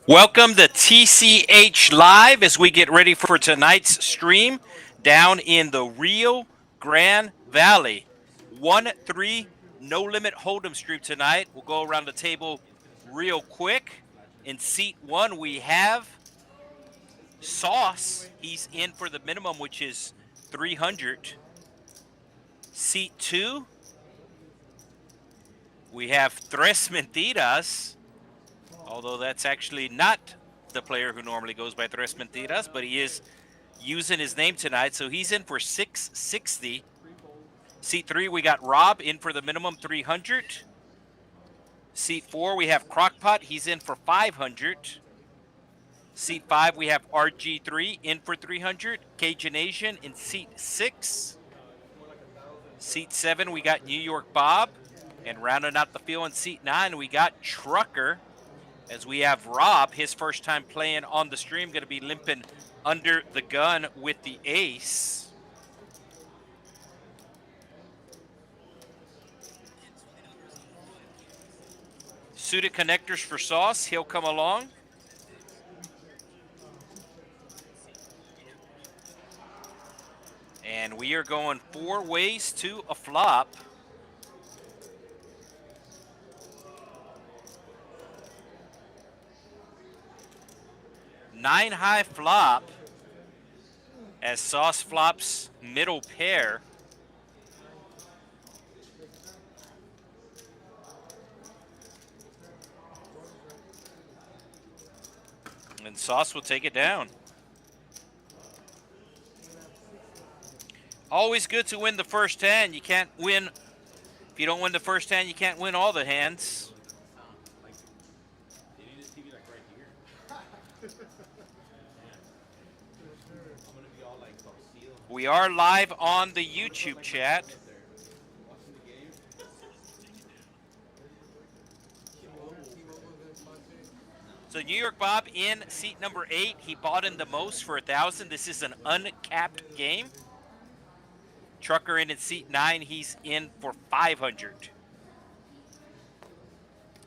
Welcome to TCH Live as we get ready for tonight's stream down in the Rio Grande Valley. 1-3 no limit hold'em stream tonight. We'll go around the table real quick. In seat one, we have Sauce. He's in for the minimum, which is 300. Seat two, we have Tres Mentiras. Although that's actually not the player who normally goes by Tres Mentiras, but he is using his name tonight, so he's in for 660. Seat three, we got Rob in for the minimum 300. Seat four, we have Crockpot. He's in for 500. Seat five, we have RG3 in for 300. Cajun Asian in seat six. Seat seven, we got New York Bob. And rounding out the field in seat nine, we got Trucker. As we have Rob, his first time playing on the stream, going to be limping under the gun with the ace. Suited connectors for Sauce. He'll come along. And we are going 4 ways to a flop. Nine high flop as Sauce flops middle pair. And Sauce will take it down. Always good to win the first hand. You can't win, if you don't win the first hand, you can't win all the hands. We are live on the YouTube chat. So New York Bob in seat number 8. He bought in the most for 1,000. This is an uncapped game. Trucker in seat 9. He's in for 500.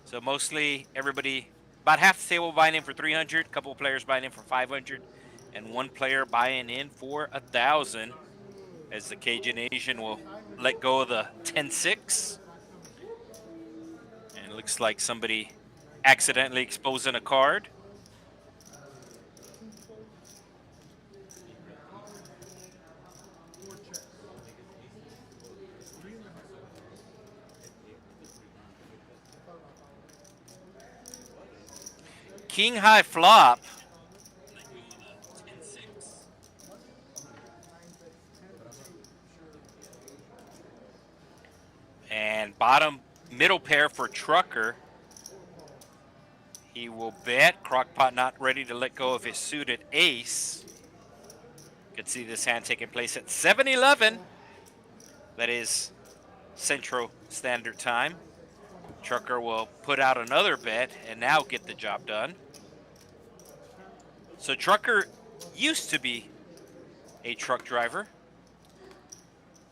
So mostly everybody, about half the table buying in for 300. A couple of players buying in for 500. And one player buying in for 1,000 as the Cajun Asian will let go of the 10-6. And it looks like somebody accidentally exposing a card. King high flop. And bottom middle pair for Trucker. He will bet. Crockpot not ready to let go of his suited ace. You can see this hand taking place at 7-11. That is Central Standard Time. Trucker will put out another bet and now get the job done. So Trucker used to be a truck driver.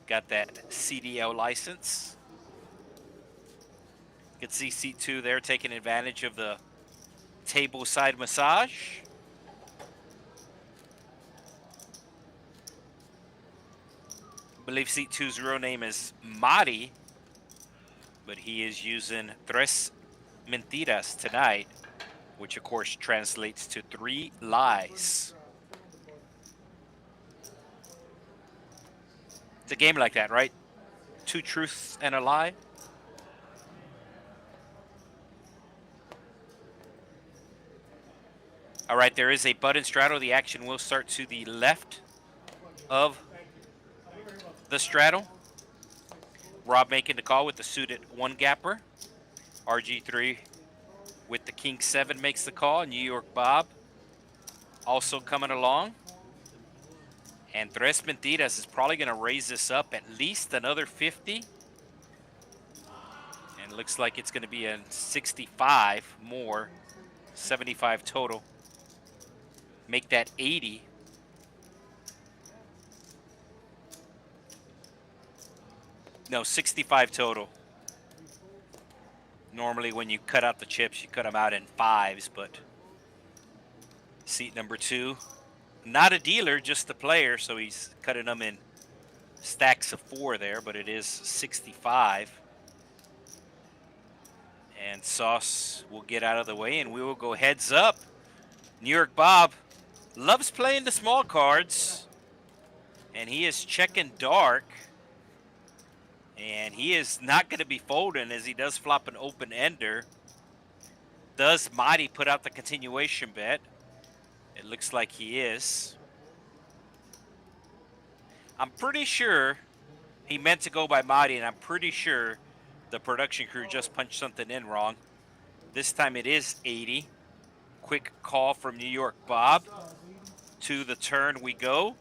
Got that CDL license. You can see seat 2 there taking advantage of the table side massage. I believe seat 2's real name is Mari, but he is using Tres Mentiras tonight, which of course translates to 3 lies. It's a game like that, right? 2 truths and a lie. All right, there is a button straddle. The action will start to the left of the straddle. Rob making the call with the suited 1-gapper. RG3 with the King 7 makes the call. New York Bob also coming along. And Tres Mentiras is probably going to raise this up at least another 50. And it looks like it's going to be a 65 more, 75 total. Make that 80. No, 65 total. Normally when you cut out the chips, you cut them out in 5s, but Seat number 2. Not a dealer, just a player, so he's cutting them in stacks of 4 there, but it is 65. And Sauce will get out of the way, and we will go heads up. New York Bob loves playing the small cards, and he is checking dark. And he is not going to be folding as he does flop an open ender. Does Marty put out the continuation bet? It looks like he is. I'm pretty sure he meant to go by Marty, and I'm pretty sure the production crew just punched something in wrong. This time it is 80. Quick call from New York Bob. To the turn we go.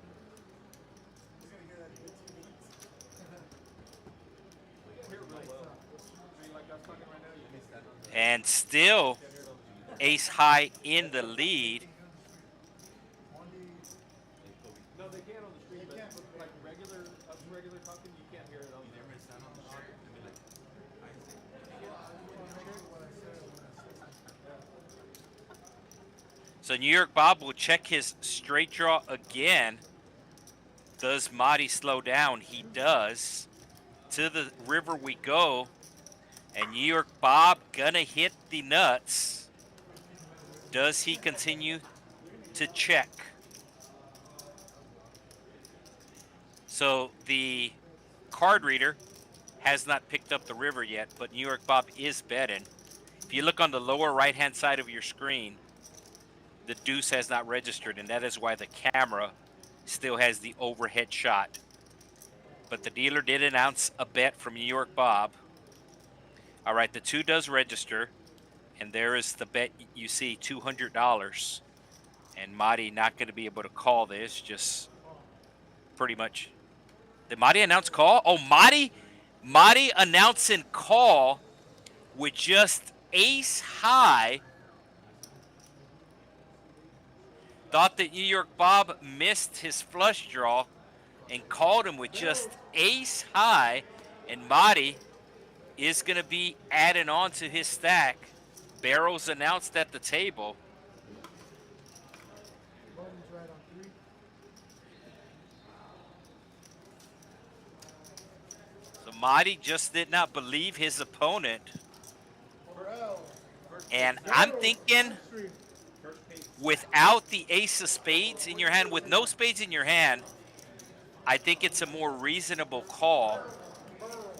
And still ace high in the lead. No, they can on the stream, but like regular talking, you can't hear it on there. So New York Bob will check his straight draw again. Does Marty slow down? He does. To the river we go. And New York Bob gonna hit the nuts. Does he continue to check? So the card reader has not picked up the river yet, but New York Bob is betting. If you look on the lower right-hand side of your screen, the deuce has not registered, and that is why the camera still has the overhead shot. But the dealer did announce a bet from New York Bob. All right, the 2 does register, and there is the bet you see, $200. And Marty not going to be able to call this, just pretty much. Did Marty announce call? Oh, Marty announcing call with just ace high. Thought that New York Bob missed his flush draw and called him with just ace high, and Marty is going to be adding on to his stack. Barrels announced at the table. So Marty just did not believe his opponent. And I'm thinking without the ace of spades in your hand, with no spades in your hand, I think it's a more reasonable call.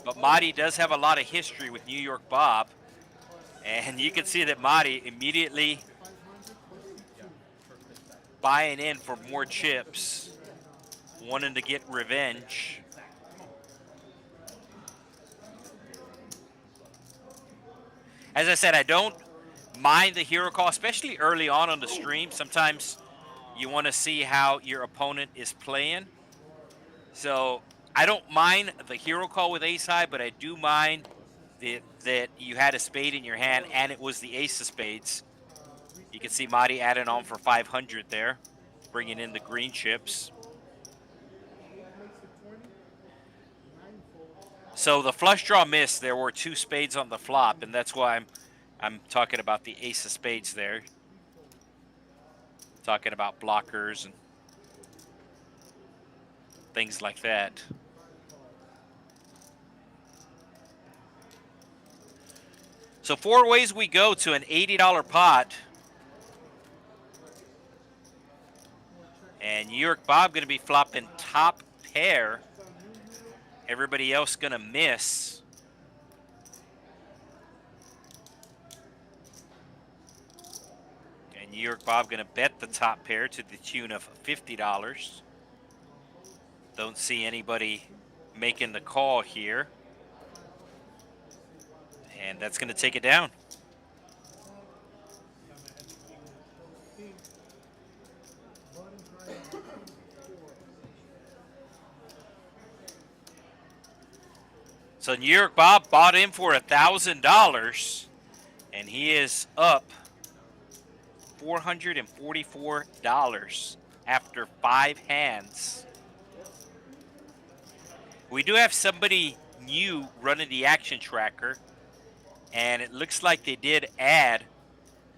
But Marty does have a lot of history with New York Bob. And you can see that Marty immediately buying in for more chips, wanting to get revenge. As I said, I don't mind the hero call, especially early on the stream. Sometimes you want to see how your opponent is playing. So I don't mind the hero call with ace high, but I do mind that you had a spade in your hand and it was the ace of spades. You can see Marty adding on for 500 there, bringing in the green chips. So the flush draw missed. There were 2 spades on the flop, and that's why I'm talking about the ace of spades there. Talking about blockers and things like that. So 4 ways we go to an $80 pot. And New York Bob going to be flopping top pair. Everybody else going to miss. And New York Bob going to bet the top pair to the tune of $50. Don't see anybody making the call here. And that's going to take it down. So New York Bob bought in for $1,000, and he is up $444 after 5 hands. We do have somebody new running the action tracker, and it looks like they did add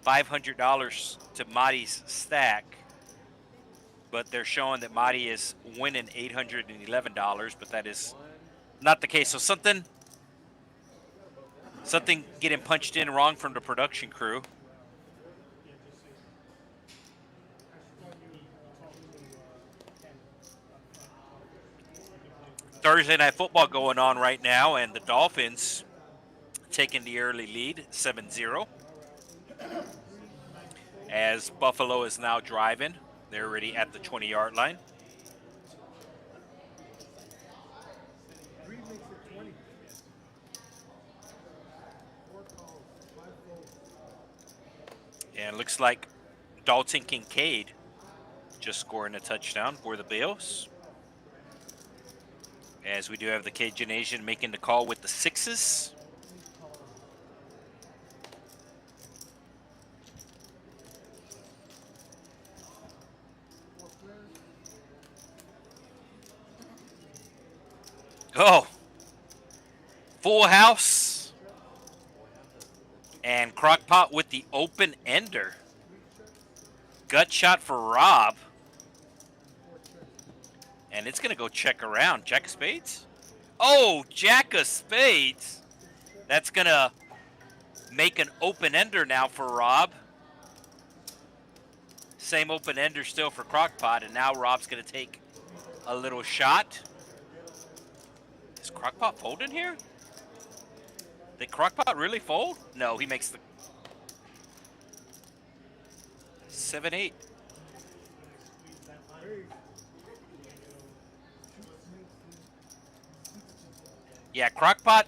$500 to Marty's stack. But they're showing that Marty is winning $811, but that is not the case. So something getting punched in wrong from the production crew. Thursday Night Football going on right now, and the Dolphins taking the early lead, 7-0. As Buffalo is now driving. They're already at the 20-yard line. And it looks like Dalton Kincaid just scoring a touchdown for the Bills. As we do have the Cajun Asian making the call with the sixes. Oh, full house. And Crockpot with the open ender. Gut shot for Rob. And it's going to go check around. Jack of spades? Oh, Jack of spades. That's going to make an open ender now for Rob. Same open ender still for Crockpot. And now Rob's going to take a little shot. Is Crockpot folding here? Did Crockpot really fold? No, he makes the 7-8. Yeah, Crockpot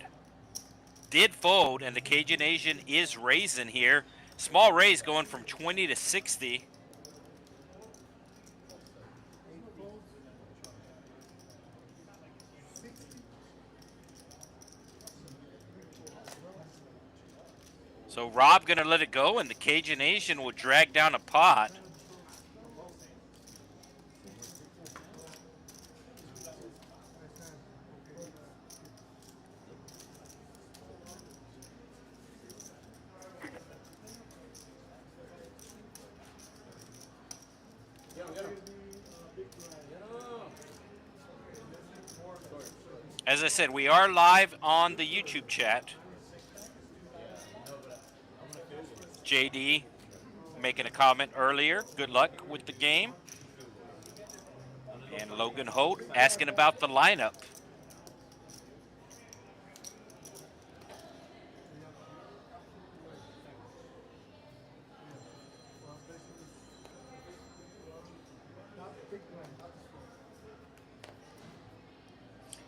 did fold, and the Cajun Asian is raising here. Small raise going from 20 to 60. So Rob going to let it go, and the Cajun Asian will drag down a pot. As I said, we are live on the YouTube chat. JD making a comment earlier. Good luck with the game. And Logan Holt asking about the lineup.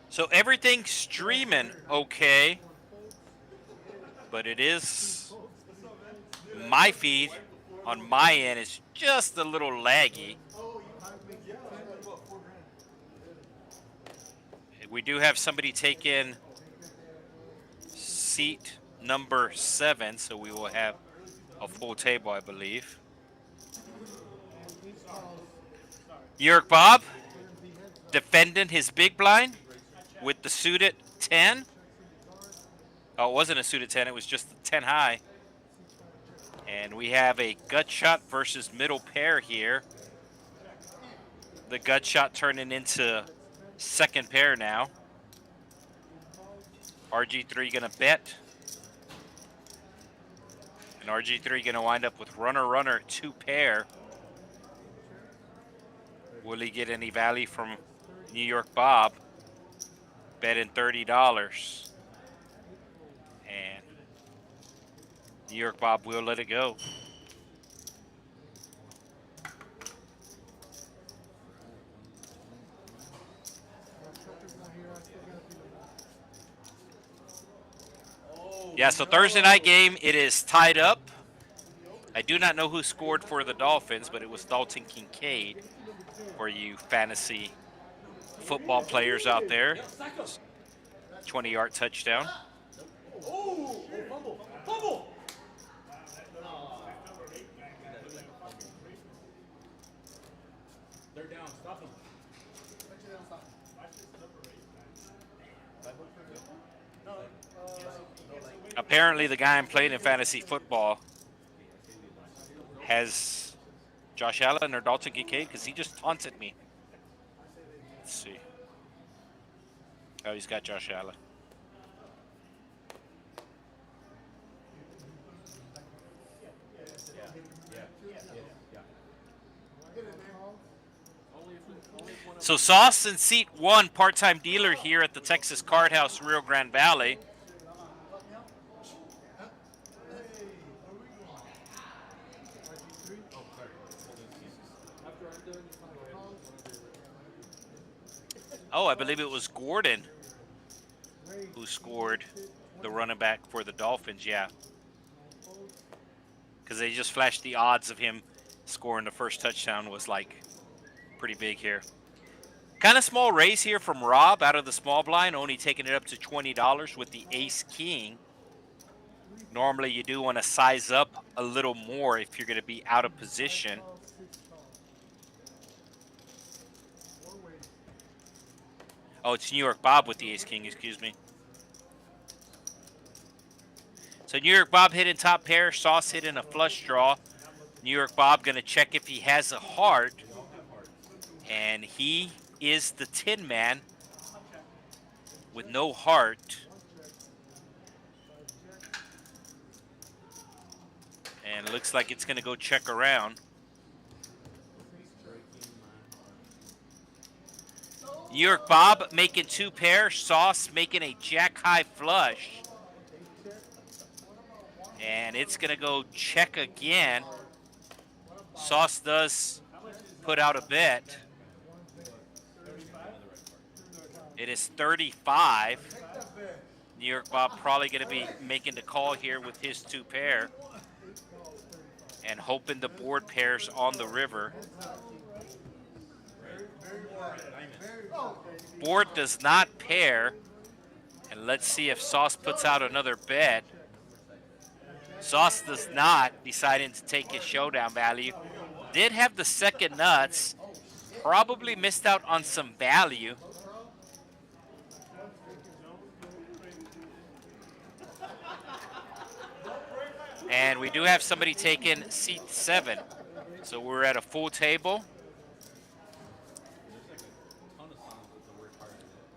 So everything's streaming okay, but it is my feed on my end is just a little laggy. We do have somebody take in seat number 7, so we will have a full table, I believe. New York Bob defending his big blind with the suited 10. Oh, it wasn't a suited 10, it was just the 10 high. And we have a gut shot versus middle pair here. The gut shot turning into second pair now. RG3 gonna bet. And RG3 gonna wind up with runner, 2 pair. Will he get any value from New York Bob? Betting $30. And New York Bob will let it go. Yeah, so Thursday night game, it is tied up. I do not know who scored for the Dolphins, but it was Dalton Kincaid for you fantasy football players out there. 20-yard touchdown. Oh, fumble, fumble. They're down, stop them. Apparently the guy I'm playing in fantasy football has Josh Allen or Dalton Kincaid? Because he just taunted me. Let's see. Oh, he's got Josh Allen. So Sauce in seat 1, part-time dealer here at the Texas Card House, Rio Grande Valley. Oh, I believe it was Gordon who scored, the running back for the Dolphins, yeah. Because they just flashed the odds of him scoring the first touchdown was like pretty big here. Kind of small raise here from Rob out of the small blind, only taking it up to $20 with the ace king. Normally you do want to size up a little more if you're going to be out of position. Oh, it's New York Bob with the ace king, excuse me. So New York Bob hitting top pair, Sauce hitting a flush draw. New York Bob going to check if he has a heart. And he is the Tin Man with no heart. And looks like it's going to go check around. New York Bob making 2 pair, Sauce making a jack high flush. And it's going to go check again. Sauce does put out a bet. It is 35. New York Bob probably going to be making the call here with his 2 pair. And hoping the board pairs on the river. Board does not pair. And let's see if Sauce puts out another bet. Sauce does not, deciding to take his showdown value. Did have the second nuts. Probably missed out on some value. And we do have somebody taking seat 7. So we're at a full table.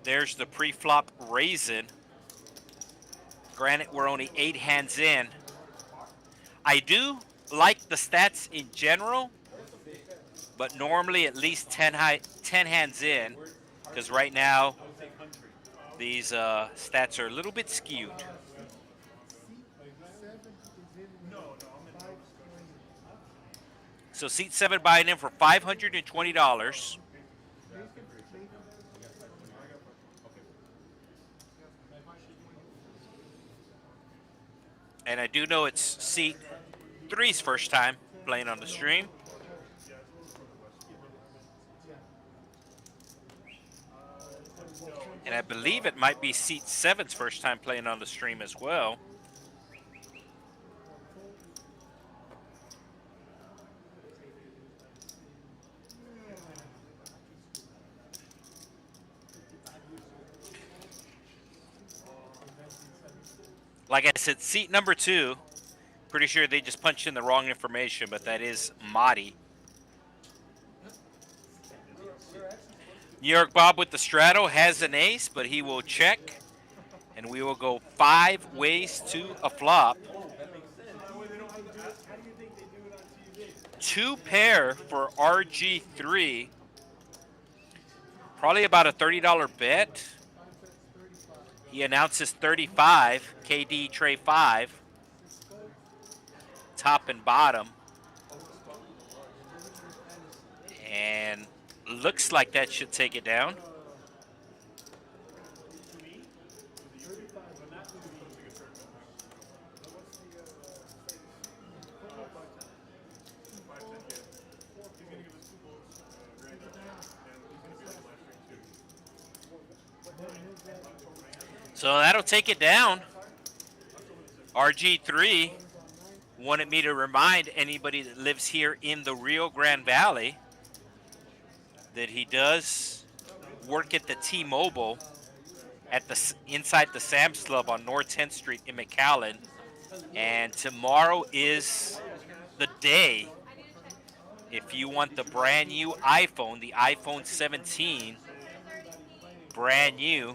There's the pre-flop raisin. Granted, we're only 8 hands in. I do like the stats in general, but normally at least 10 hands in, because right now these stats are a little bit skewed. So seat 7 buying in for $520. And I do know it's seat 3's first time playing on the stream. And I believe it might be seat 7's first time playing on the stream as well. Like I said, seat number 2, pretty sure they just punched in the wrong information, but that is Mahdi. New York Bob with the straddle has an ace, but he will check, and we will go 5 ways to a flop. 2 pair for RG3. Probably about a $30 bet. He announces 35, KD tray 5, top and bottom. And looks like that should take it down. So that'll take it down. RG3 wanted me to remind anybody that lives here in the Rio Grande Valley that he does work at the T-Mobile at the inside the Sam's Club on North 10th Street in McAllen. And tomorrow is the day If you want the brand new iPhone, the iPhone 17, brand new,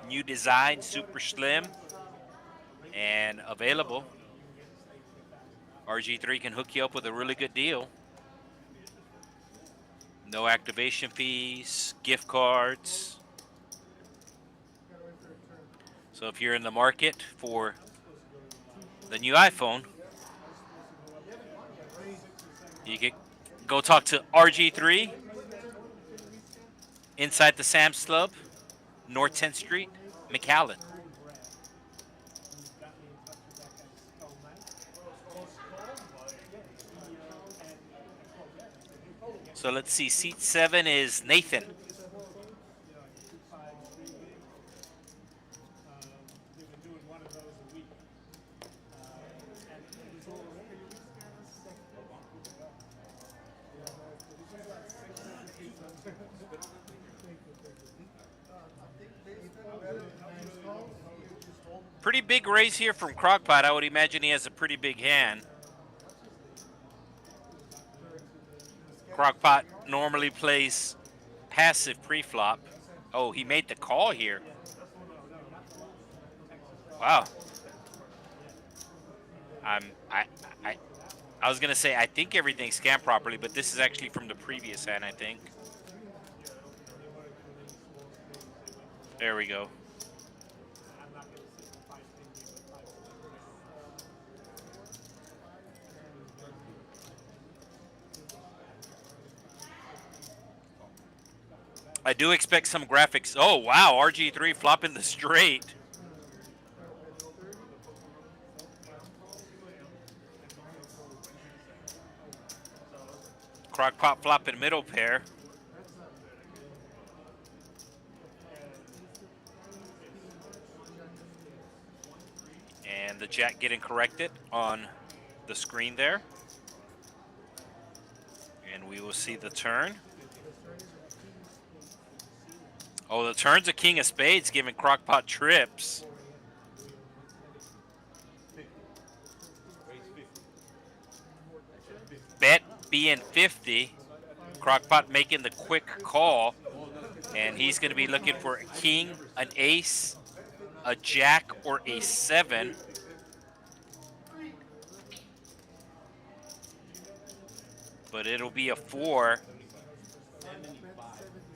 new design, super slim, and available, RG3 can hook you up with a really good deal. No activation fees, gift cards. So if you're in the market for the new iPhone, you can go talk to RG3 inside the Sam's Club, North 10th Street, McAllen. So let's see, seat 7 is Nathan. Pretty big raise here from Crockpot. I would imagine he has a pretty big hand. Crockpot normally plays passive pre-flop. Oh, he made the call here. Wow. I was gonna say I think everything's scanned properly, but this is actually from the previous hand, I think. There we go. I do expect some graphics. Oh, wow, RG3 flopping the straight. Crockpot flopping middle pair. And the jack getting corrected on the screen there. And we will see the turn. Oh, the turn's a king of spades, giving Crockpot trips. Bet being 50. Crockpot making the quick call. And he's going to be looking for a king, an ace, a jack, or a 7. But it'll be a 4.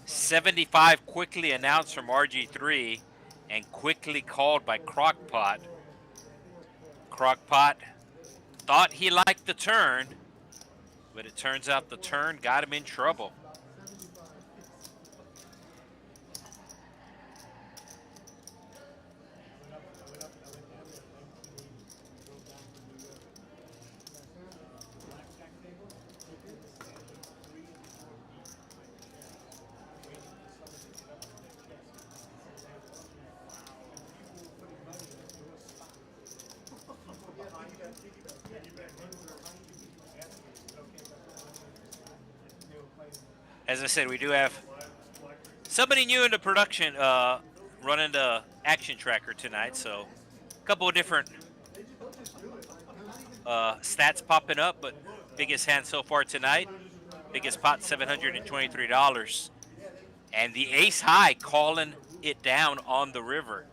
75 quickly announced from RG3 and quickly called by Crockpot. Crockpot thought he liked the turn, but it turns out the turn got him in trouble. As I said, we do have somebody new into production running the action tracker tonight, so a couple of different stats popping up, but biggest hand so far tonight, biggest pot $723, and the ace high calling it down on the river.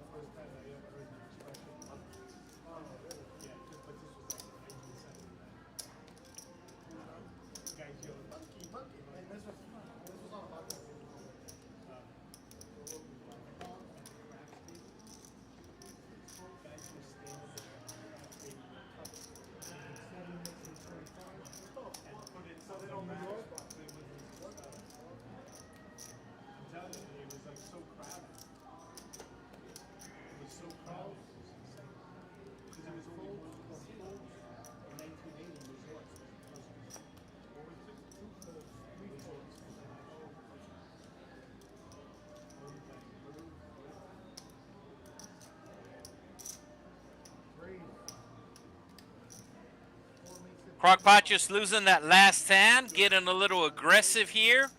Crockpot just losing that last hand, getting a little aggressive here.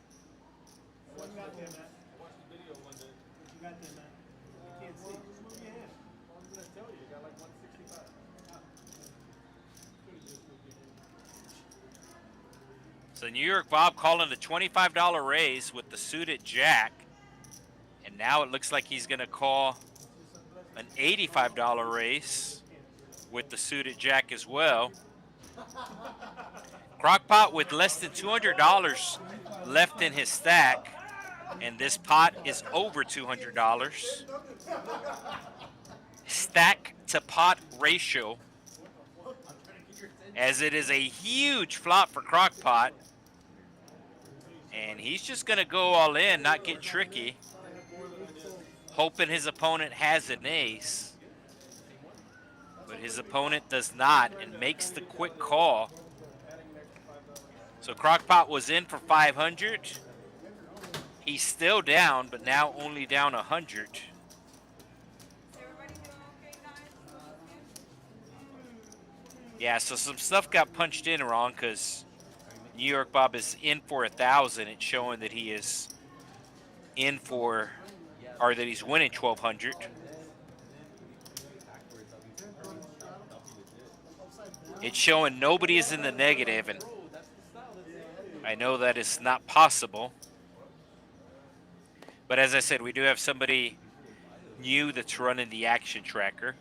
So New York Bob calling a $25 raise with the suited jack. And now it looks like he's going to call an $85 raise with the suited jack as well. Crockpot with less than $200 left in his stack. And this pot is over $200. Stack to pot ratio, as it is a huge flop for Crockpot. And he's just going to go all in, not get tricky, hoping his opponent has an ace. But his opponent does not and makes the quick call. So Crockpot was in for 500. He's still down, but now only down 100. Yeah, so some stuff got punched in wrong because New York Bob is in for 1,000. It's showing that he is in for, or that he's winning 1,200. It's showing nobody is in the negative, and I know that is not possible. But as I said, we do have somebody new that's running the action tracker.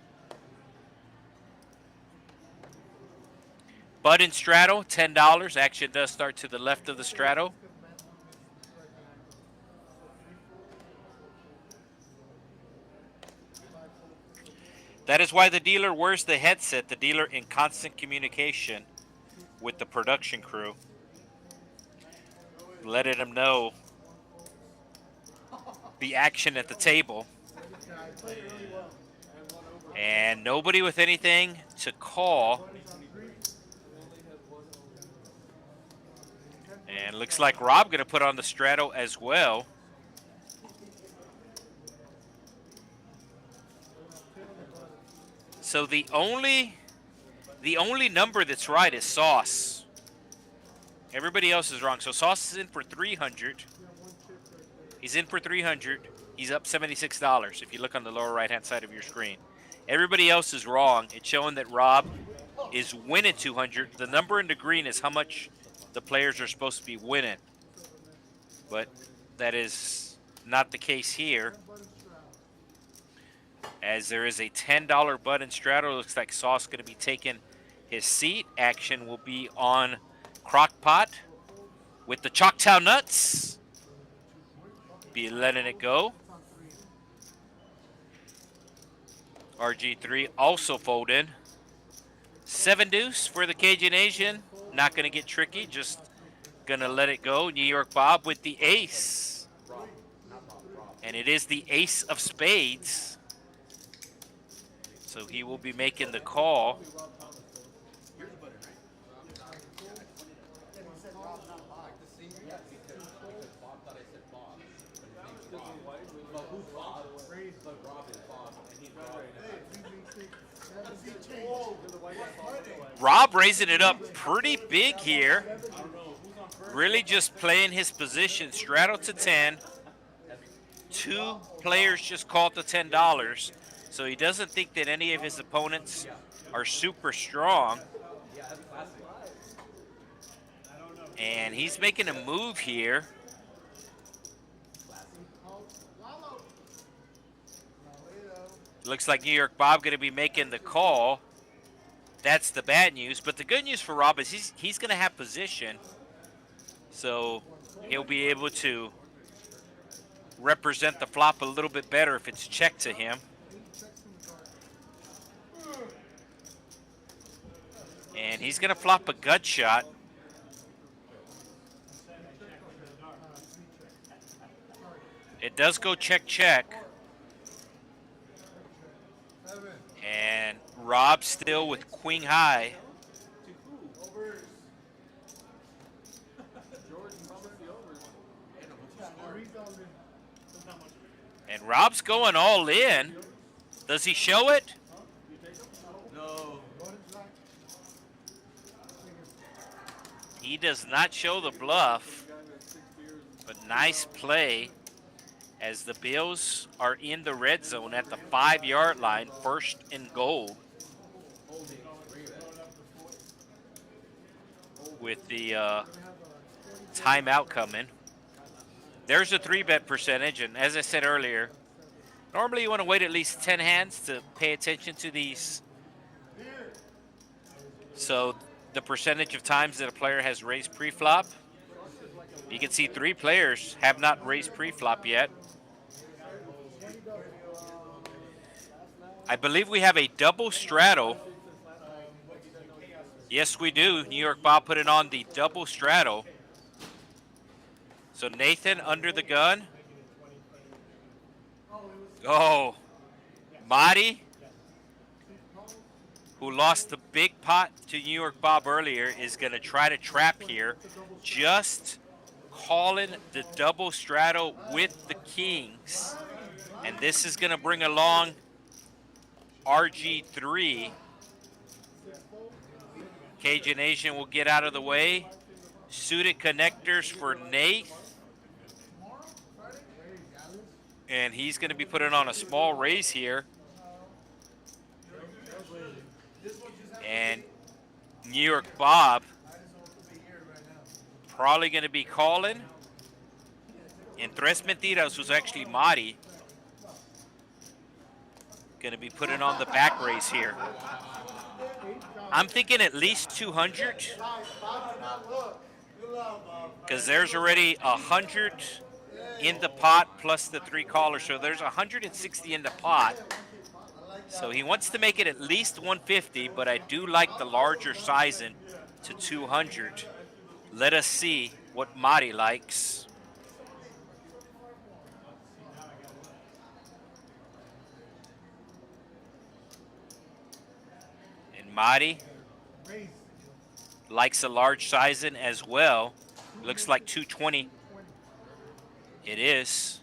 Button straddle, $10. Action does start to the left of the straddle. That is why the dealer wears the headset. The dealer in constant communication with the production crew, letting them know the action at the table. And nobody with anything to call. And looks like Rob going to put on the straddle as well. So the only number that's right is Sauce. Everybody else is wrong. So Sauce is in for 300. He's in for 300. He's up $76 if you look on the lower right-hand side of your screen. Everybody else is wrong. It's showing that Rob is winning 200. The number in the green is how much the players are supposed to be winning. But that is not the case here, as there is a $10 button straddle. Looks like Sauce going to be taking his seat. Action will be on Crockpot with the Choctaw Nuts. Be letting it go. RG3 also fold in. 7 deuce for the Cajun Asian. Not going to get tricky, just going to let it go. New York Bob with the ace. And it is the ace of spades. So he will be making the call. Rob raising it up pretty big here. Really just playing his position. Straddle to 10. 2 players just called the $10. So he doesn't think that any of his opponents are super strong. And he's making a move here. Looks like New York Bob going to be making the call. That's the bad news. But the good news for Rob is he's going to have position. So he'll be able to represent the flop a little bit better if it's checked to him. And he's going to flop a gut shot. It does go check, check. And Rob still with queen high. And Rob's going all in. Does he show it? No. He does not show the bluff. But nice play as the Bills are in the red zone at the 5-yard line, first and goal. With the timeout coming. There's a 3-bet percentage, and as I said earlier, normally you want to wait at least 10 hands to pay attention to these. So the percentage of times that a player has raised pre-flop, you can see 3 players have not raised pre-flop yet. I believe we have a double straddle. Yes, we do. New York Bob put it on the double straddle. So Nathan under the gun. Oh, Marty, who lost the big pot to New York Bob earlier, is going to try to trap here. Just calling the double straddle with the kings. And this is going to bring along RG3. Cajun Nation will get out of the way. Suited connectors for Nate. And he's going to be putting on a small raise here. And New York Bob probably going to be calling. And Tres Mentiras was actually Marty. Going to be putting on the back raise here. I'm thinking at least 200. Because there's already 100 in the pot plus the 3 callers. So there's 160 in the pot. So he wants to make it at least 150, but I do like the larger sizing to 200. Let us see what Marty likes. And Marty likes a large sizing as well. Looks like 220. It is.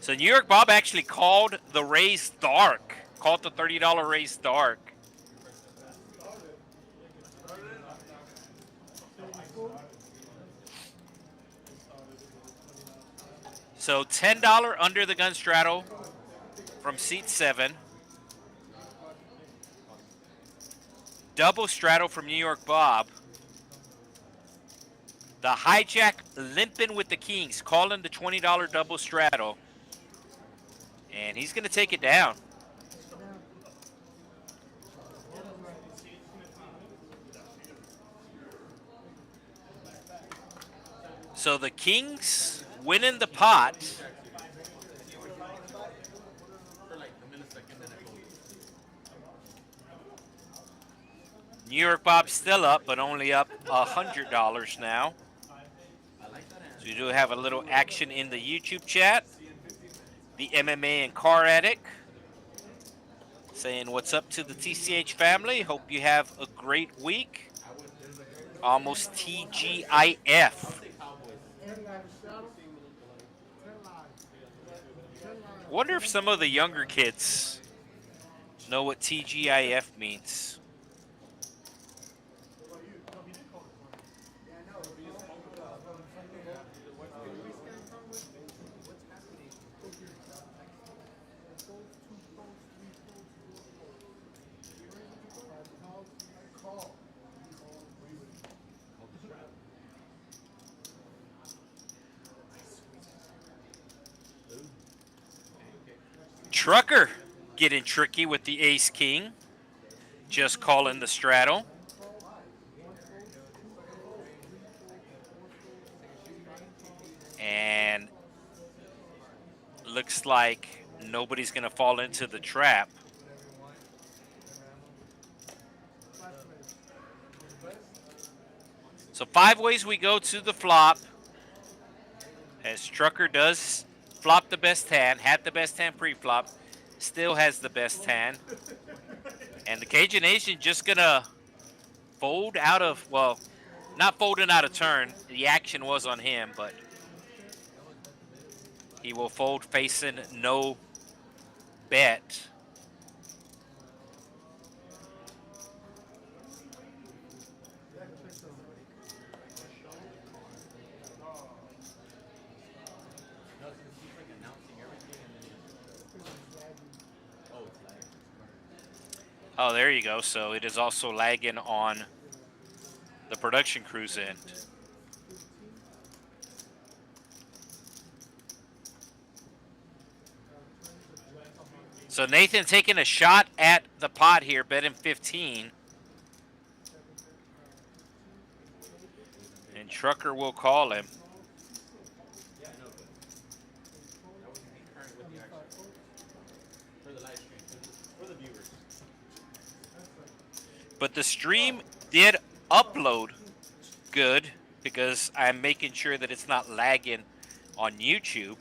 So New York Bob actually called the raise dark. Called the $30 raise dark. So $10 under the gun straddle from seat 7. Double straddle from New York Bob. The hijack limping with the kings, calling the $20 double straddle. And he's going to take it down. So the kings winning the pot. New York Bob's still up, but only up $100 now. So we do have a little action in the YouTube chat. The MMA and Car Addict saying what's up to the TCH family. Hope you have a great week. Almost TGIF. Wonder if some of the younger kids know what TGIF means. Trucker getting tricky with the ace king. Just calling the straddle. And looks like nobody's going to fall into the trap. So 5 ways we go to the flop. As Trucker does flop the best hand, had the best hand pre-flop, still has the best hand. And the Cajun Nation just going to fold out of, well, not folding out of turn. The action was on him, but he will fold facing no bet. Oh, there you go. So it is also lagging on the production crew's end. So Nathan taking a shot at the pot here, betting 15. And Trucker will call him. Yeah, I know, but that was concurrent with the action for the live stream, for the viewers. But the stream did upload good because I'm making sure that it's not lagging on YouTube.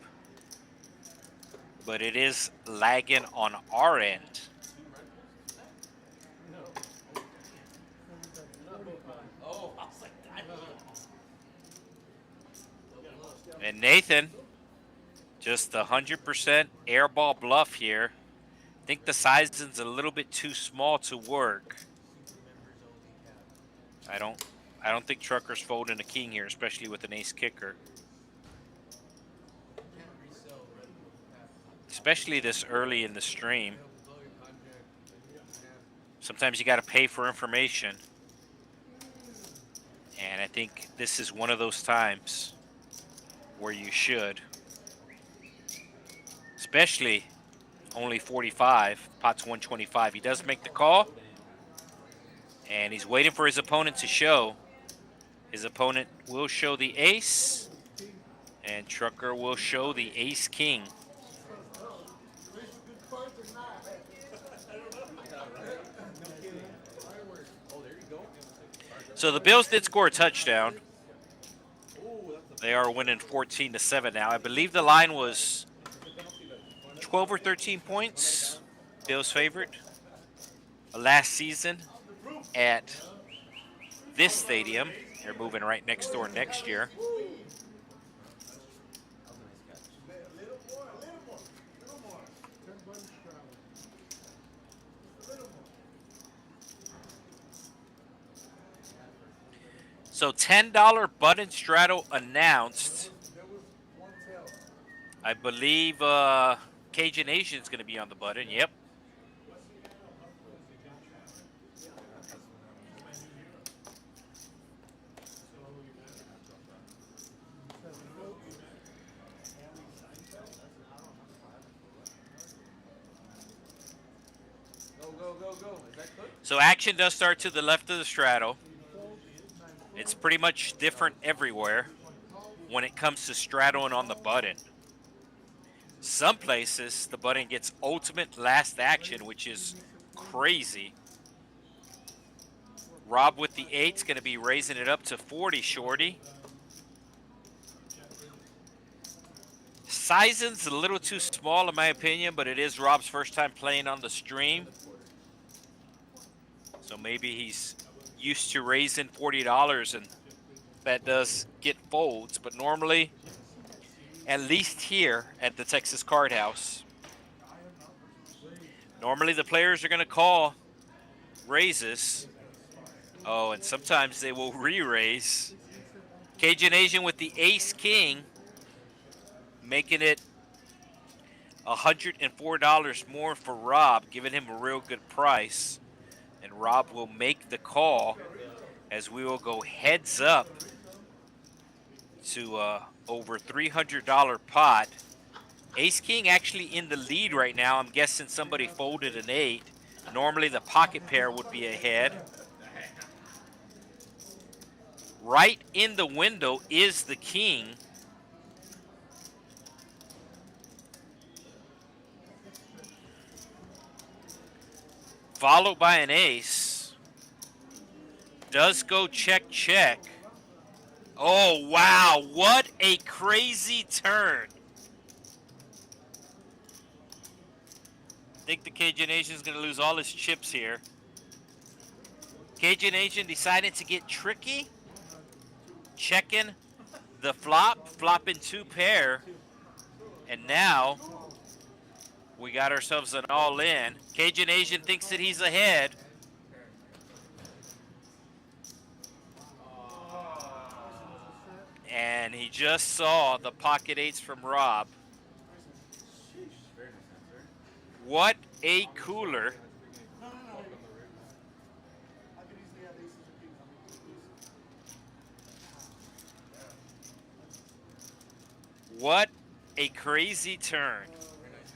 But it is lagging on our end. Oh, I was like, And Nathan, just 100% airball bluff here. I think the sizing's a little bit too small to work. I don't think Trucker's folding a king here, especially with an ace kicker. Especially this early in the stream. Sometimes you got to pay for information. And I think this is one of those times where you should. Especially only 45, pot's 125. He does make the call. And he's waiting for his opponent to show. His opponent will show the ace. And Trucker will show the ace-king. So the Bills did score a touchdown. They are winning 14-7 now. I believe the line was 12 or 13 points. Bills favored. Last season at this stadium. They're moving right next door next year. So $10 button straddle announced. I believe Cajun Asian's going to be on the button. Yep. Go. Is that good? So action does start to the left of the straddle. It's pretty much different everywhere when it comes to straddling on the button. Some places, the button gets ultimate last action, which is crazy. Rob with the 8's going to be raising it up to 40, shorty. Sizing's a little too small in my opinion, but it is Rob's first time playing on the stream. So maybe he's used to raising $40 and that does get folds. But normally, at least here at the Texas Card House, normally the players are going to call raises. Oh, and sometimes they will re-raise. Cajun Asian with the ace-king, making it $104 more for Rob, giving him a real good price. And Rob will make the call as we will go heads up to over $300 pot. Ace-king actually in the lead right now. I'm guessing somebody folded an 8. Normally the pocket pair would be ahead. Right in the window is the king. Followed by an ace. Does go check, check. Oh, wow. What a crazy turn. I think the Cajun Asian is going to lose all his chips here. Cajun Asian decided to get tricky. Checking the flop, flopping 2 pair. And now we got ourselves an all-in. Cajun Asian thinks that he's ahead. And he just saw the pocket 8s from Rob. What a cooler. What a crazy turn. Very nice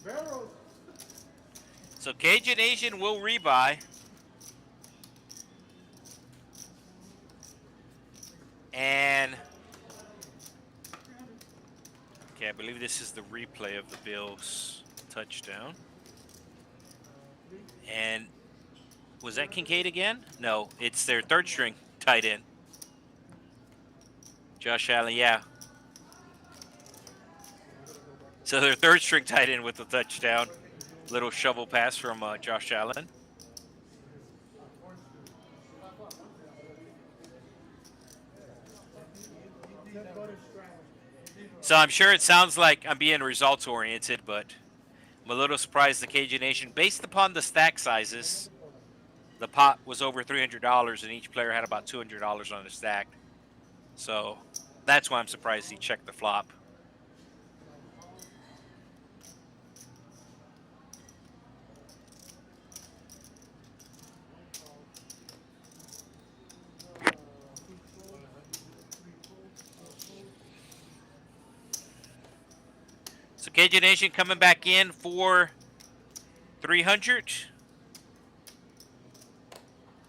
hand. Barrels. So Cajun Asian will rebuy. And okay, I believe this is the replay of the Bills touchdown. And was that Kincaid again? No, it's their third string tight end. Josh Allen, yeah. So their third string tight end with the touchdown. Little shovel pass from Josh Allen. So I'm sure it sounds like I'm being results oriented, but I'm a little surprised the Cajun Nation, based upon the stack sizes, the pot was over $300 and each player had about $200 on the stack. So that's why I'm surprised he checked the flop. So Cajun Nation coming back in for 300.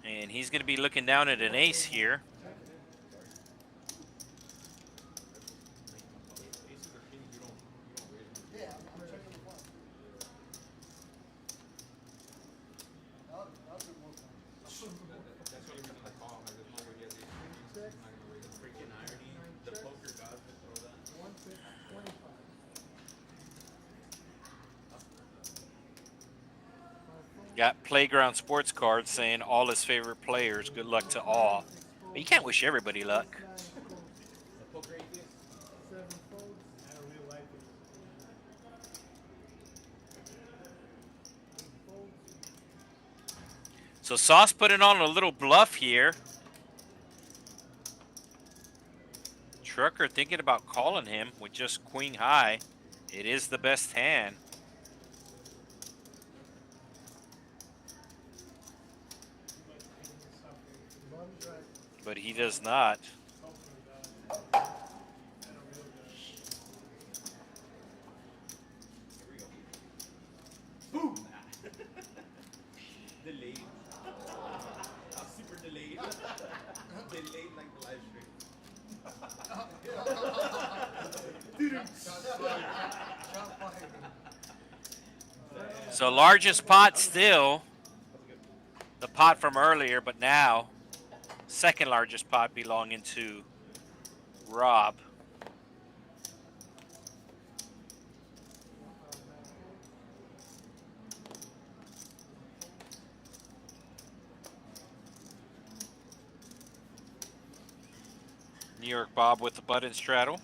And he's going to be looking down at an ace here. Aces or kings, you don't raise them. Yeah, I'm checking the flop. That's a more fun. That's the only reason I call. Like, there's no way he has aces or kings. He's not gonna raise them. Freaking irony. The poker gods would throw that. 1 6 25. Got Playground Sports Cards saying all his favorite players, good luck to all. But you can't wish everybody luck. The poker atheist. 7 folds. I don't really like it. 8 folds. So Sauce putting on a little bluff here. Trucker thinking about calling him with just queen high. It is the best hand. Bottom's right. But he does not. Here we go. Boom! Delayed. Super delayed. Delayed like the live stream. So largest pot still. The pot from earlier, but now second largest pot belonging to Rob. New York Bob with the button straddle.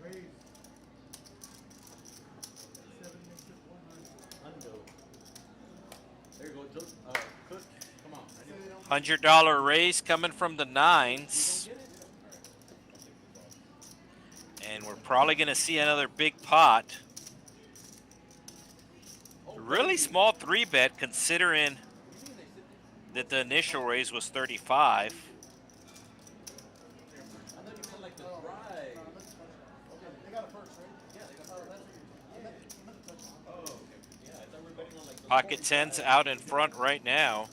Raise. 7 makes it 100. Hundo. There you go, Cook. Come on. $100 raise coming from the nines. Get it? And we're probably going to see another big pot. Really small 3-bet considering that the initial raise was 35. I thought you meant like the drive. They got it first, right? Yeah, they got Oh, first. that's what you Oh, okay. Yeah, I thought we were betting on like the Pocket 10's out in front right now.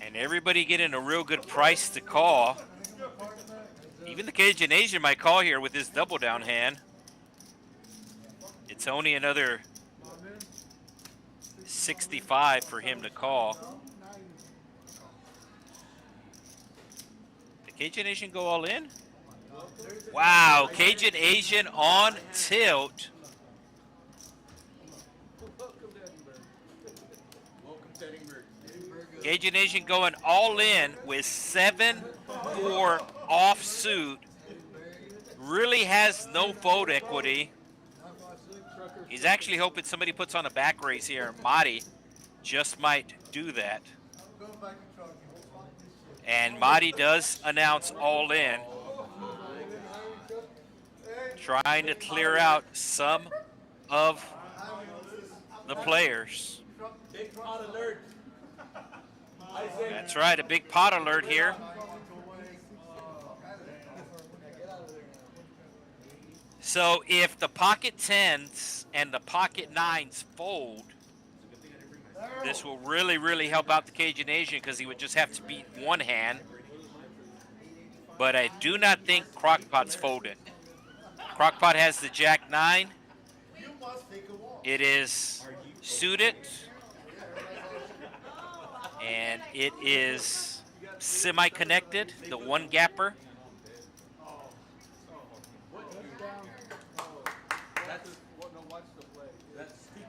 And everybody getting a real good price to call. Even the Cajun Asian might call here with his double down hand. It's only another 65 for him to call. The Cajun Asian go all in? Wow, Cajun Asian on tilt. Welcome to Edinburg. Welcome to Edinburg. Cajun Asian going all in with 7-4 offsuit. Really has no fold equity. He's actually hoping somebody puts on a back raise here. Mahdi just might do that. And Mahdi does announce all in, trying to clear out some of the players. Big pot alert. That's right, a big pot alert here. So if the pocket 10s and the pocket 9s fold, this will really help out the Cajun Asian because he would just have to beat one hand. But I do not think Crockpot's folded. Crockpot has the Jack 9. It is suited. And it is semi-connected, the one gapper.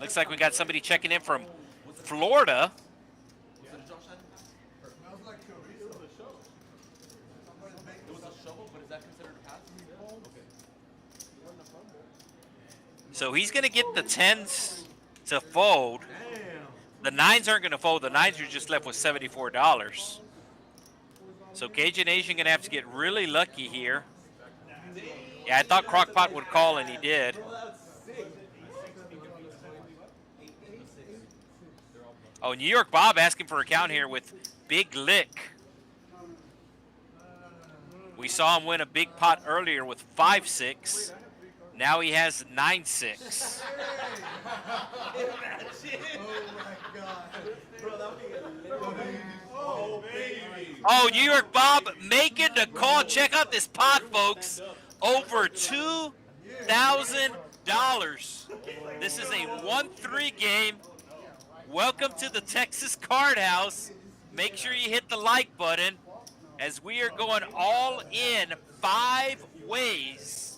Looks like we got somebody checking in from Florida. It was a shovel, but is that considered a pass? So he's going to get the 10s to fold. The 9s aren't going to fold. The 9s are just left with $74. So Cajun Asian going to have to get really lucky here. Yeah, I thought Crockpot would call, and he did. Oh, New York Bob asking for a count here with Big Lick. We saw him win a big pot earlier with 5-6. Now he has 9-6. Oh, New York Bob making the call. Check out this pot, folks. Over $2,000. This is a 1-3 game. Welcome to the Texas Card House. Make sure you hit the like button as we are going all in 5 ways.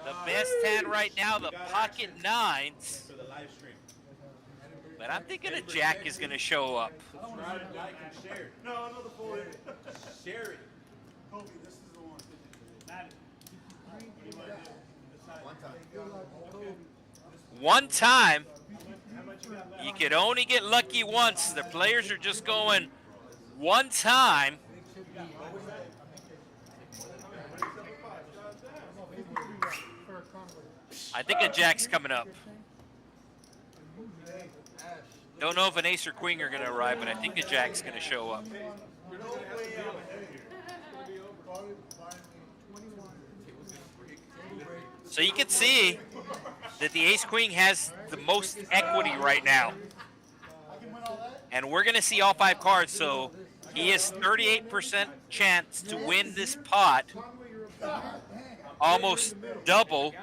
The best hand right now, the pocket 9s. But I'm thinking a Jack is going to show up. Subscribe, like, and share. No, the four. Share it. Kobe, this is the one. One time, you could only get lucky once. The players are just going one time. I think a Jack's coming up. Don't know if an ace or queen are going to arrive, but I think a Jack's going to show up. So you can see that the ace queen has the most equity right now. And we're going to see all 5 cards, so he has 38% chance to win this pot. Almost double.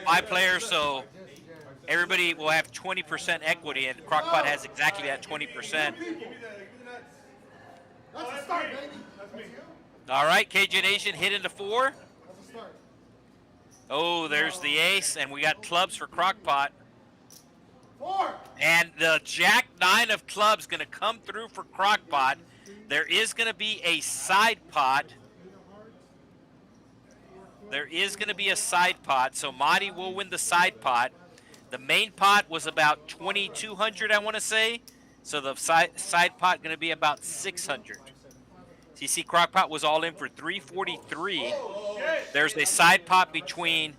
5 players, so everybody will have 20% equity, and Crockpot has exactly that 20%. All right, Cajun Asian hit into 4. Oh, there's the ace, and we got clubs for Crockpot. And the Jack 9 of clubs going to come through for Crockpot. There is going to be a side pot. There is going to be a side pot, so Mahdi will win the side pot. The main pot was about 2,200, I want to say. So the side pot going to be about 600. So you see Crockpot was all in for 343. There's a side pot between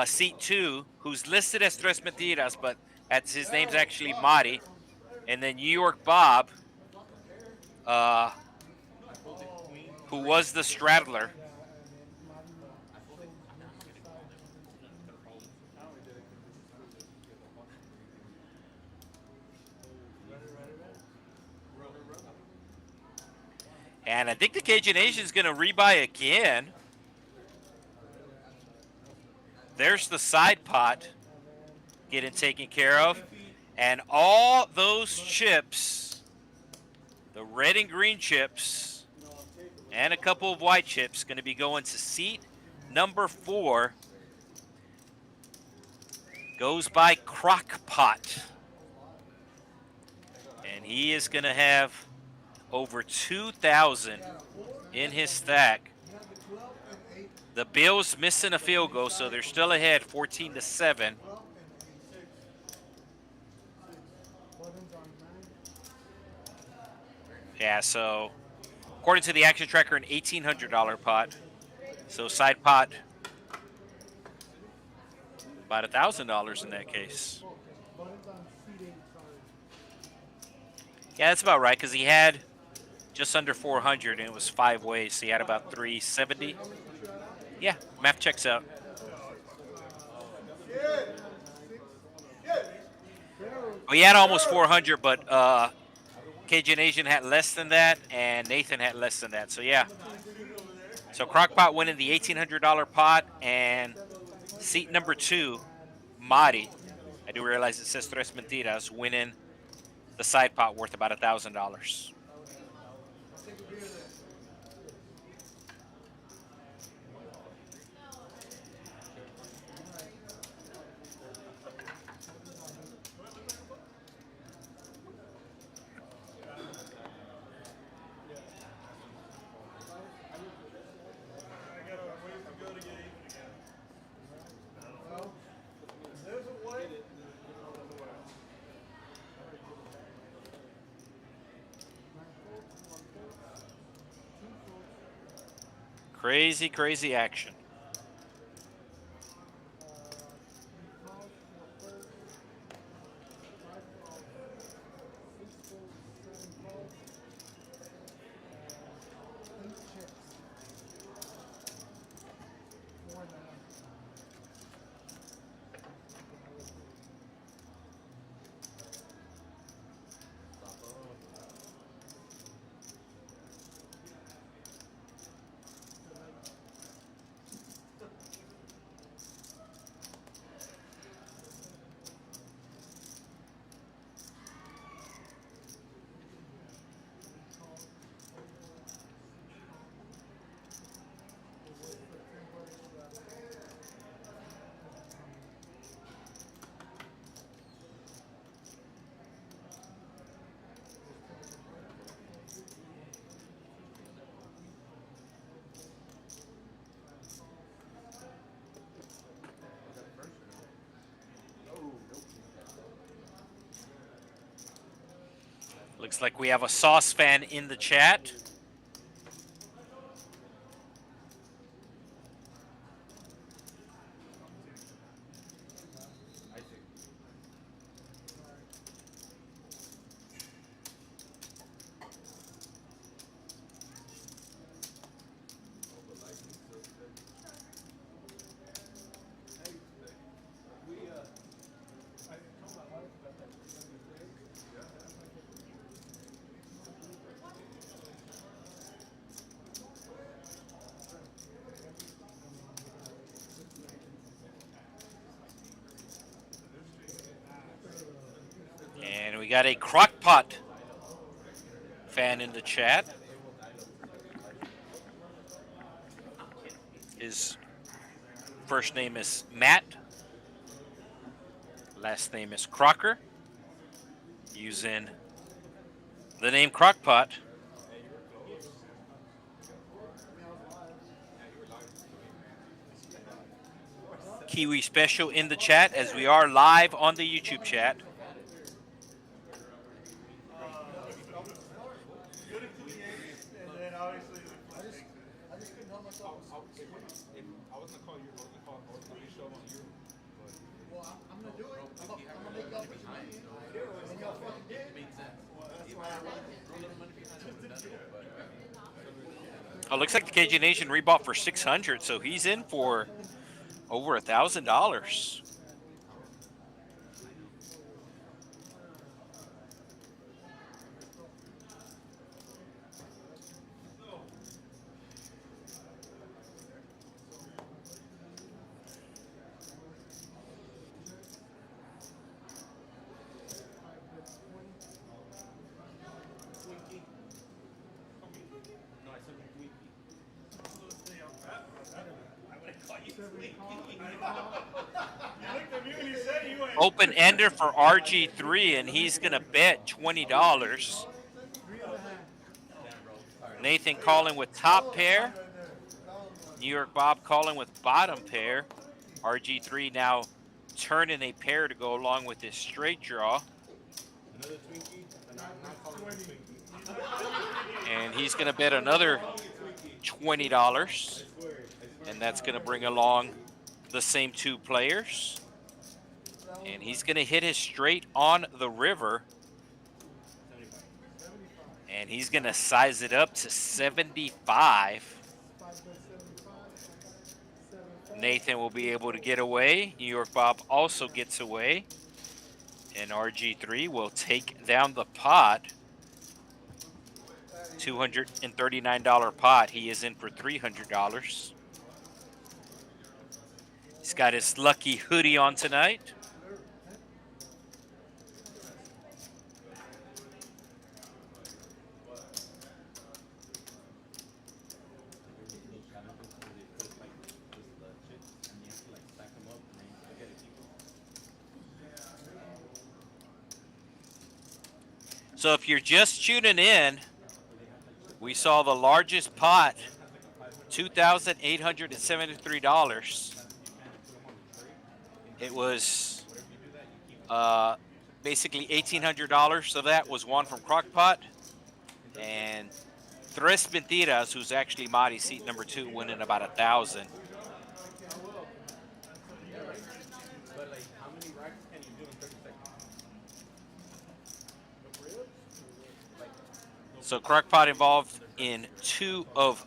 seat 2, who's listed as Tres Mentiras, but his name's actually Mahdi. And then New York Bob, who was the straddler. And I think the Cajun Asian's going to rebuy again. There's the side pot getting taken care of. And all those chips, the red and green chips, and a couple of white chips, going to be going to seat number 4. goes by Crockpot. And he is going to have over 2,000 in his stack. The Bills missing a field goal, so they're still ahead 14-7. Yeah, so according to the action tracker, an $1,800 pot. So side pot, about $1,000 in that case. Yeah, that's about right, because he had just under 400, and it was 5 ways, so he had about 370. Yeah, math checks out. Well, he had almost 400, but Cajun Asian had less than that, and Nathan had less than that. So, yeah. So, Crockpot winning the $1,800 pot, and seat number 2, Mari. I do realize it says Tres Mentiras, winning the side pot worth about $1,000. Crazy, crazy action. Looks like we have a Sauce fan in the chat. And we got a Crockpot fan in the chat. His first name is Matt. Last name is Crocker. Using the name Crockpot. Kiwi Special in the chat as we are live on the YouTube chat. Oh, looks like the Cajun Nation rebought for 600, so he's in for over $1,000. open ender for RG3, and he's gonna bet $20. Nathan calling with top pair. New York Bob calling with bottom pair. RG3 now turning a pair to go along with his straight draw. Another Twinkie, and I'm not calling it a Twinkie. And he's going to bet another $20. And that's going to bring along the same two players. And he's going to hit his straight on the river. And he's going to size it up to 75. Nathan will be able to get away. New York Bob also gets away. And RG3 will take down the pot. $239 pot. He is in for $300. He's got his lucky hoodie on tonight. So if you're just tuning in, we saw the largest pot, $2,873. It was basically $1,800 of that was won from Crockpot. And Tres Mentiras, who's actually Marty's seat number 2, winning about 1,000. But like, how many racks can you do in 30 seconds? So Crockpot involved in 2 of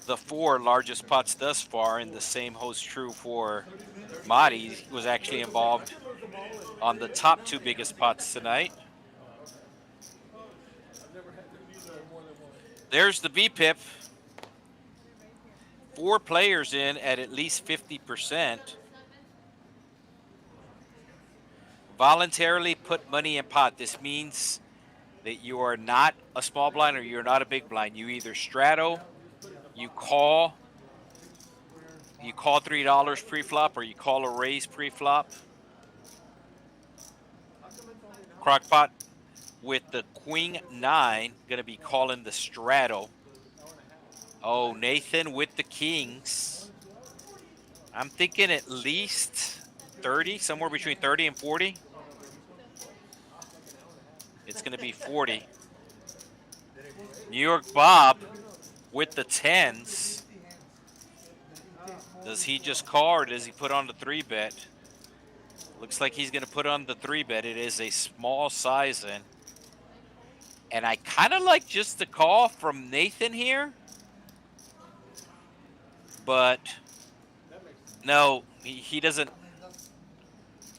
the 4 largest pots thus far, and the same holds true for Marty. He was actually involved on the top 2 biggest pots tonight. There's the VPIP. 4 players in at least 50%. Voluntarily put money in pot. This means that you are not a small blind or you're not a big blind. You either straddle, you call $3 pre-flop, or you call a raise pre-flop. Crockpot with the Queen 9, gonna be calling the straddle. Oh, Nathan with the Kings. I'm thinking at least 30, somewhere between 30 and 40. It's going to be 40. New York Bob with the 10s. Does he just call, or does he put on the 3-bet? Looks like he's going to put on the 3-bet. It is a small size in. And I kind of like just the call from Nathan here. But no, he doesn't.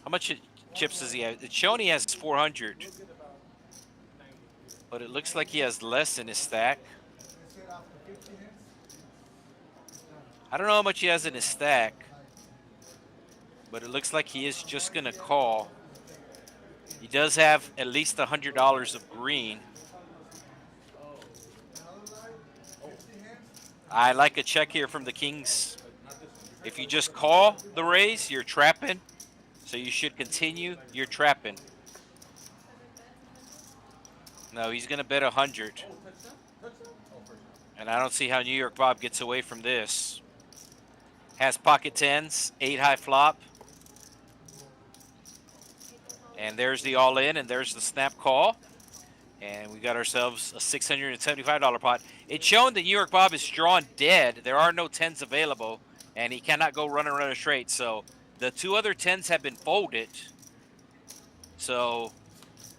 How much chips does he have? It's showing he has 400. But it looks like he has less in his stack. I don't know how much he has in his stack. But it looks like he is just going to call. He does have at least $100 of green. I like a check here from the Kings. If you just call the raise, you're trapping. So you should continue your trapping. No, he's going to bet 100. And I don't see how New York Bob gets away from this. Has pocket 10s, 8 high flop. And there's the all-in, and there's the snap call. And we got ourselves a $675 pot. It's shown that New York Bob is drawn dead. There are no 10s available, and he cannot go run a straight. So the 2 other 10s have been folded. So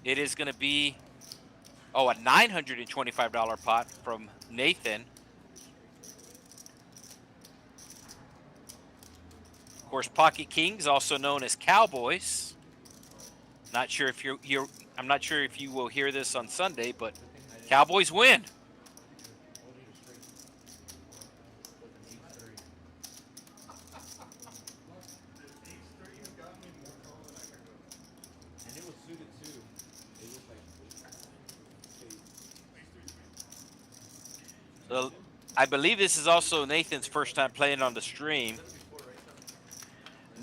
it is going to be, a $925 pot from Nathan. Of course, Pocket Kings, also known as Cowboys. Not sure if I'm not sure if you will hear this on Sunday, but Cowboys win. So I believe this is also Nathan's first time playing on the stream.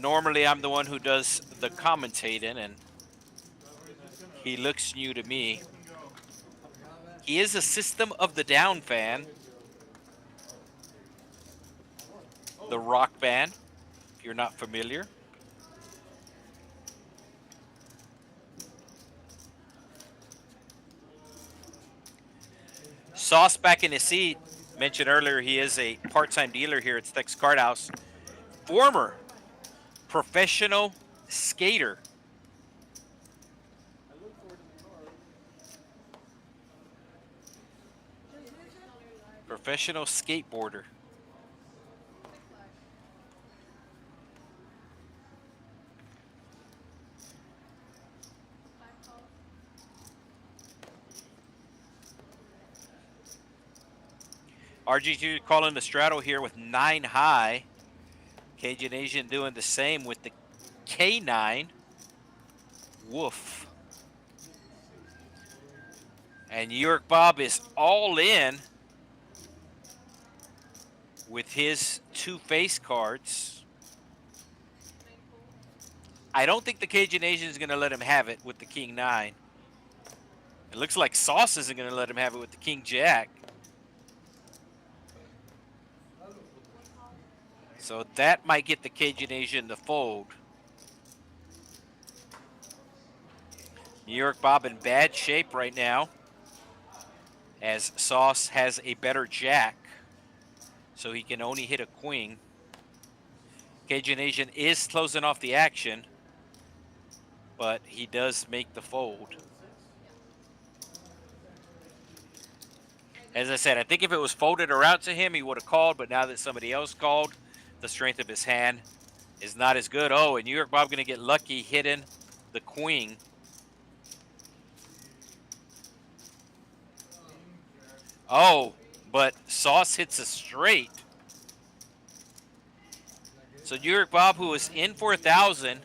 Normally, I'm the one who does the commentating, and he looks new to me. He is a System of the Down fan. The rock band, if you're not familiar. Sauce back in his seat. Mentioned earlier, he is a part-time dealer here at Texas Card House. Former professional skater. Professional skateboarder. RG2 calling the straddle here with 9 high. Cajun Asian doing the same with the K9. Woof. And New York Bob is all in with his 2 face cards. I don't think the Cajun Asian is going to let him have it with the King 9. It looks like Sauce isn't going to let him have it with the King Jack. So that might get the Cajun Asian to fold. New York Bob in bad shape right now, as Sauce has a better jack, so he can only hit a queen. Cajun Asian is closing off the action, but he does make the fold. As I said, I think if it was folded or out to him, he would have called, but now that somebody else called, the strength of his hand is not as good. Oh, and New York Bob going to get lucky hitting the queen. Oh, but Sauce hits a straight. So New York Bob, who was in for 1,000,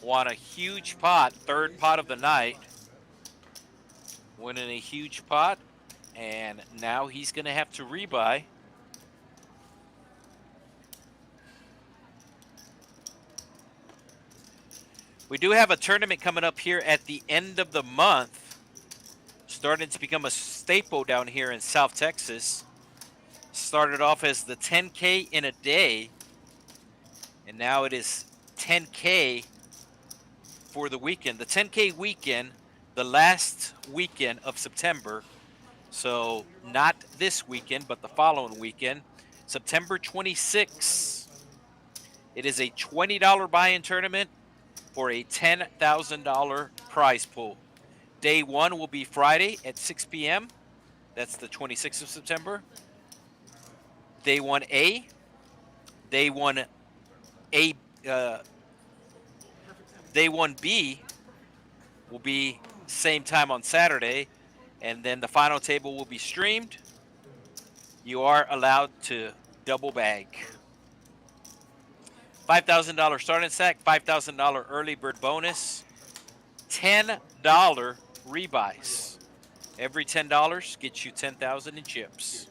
won a huge pot, 3rd pot of the night. Winning a huge pot, and now he's going to have to rebuy. We do have a tournament coming up here at the end of the month, starting to become a staple down here in South Texas. Started off as the 10K in a day, and now it is 10K for the weekend. The 10K weekend, the last weekend of September. So not this weekend, but the following weekend, September 26th. It is a $20 buy-in tournament for a $10,000 prize pool. Day 1 will be Friday at 6 p.m. That's the 26th of September. Day 1A. Day 1A. Day 1B will be same time on Saturday, and then the final table will be streamed. You are allowed to double bag. $5,000 starting stack, $5,000 early bird bonus, $10 rebuys. Every $10 gets you 10,000 in chips.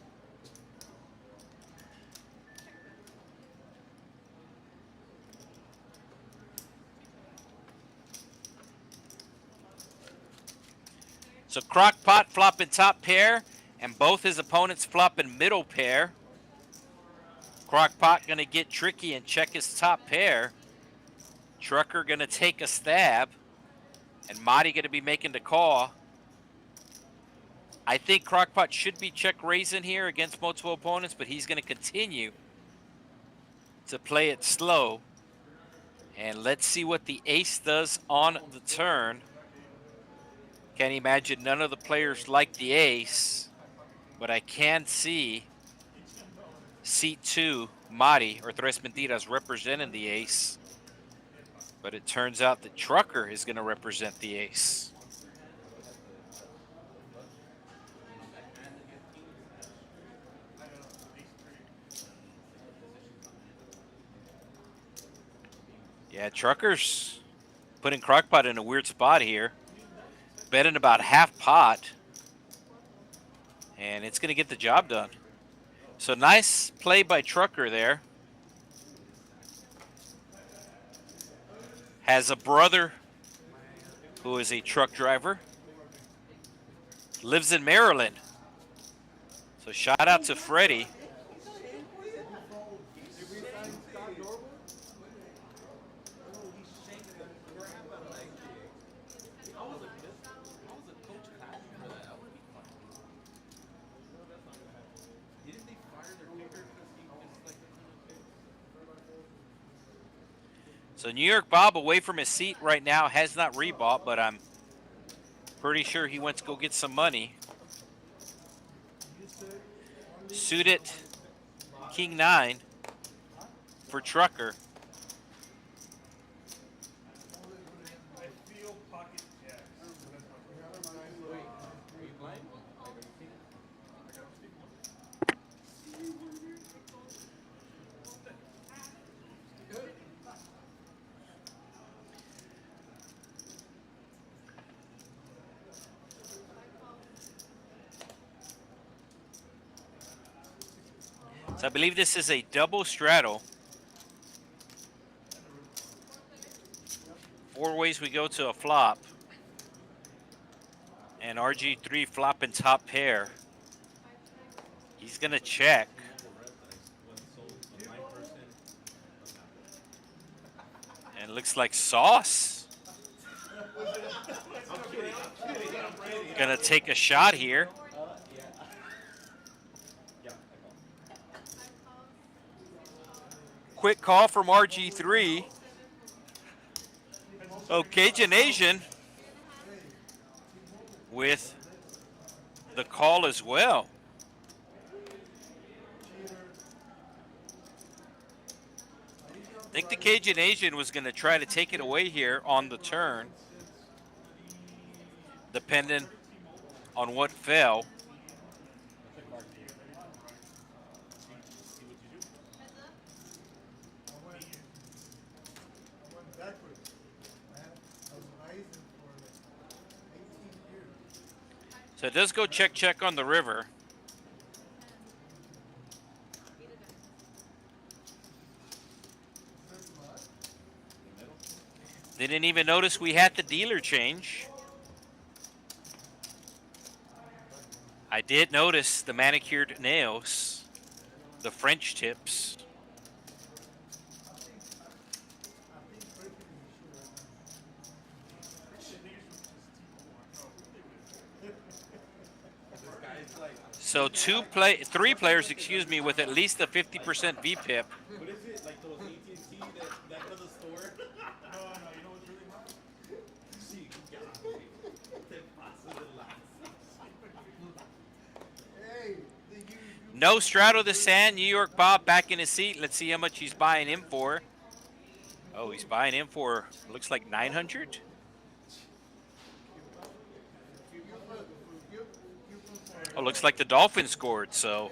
So Crockpot flopping top pair, and both his opponents flopping middle pair. Crockpot gonna get tricky and check his top pair. Trucker gonna take a stab, and Marty gonna be making the call. I think Crockpot should be check raising here against multiple opponents, but he's gonna continue to play it slow. And let's see what the ace does on the turn. Can't imagine none of the players like the ace, but I can see seat 2, Mari, or Tres Mentiras, representing the ace. But it turns out that Trucker is going to represent the ace. Yeah, Trucker's putting Crockpot in a weird spot here. Betting about half pot, and it's going to get the job done. So nice play by Trucker there. has a brother who is a truck driver, lives in Maryland. So shout out to Freddie. So New York Bob away from his seat right now, has not rebought, but I'm pretty sure he went to go get some money. Suited King 9 for Trucker. So I believe this is a double straddle. 4 ways we go to a flop. And RG3 flopping top pair. He's going to check. And it looks like Sauce. Going to take a shot here. Quick call from RG3. Oh, Cajun Asian with the call as well. I think the Cajun Asian was going to try to take it away here on the turn, depending on what fell. So it does go check, check on the river. Didn't even notice we had the dealer change. I did notice the manicured nails, the French tips. So three players, excuse me, with at least a 50% VPIP. What is it? Like those AT&T that does a store? No, you know what's really hard? Sí, te pasas de Hey, No straddle the sand. New York Bob back in his seat. Let's see how much he's buying in for. Oh, he's buying in for, looks like 900. Oh, looks like the Dolphins scored, so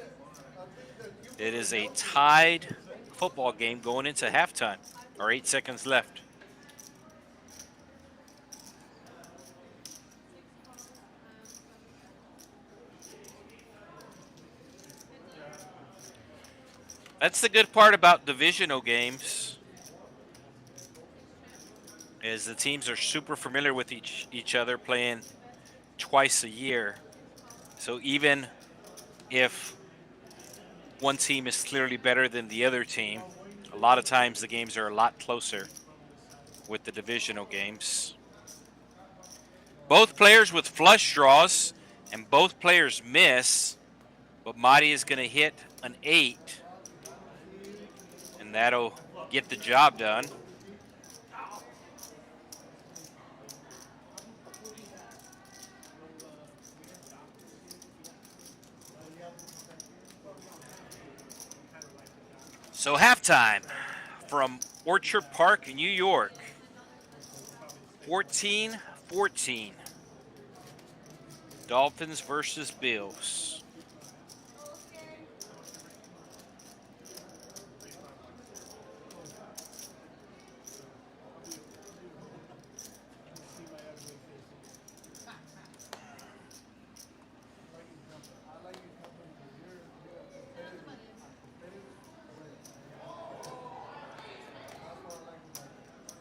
it is a tied football game going into halftime, or 8 seconds left. That's the good part about divisional games, is the teams are super familiar with each other, playing twice a year. So even if one team is clearly better than the other team, a lot of times the games are a lot closer with the divisional games. Both players with flush draws, and both players miss, but Madi is going to hit an 8, and that'll get the job done. So halftime from Orchard Park, New York, 14-14. Dolphins versus Bills.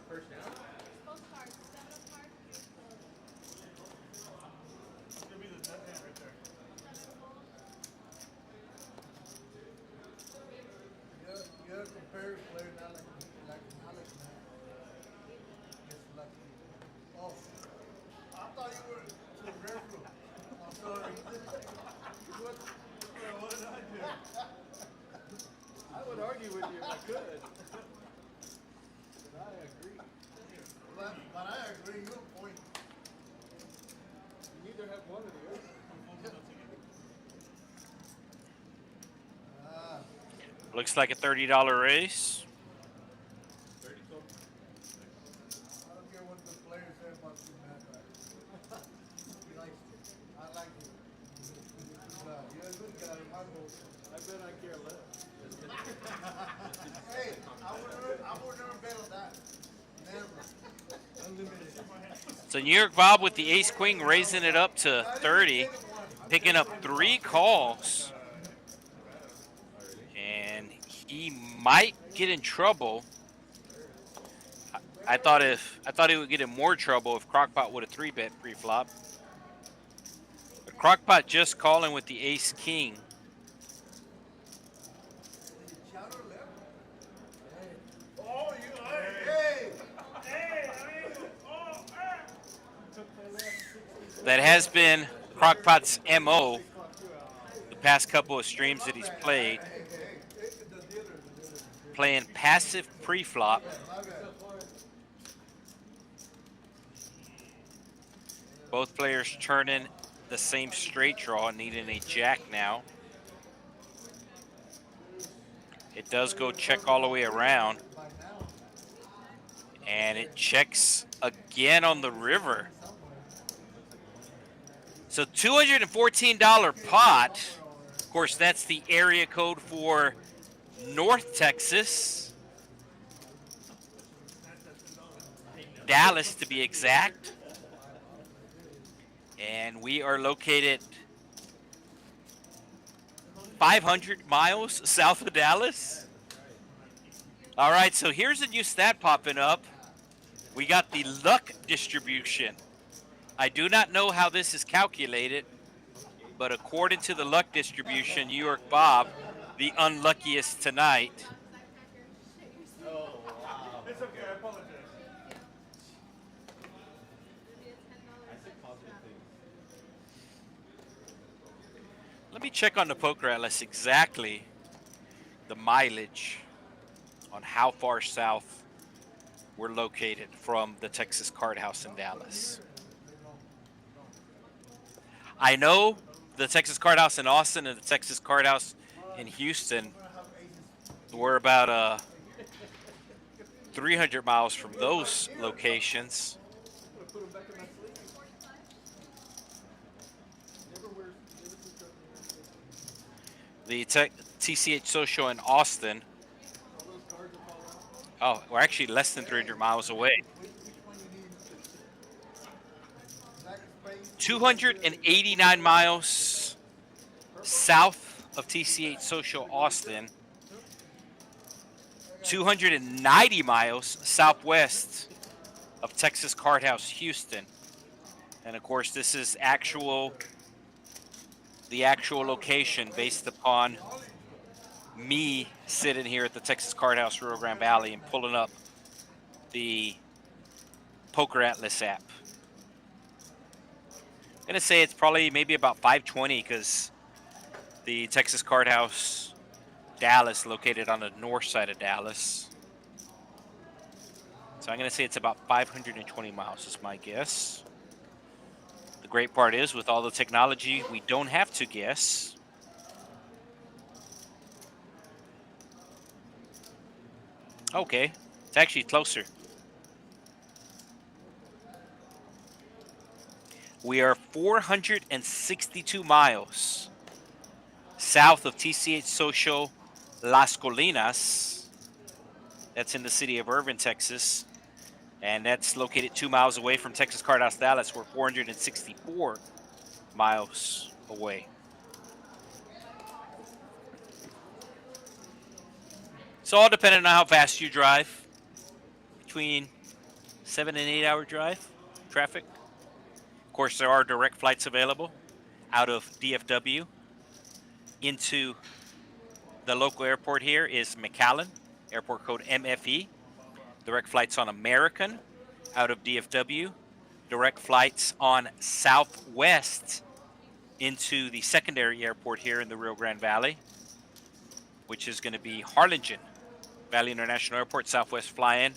First down? argue with you if I could. But I agree. But I agree, you point. You either have one or the other. Looks like a $30 race. 30 total. I don't care what the player said about you, man. He likes it. I like it. You're a good guy, my boy. I bet I care less. Hey, I would never bet on that. Never. Unlimited. So New York Bob with the ace queen raising it up to 30, picking up 3 calls. And he might get in trouble. I thought he would get in more trouble if Crockpot would have 3-bet pre-flop. But Crockpot just calling with the ace king. Oh, you hey! That has been Crockpot's MO the past couple of streams that he's played. Playing passive pre-flop. Both players turning the same straight draw, needing a jack now. It does go check all the way around. And it checks again on the river. So $214 pot. Of course, that's the area code for North Texas. Dallas, to be exact. And we are located 500 miles south of Dallas. All right, so here's a new stat popping up. We got the luck distribution. I do not know how this is calculated, but according to the luck distribution, New York Bob, the unluckiest tonight. Oh, wow. It's okay, I apologize. I said positive things. Let me check on the poker atlas exactly the mileage on how far south we're located from the Texas Card House in Dallas. I know the Texas Card House in Austin and the Texas Card House in Houston, we're about 300 miles from those locations. I'm gonna put him back in my sleeve. Never wears. The TCH Social in Austin. All those cards will fall out. Oh, we're actually less than 300 miles away. 289 miles south of TCH Social Austin. 290 miles southwest of Texas Card House Houston. And of course, this is the actual location based upon me sitting here at the Texas Card House Rio Grande Valley and pulling up the Poker Atlas app. I'm gonna say it's probably maybe about 520 because the Texas Card House Dallas located on the north side of Dallas. So I'm gonna say it's about 520 miles is my guess. The great part is with all the technology, we don't have to guess. Okay, it's actually closer. We are 462 miles south of TCH Social Las Colinas. That's in the city of Irving, Texas. And that's located 2 miles away from Texas Card House Dallas. We're 464 miles away. So all depending on how fast you drive. Between 7 and 8 hour drive, traffic. Of course, there are direct flights available out of DFW into the local airport here is McAllen, airport code MFE. Direct flights on American out of DFW. Direct flights on Southwest into the secondary airport here in the Rio Grande Valley. which is going to be Harlingen Valley International Airport, Southwest fly-in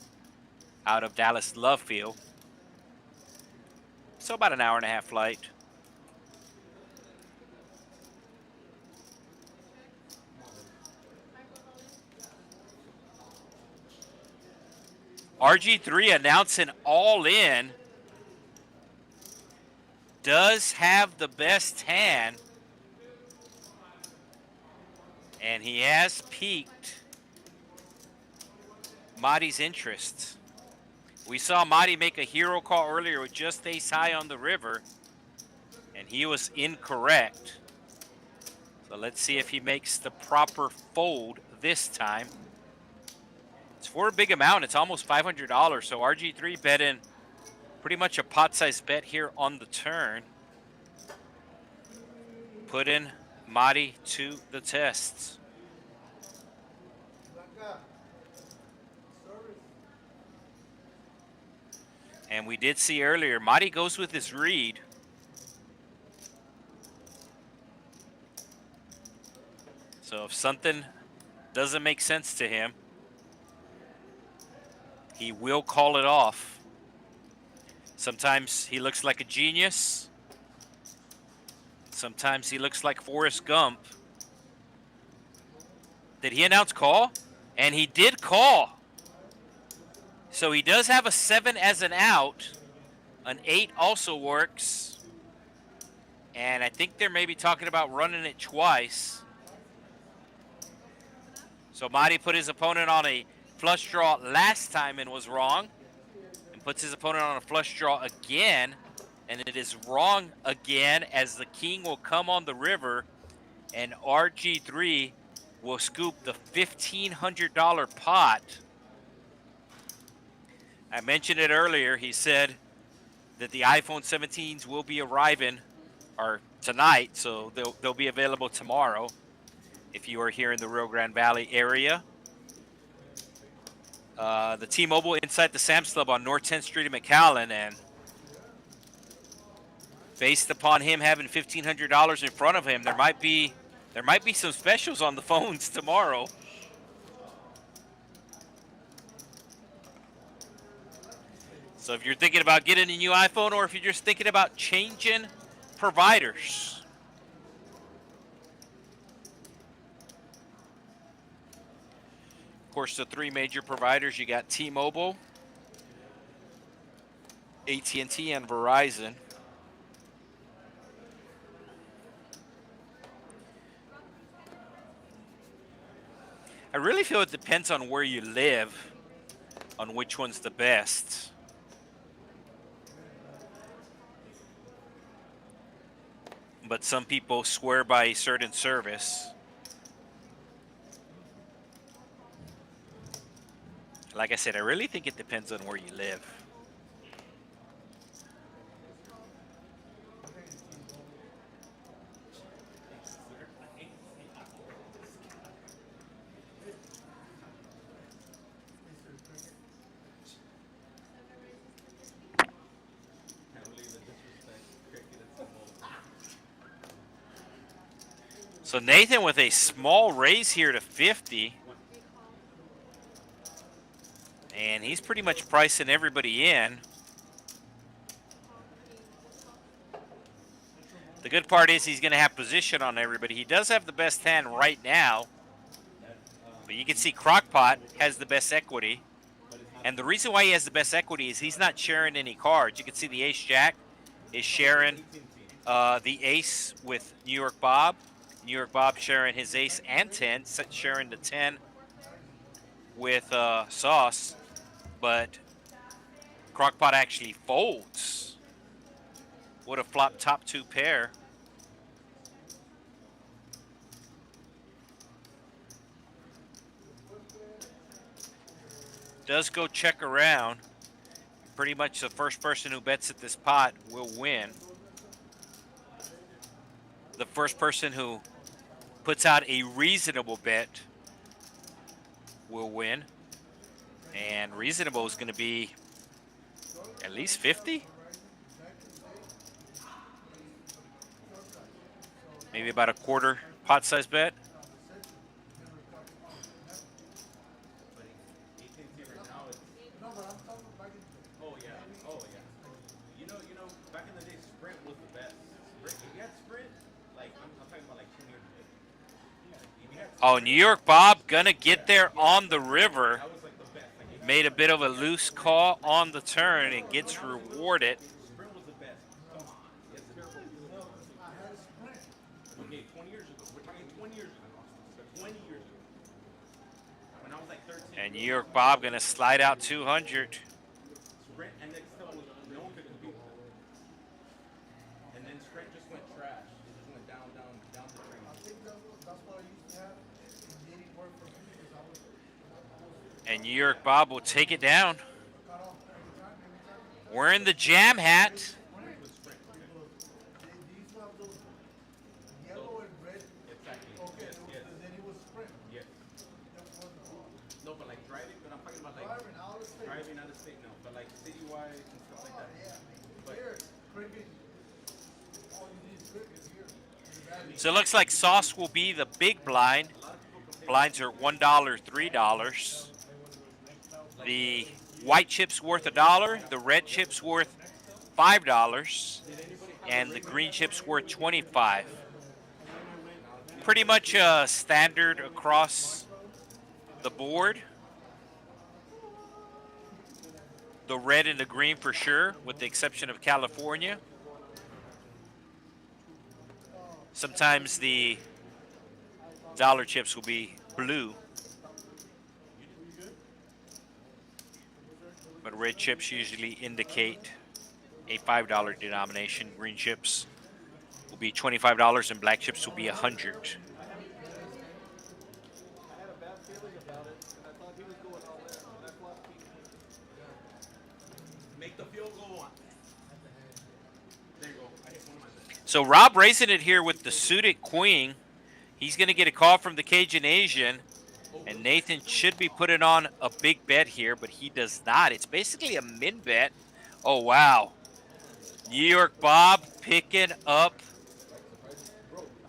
out of Dallas Love Field. So about an hour-and-a-half flight. RG3 announcing all in. Does have the best hand. And he has piqued Marty's interest. We saw Marty make a hero call earlier with just ace high on the river, and he was incorrect. So let's see if he makes the proper fold this time. It's for a big amount. It's almost $500. So RG3 bet in pretty much a pot-sized bet here on the turn. Put in Marty to the tests. And we did see earlier, Marty goes with his read. So if something doesn't make sense to him, he will call it off. Sometimes he looks like a genius. Sometimes he looks like Forrest Gump. Did he announce call? And he did call. So he does have a 7 as an out. An 8 also works. And I think they're maybe talking about running it twice. So Marty put his opponent on a flush draw last time and was wrong. And puts his opponent on a flush draw again. And it is wrong again, as the king will come on the river. And RG3 will scoop the $1,500 pot. I mentioned it earlier. He said that the iPhone 17s will be arriving tonight, so they'll be available tomorrow if you are here in the Rio Grande Valley area. The T-Mobile inside the Sam's Club on North 10th Street in McAllen, and based upon him having $1,500 in front of him, there might be some specials on the phones tomorrow. So if you're thinking about getting a new iPhone, or if you're just thinking about changing providers, of course, the three major providers, you got T-Mobile, AT&T, and Verizon. I really feel it depends on where you live, on which one's the best. But some people swear by a certain service. Like I said, I really think it depends on where you live. So Nathan with a small raise here to 50. And he's pretty much pricing everybody in. The good part is he's going to have position on everybody. He does have the best hand right now. But you can see Crockpot has the best equity. And the reason why he has the best equity is he's not sharing any cards. You can see the Ace-Jack is sharing the Ace with New York Bob. New York Bob sharing his Ace and 10, sharing the 10 with Sauce. But Crockpot actually folds. Would have flopped top two pair. Does go check around. Pretty much the first person who bets at this pot will win. The first person who puts out a reasonable bet will win. And reasonable is going to be at least 50. Maybe about a quarter pot size bet. back in the day, Sprint was the best. Sprint, if you had Sprint, like I'm talking about like 10 years ago. If you had Oh, New York Bob gonna get there on the river. that was like the best. Like if Made a bit of a loose call on the turn and gets rewarded. Sprint was the best. Come on. Yes, sir. I had a sprint. Okay, 20 years ago. We're talking 20 years ago. 20 years ago. When I was like 13. And New York Bob gonna slide out 200. Sprint and Nextel was no one could compete with them. And then Sprint just went trash. It just went down the drain. I think that's what I used to have. It didn't work for me because I was And New York Bob will take it down. cut off every time. Wearing the jam hat. They used to have those yellow and red. Exactly. Okay, Yes. and then it was sprint. Yes. That wasn't hard. No, but like driving, but I'm talking about like Driving out of state. driving out of state now, but like citywide and stuff like Oh, that. yeah. But- Here, cricket. All you need is cricket here. In the valley. So it looks like sauce will be the big blind. Blinds are $1, $3. The white chip's worth $1, the red chip's worth $5, and the green chip's worth $25. Pretty much standard across the board. The red and the green for sure, with the exception of California. Sometimes the dollar chips will be blue. But red chips usually indicate a $5 denomination. Green chips will be $25 and black chips will be $100. I had a bad feeling about it, and I thought he was going all in, and I flopped King. Make the field goal on. There you go. I hit one of my best. So Rob raising it here with the suited queen. He's going to get a call from the Cajun Asian. And Nathan should be putting on a big bet here, but he does not. It's basically a min bet. Oh, wow. New York Bob picking up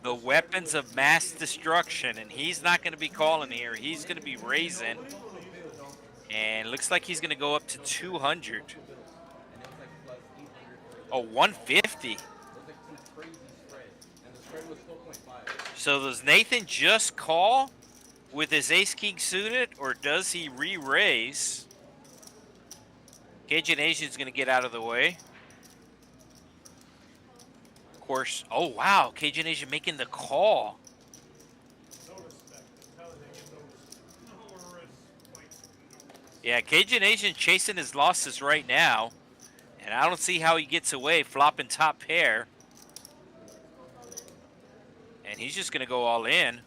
the weapons of mass destruction. And he's not going to be calling here. He's going to be raising. And looks like he's going to go up to 200. Oh, 150. It was like some crazy spread, and the spread was 12.5. So does Nathan just call with his ace-king suited, or does he re-raise? Cajun Asian's going to get out of the way. Of course, oh wow, Cajun Asian making the call. Yeah, Cajun Asian chasing his losses right now. And I don't see how he gets away flopping top pair. And he's just going to go all in.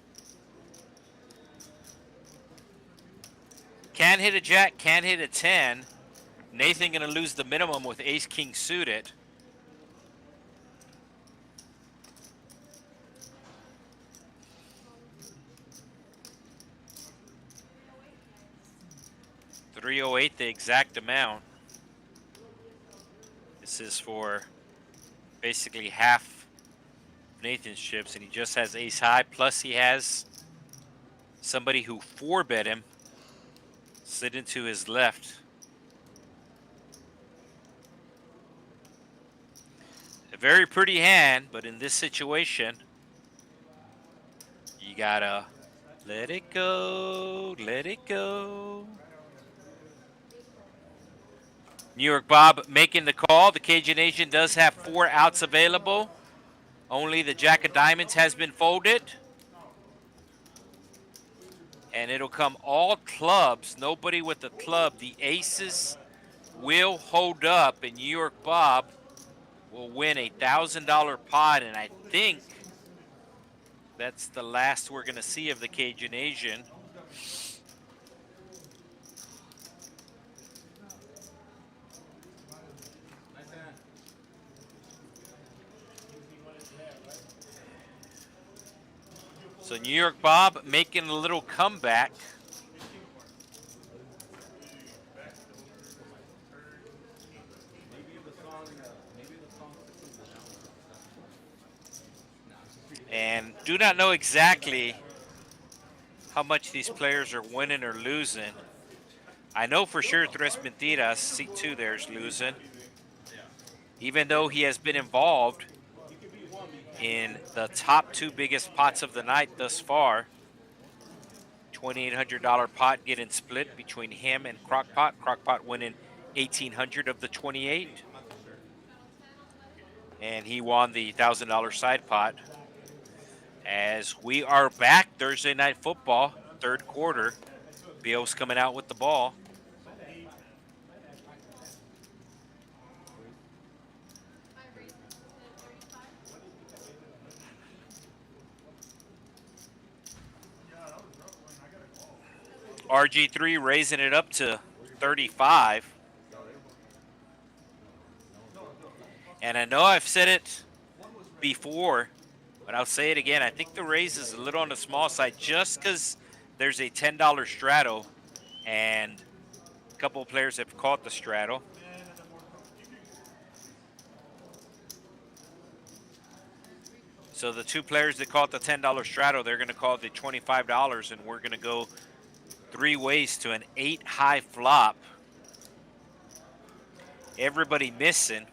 Can't hit a jack, can't hit a 10. Nathan going to lose the minimum with ace-king suited. $308, the exact amount. This is for basically half Nathan's chips, and he just has ace high, plus he has somebody who 4-bet him slid into his left. A very pretty hand, but in this situation, you gotta let it go, let it go. New York Bob making the call. The Cajun Asian does have 4 outs available. Only the Jack of Diamonds has been folded. And it'll come all clubs. Nobody with a club. The aces will hold up, and New York Bob will win a $1,000 pot. And I think that's the last we're going to see of the Cajun Asian. So New York Bob making a little comeback. And do not know exactly how much these players are winning or losing. I know for sure Tres Mentiras, C2 there is losing. even though he has been involved in the top 2 biggest pots of the night thus far. $2,800 pot getting split between him and Crockpot. Crockpot winning 1,800 of the 28, and he won the $1,000 side pot. As we are back Thursday night football, third quarter. Bio's coming out with the ball. RG3 raising it up to 35. And I know I've said it before, but I'll say it again. I think the raise is a little on the small side just because there's a $10 straddle, and a couple of players have caught the straddle. So the 2 players that caught the $10 straddle, they're going to call it the $25, and we're going to go 3 ways to an 8 high flop. Everybody missing.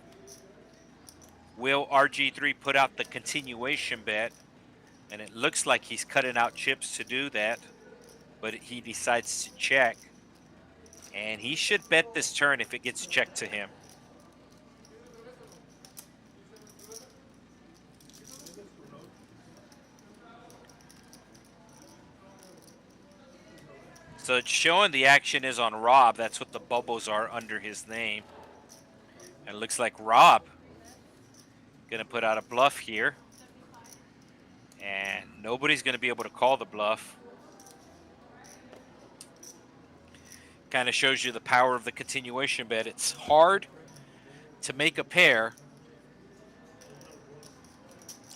Will RG3 put out the continuation bet? And it looks like he's cutting out chips to do that, but he decides to check. And he should bet this turn if it gets checked to him. So it's showing the action is on Rob. That's what the bubbles are under his name. And it looks like Rob gonna put out a bluff here. And nobody's gonna be able to call the bluff. Kind of shows you the power of the continuation bet. It's hard to make a pair.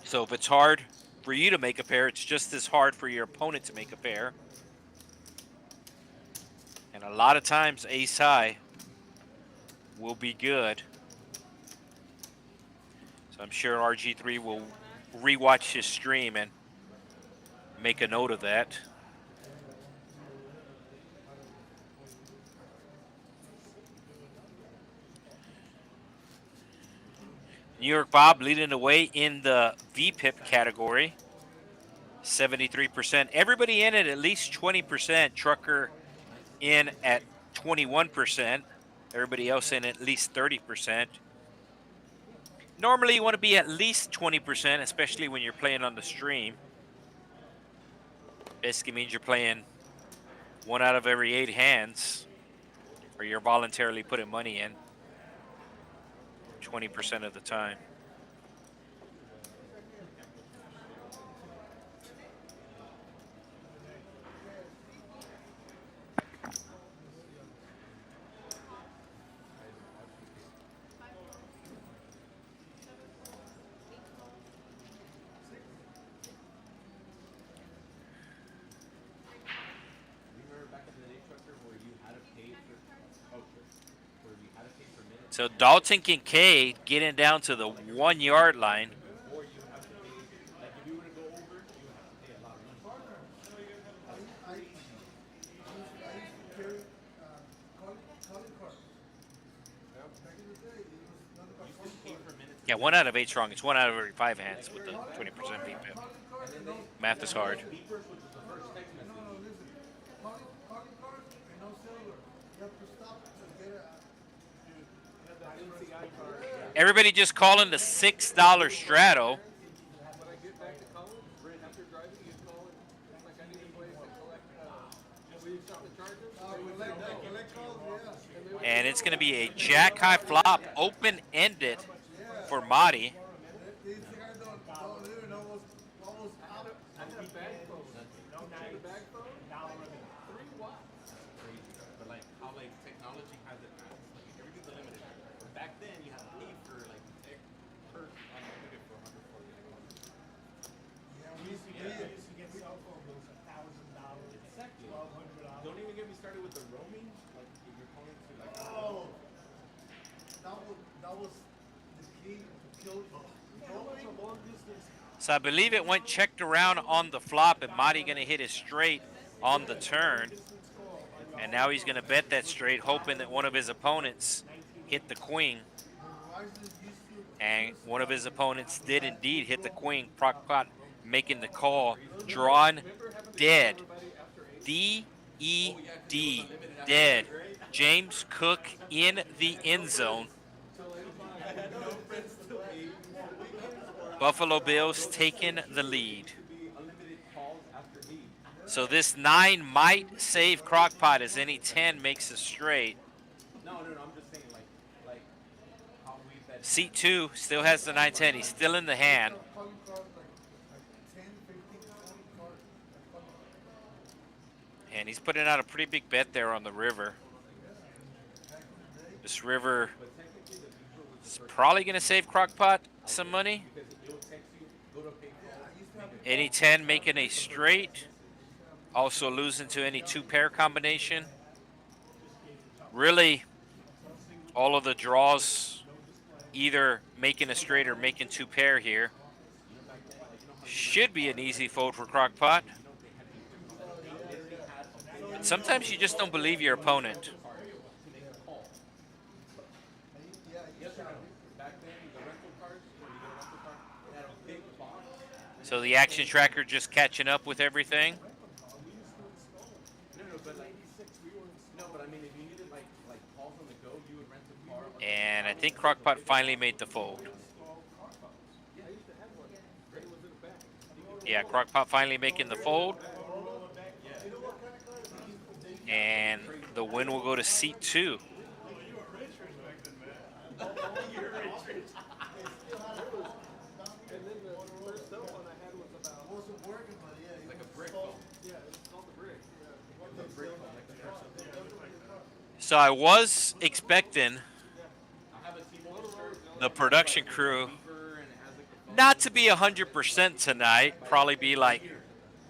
So if it's hard for you to make a pair, it's just as hard for your opponent to make a pair. And a lot of times ace high will be good. So I'm sure RG3 will rewatch his stream and make a note of that. New York Bob leading the way in the VPIP category. 73%. Everybody in at least 20%. Trucker in at 21%. Everybody else in at least 30%. Normally you want to be at least 20%, especially when you're playing on the stream. Basically means you're playing 1 out of every 8 hands, or you're voluntarily putting money in 20% of the time. So Dalton Kincaid getting down to the 1 yard line. Yeah, 1 out of 8 strong. It's 1 out of every 5 hands with the 20% VPIP. Math is hard. Everybody just calling the $6 straddle. When I get back to college, after driving, you call it like I need a place to collect. Will you stop the charges? And it's going to be a jack high flop, open-ended for Marty. But like how like technology has advanced, like everything's limited. Back then you had to pay for like per unlimited for 140. We used to get cell phone bills $1,000, Exactly. $1,200. Don't even get me started with the roaming. Like if you're calling to like. Oh, that was the key to kill roaming. So I believe it went checked around on the flop, and Marty going to hit his straight on the turn. And now he's going to bet that straight, hoping that one of his opponents hit the queen. And one of his opponents did indeed hit the queen. Crockpot making the call. Drawn dead. D-E-D. Dead. James Cook in the end zone. Buffalo Bills taking the lead. So this 9 might save Crockpot as any 10 makes a straight. No, I'm just saying, like how we bet. Seat 2 still has the 9-10. He's still in the hand. And he's putting out a pretty big bet there on the river. This river is probably going to save Crockpot some money. Any 10 making a straight. Also losing to any 2-pair combination. Really, all of the draws either making a straight or making 2-pair here. Should be an easy fold for Crockpot. But sometimes you just don't believe your opponent. So the action tracker just catching up with everything. And I think Crockpot finally made the fold. Yeah, Crockpot finally making the fold. And the win will go to seat 2. So I was expecting the production crew not to be 100% tonight, probably be like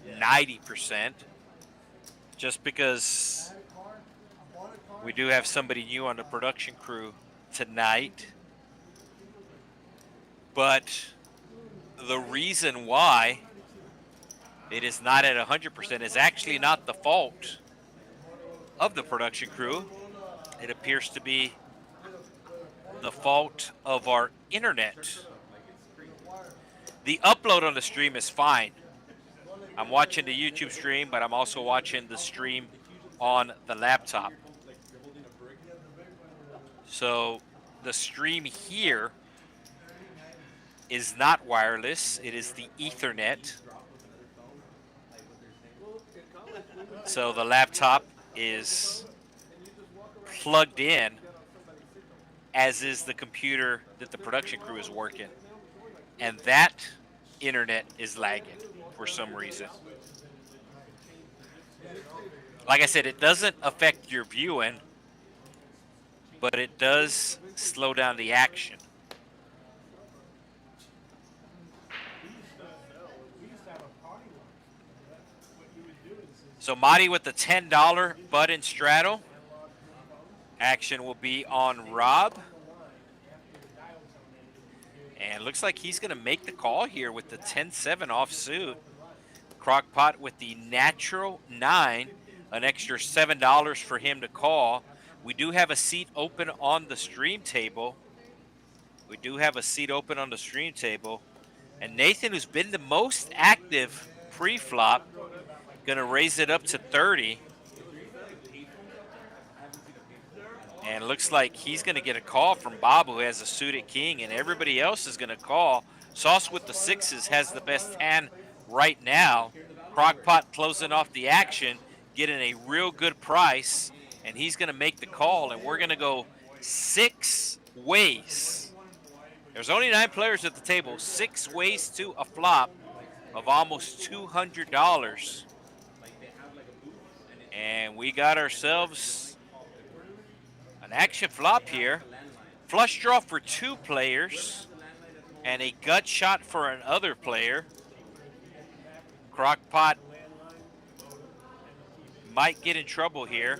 90%, just because we do have somebody new on the production crew tonight. But the reason why it is not at 100% is actually not the fault of the production crew. It appears to be the fault of our internet. The upload on the stream is fine. I'm watching the YouTube stream, but I'm also watching the stream on the laptop. So the stream here is not wireless. It is the Ethernet. So the laptop is plugged in, as is the computer that the production crew is working. And that internet is lagging for some reason. Like I said, it doesn't affect your viewing, but it does slow down the action. So Marty with the $10 button straddle. Action will be on Rob. And looks like he's going to make the call here with the 10-7 offsuit. Crockpot with the natural 9, an extra $7 for him to call. We do have a seat open on the stream table. And Nathan, who's been the most active pre-flop, going to raise it up to 30. And it looks like he's going to get a call from Bob, who has a suited king, and everybody else is going to call. Sauce with the 6s has the best hand right now. Crockpot closing off the action, getting a real good price, and he's going to make the call, and we're going to go 6 ways. There's only 9 players at the table. 6 ways to a flop of almost $200. And we got ourselves an action flop here. Flush draw for 2 players and a gut shot for another player. Crockpot might get in trouble here.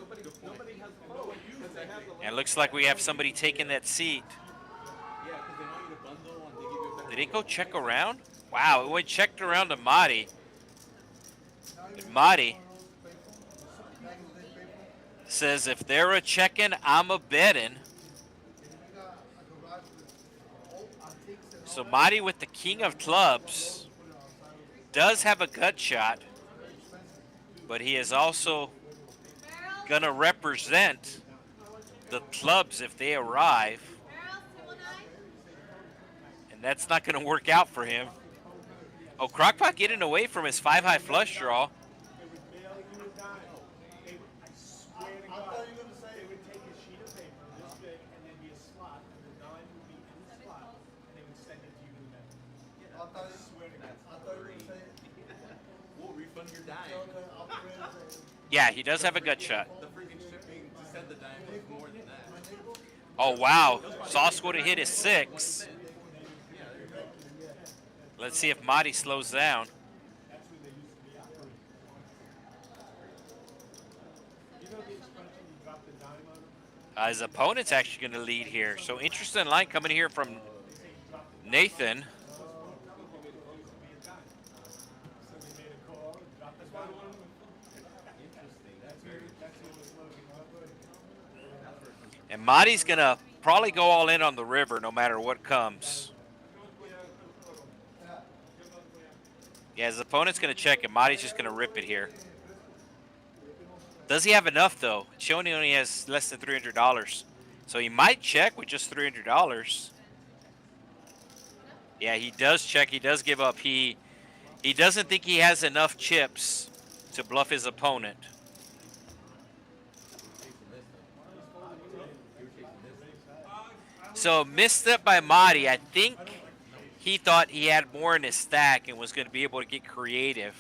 And it looks like we have somebody taking that seat. Did it go check around? Wow, it went checked around to Marty. And Marty says, if they're a checking, I'm a betting. So Marty with the king of clubs does have a gut shot, but he is also going to represent the clubs if they arrive. And that's not going to work out for him. Oh, Crockpot getting away from his 5-high flush draw. They would mail you a dime. I swear to God, they would take a sheet of paper this big and there'd be a slot, and the dime would be in the slot, and they would send it to you in the mail. I swear to God. I thought you were gonna say, We'll refund your dime. Yeah, he does have a gut shot. The freaking shipping to send the dime was more than that. Oh, wow. Sauce would have hit his 6. Let's see if Marty slows down. You know the expression, you drop the dime on them? His opponent's actually going to lead here. So interesting line coming here from Nathan. So they made a call and dropped the dime on them? That's who was looking. And Marty's going to probably go all in on the river no matter what comes. Yeah, his opponent's going to check it. Marty's just going to rip it here. Does he have enough, though? It's showing he only has less than $300. So he might check with just $300. Yeah, he does check. He does give up. He doesn't think he has enough chips to bluff his opponent. So misstep by Marty. I think he thought he had more in his stack and was going to be able to get creative.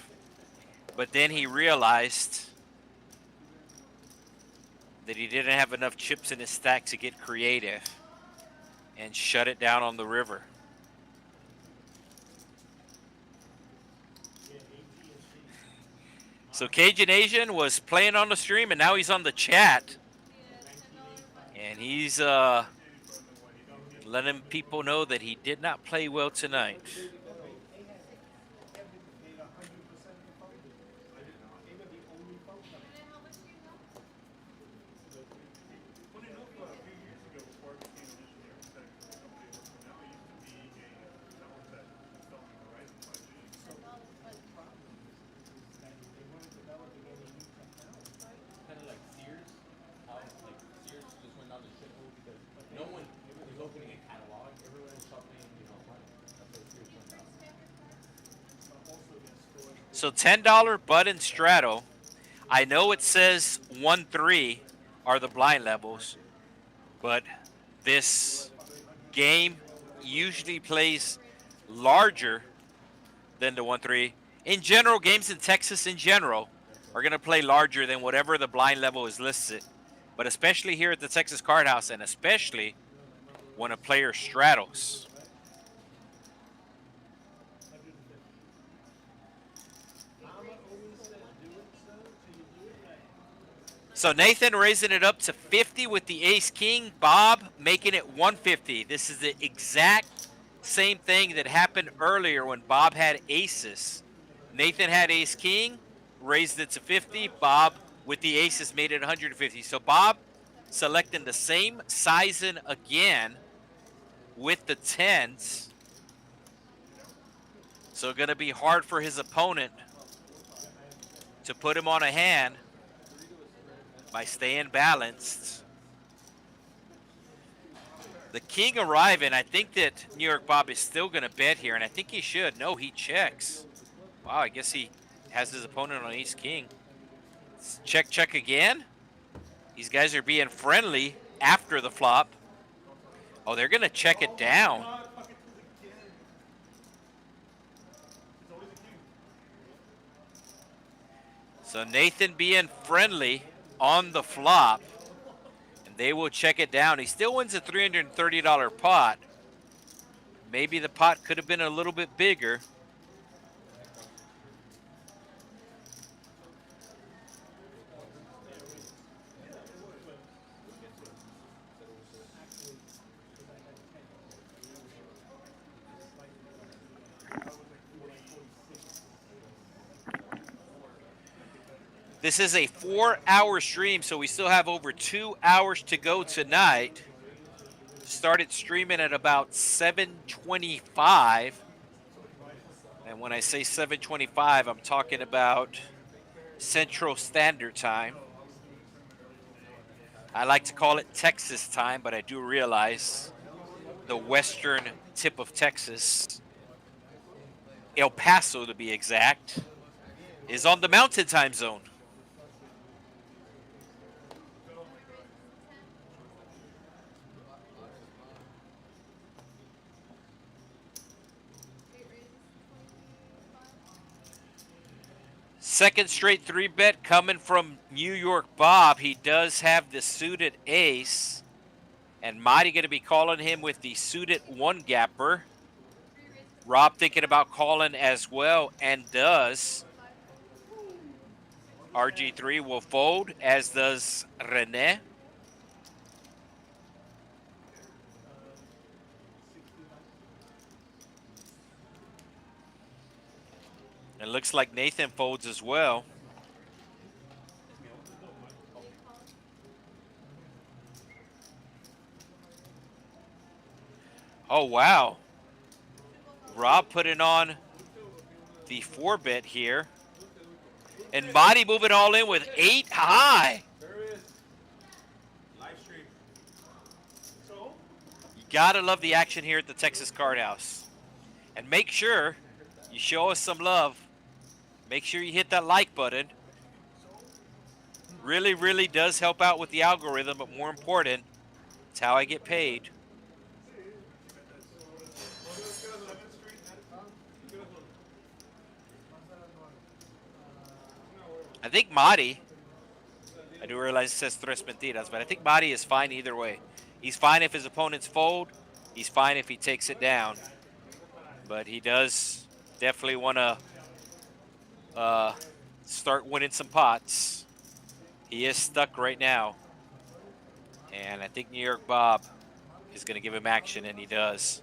But then he realized that he didn't have enough chips in his stack to get creative and shut it down on the river. So Cajun Asian was playing on the stream and now he's on the chat. And he's letting people know that he did not play well tonight. Kind of like Sears, how like Sears just went down the shit hole because no one was opening a catalog. Everyone was shopping, that's what Sears went down. So $10 button straddle. I know it says 1-3 are the blind levels, but this game usually plays larger than the 1-3. In general, games in Texas in general are going to play larger than whatever the blind level is listed. But especially here at the Texas Card House, and especially when a player straddles. So Nathan raising it up to 50 with the ace-king. Bob making it 150. This is the exact same thing that happened earlier when Bob had aces. Nathan had ace-king, raised it to 50. Bob with the aces made it 150. So Bob selecting the same sizing again with the 10s. So going to be hard for his opponent to put him on a hand by staying balanced. The king arriving. I think that New York Bob is still going to bet here, and I think he should. No, he checks. Wow, I guess he has his opponent on ace-king. Check, check again. These guys are being friendly after the flop. Oh, they're going to check it down. So Nathan being friendly on the flop, and they will check it down. He still wins a $330 pot. Maybe the pot could have been a little bit bigger. This is a 4-hour stream, so we still have over 2 hours to go tonight. started streaming at about 7:25. And when I say 7:25, I'm talking about Central Standard Time. I like to call it Texas time, but I do realize the western tip of Texas, El Paso to be exact, is on the Mountain Time Zone. Second straight 3-bet coming from New York Bob. He does have the suited ace. And Mighty going to be calling him with the suited 1-gapper. Rob thinking about calling as well, and does. RG3 will fold, as does Rene. It looks like Nathan folds as well. Oh, wow. Rob putting on the 4-bet here. And Mighty moving all in with 8 high. There it is. Live stream. So, You gotta love the action here at the Texas Card House. And make sure you show us some love. Make sure you hit that like button. Really, really does help out with the algorithm, but more important, it's how I get paid. I think Madi, I do realize it says Tres Mentiras, but I think Madi is fine either way. He's fine if his opponents fold. He's fine if he takes it down. But he does definitely want to start winning some pots. He is stuck right now. And I think New York Bob is going to give him action, and he does.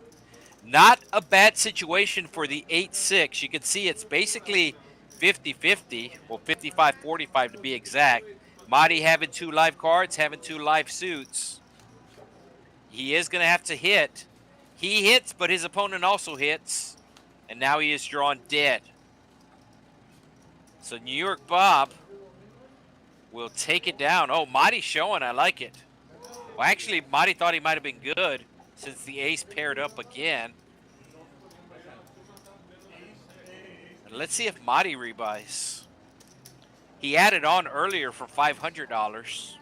Not a bad situation for the 8-6. You can see it's basically 50-50, well 55-45 to be exact. Madi having 2 live cards, having 2 live suits. He is going to have to hit. He hits, but his opponent also hits. And now he is drawn dead. So New York Bob will take it down. Oh, Madi's showing. I like it. Well, actually, Madi thought he might have been good since the ace paired up again. And let's see if Madi rebuys. He added on earlier for $500.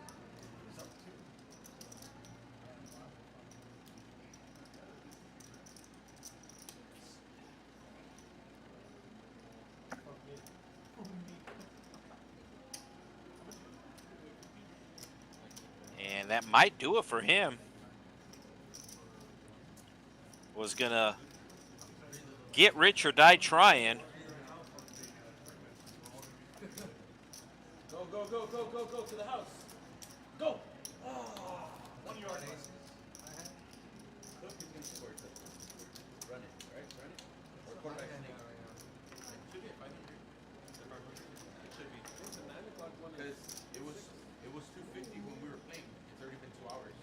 And that might do it for him. Was gonna get rich or die trying. Go, go, go, go, go, go to the house. Go. Oh, 1 yard. Look, he's gonna score it. Run it, right? Run it. Or quarterback sneak. Should be at 500. It should be. Because it was 250 when we were playing. It's already been 2 hours.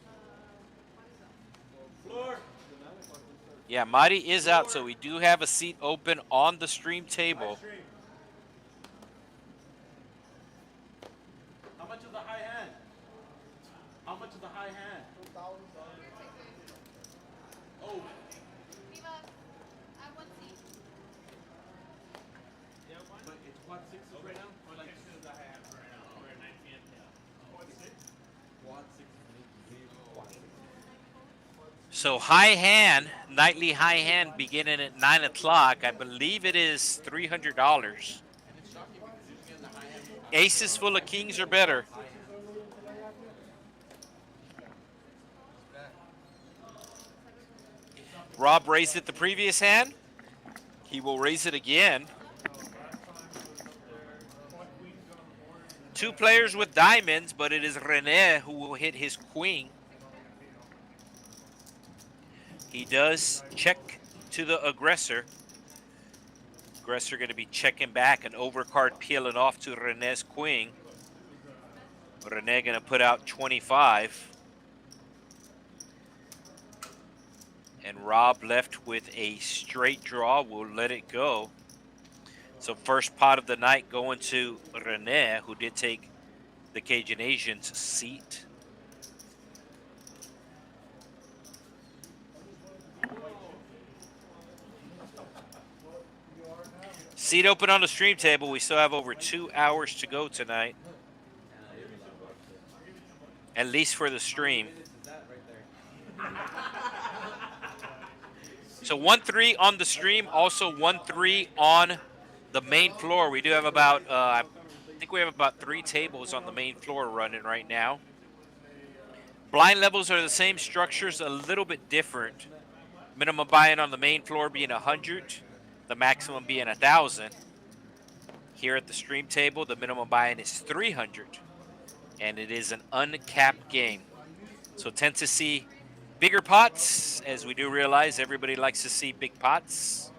Floor. Yeah, Madi is out, so we do have a seat open on the stream table. How much is the high hand? How much is the high hand? Oh. But it's quad sixes right now? Or like quad sixes. So high hand, nightly high hand beginning at 9 o'clock. I believe it is $300. Aces full of kings or better. Rob raised it the previous hand. He will raise it again. 2 players with diamonds, but it is Rene who will hit his queen. He does check to the aggressor. Aggressor going to be checking back, an overcard peeling off to Rene's queen. Rene going to put out 25. And Rob left with a straight draw. We'll let it go. So first pot of the night going to Rene, who did take the Cajun Asians seat. Seat open on the stream table. We still have over 2 hours to go tonight. At least for the stream. So 1-3 on the stream, also 1-3 on the main floor. We do have about, I think we have about 3 tables on the main floor running right now. Blind levels are the same, structures a little bit different. Minimum buy-in on the main floor being 100, the maximum being 1,000. Here at the stream table, the minimum buy-in is 300, and it is an uncapped game. So tend to see bigger pots, as we do realize everybody likes to see big pots.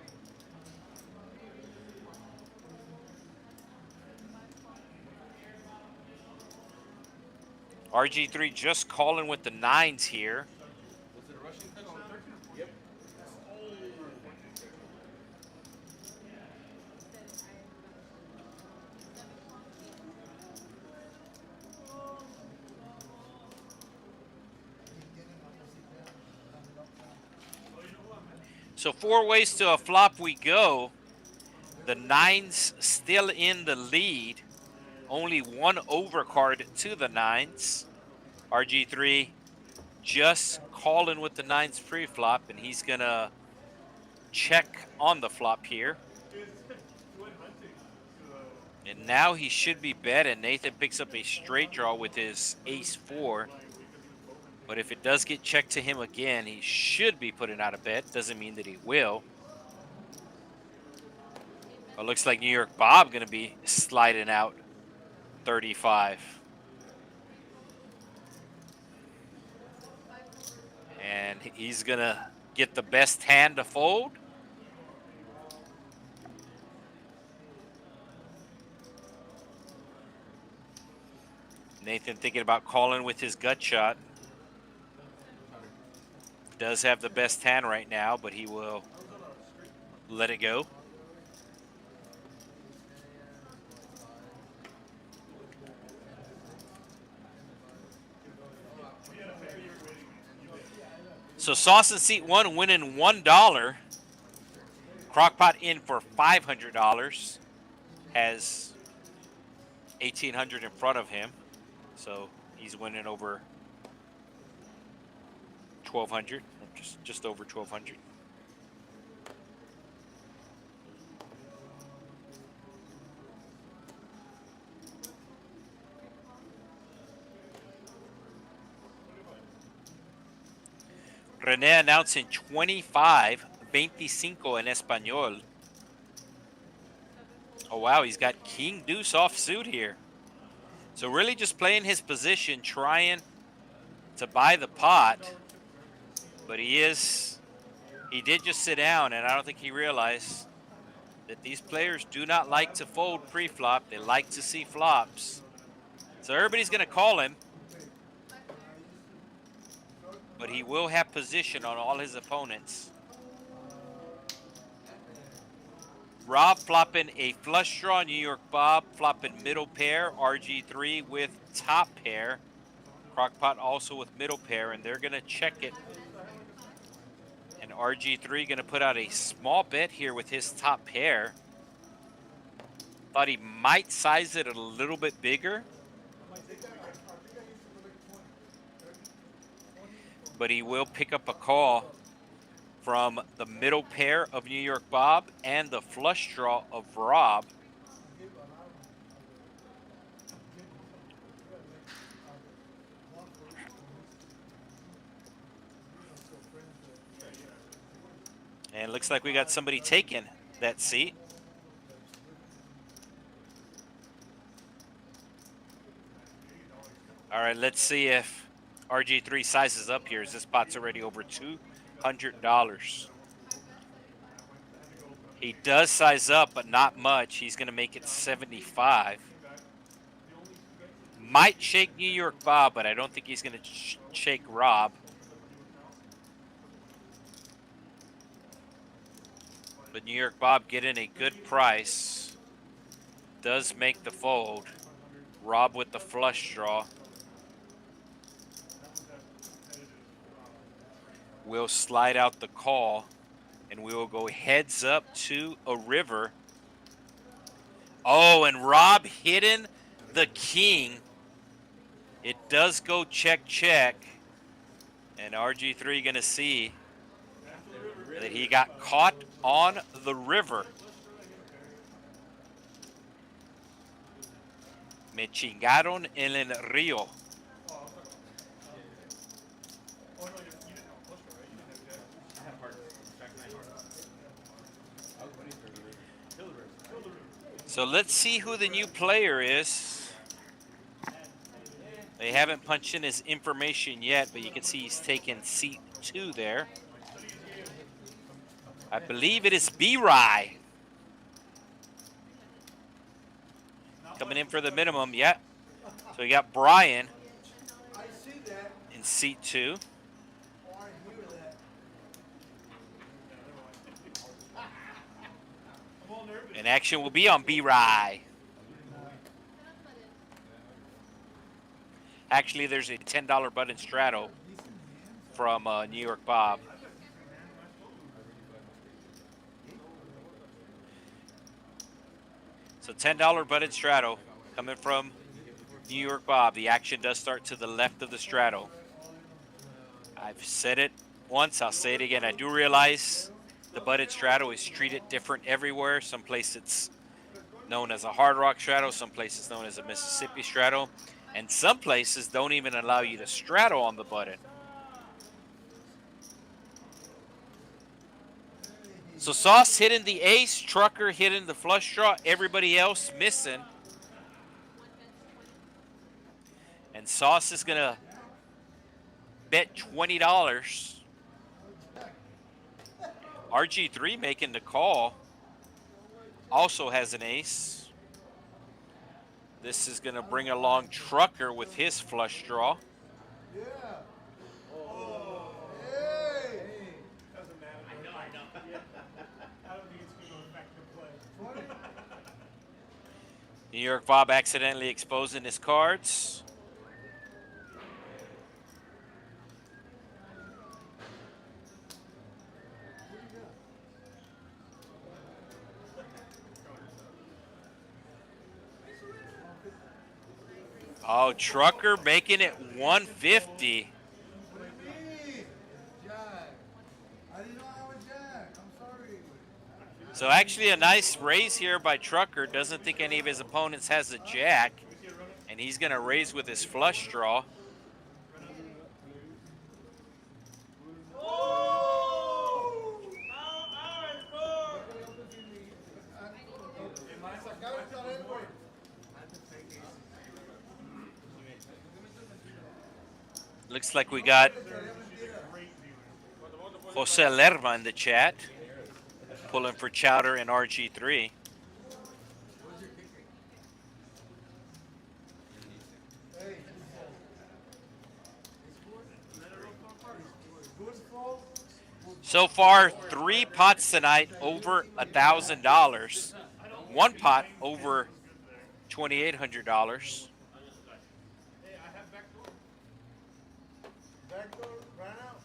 RG3 just calling with the 9s here. Was it a rushing touch on 13? Yep. So 4 ways to a flop we go. The 9s still in the lead. Only 1 overcard to the 9s. RG3 just calling with the 9s pre-flop, and he's going to check on the flop here. And now he should be betting. Nathan picks up a straight draw with his ace-4. But if it does get checked to him again, he should be putting out a bet. Doesn't mean that he will. It looks like New York Bob going to be sliding out 35. And he's going to get the best hand to fold. Nathan thinking about calling with his gut shot. Does have the best hand right now, but he will let it go. So Sauce in seat 1 winning $1. Crockpot in for $500. Has $1,800 in front of him. So he's winning over 1,200, just over 1,200. Rene announcing 25, 25 en español. Oh wow, he's got King Deuce offsuit here. So really just playing his position, trying to buy the pot. But he did just sit down, and I don't think he realized that these players do not like to fold pre-flop. They like to see flops. So everybody's going to call him. But he will have position on all his opponents. Rob flopping a flush draw. New York Bob flopping middle pair. RG3 with top pair. Crockpot also with middle pair, and they're going to check it. And RG3 going to put out a small bet here with his top pair. Thought he might size it a little bit bigger. But he will pick up a call from the middle pair of New York Bob and the flush draw of Rob. And it looks like we got somebody taking that seat. All right, let's see if RG3 sizes up here, as this pot's already over $200. He does size up, but not much. He's going to make it 75. Might shake New York Bob, but I don't think he's going to shake Rob. But New York Bob getting a good price. Does make the fold. Rob with the flush draw. We'll slide out the call, and we will go heads up to a river. Oh, and Rob hitting the king. It does go check, check. And RG3 going to see that he got caught on the river. Me chingaron en el río. So let's see who the new player is. They haven't punched in his information yet, but you can see he's taken seat 2 there. I believe it is B-Rye. Coming in for the minimum, yeah. So we got Brian I see that, in seat 2. or I hear that. And action will be on B-Rye. Actually, there's a $10 button straddle from New York Bob. So $10 button straddle coming from New York Bob. The action does start to the left of the straddle. I've said it once, I'll say it again. I do realize the butted straddle is treated different everywhere. Some places it's known as a hard rock straddle, some places known as a Mississippi straddle, and some places don't even allow you to straddle on the button. So Sauce hitting the ace, Trucker hitting the flush draw, everybody else missing. And Sauce is gonna bet $20. RG3 making the call. Also has an ace. This is gonna bring along Trucker with his flush draw. Yeah. Oh. Hey. Doesn't matter. I know. Yeah. I don't think it's going to affect the play. New York Bob accidentally exposing his cards. Oh, Trucker making it 150. What do you mean? Jack. I didn't know I was Jack. I'm sorry. So actually a nice raise here by Trucker. Doesn't think any of his opponents has a jack. And he's going to raise with his flush draw. Looks like we got Jose Lerma in the chat, pulling for Chowder and RG3. So far, 3 pots tonight over $1,000. 1 pot over $2,800. Backdoor ran out.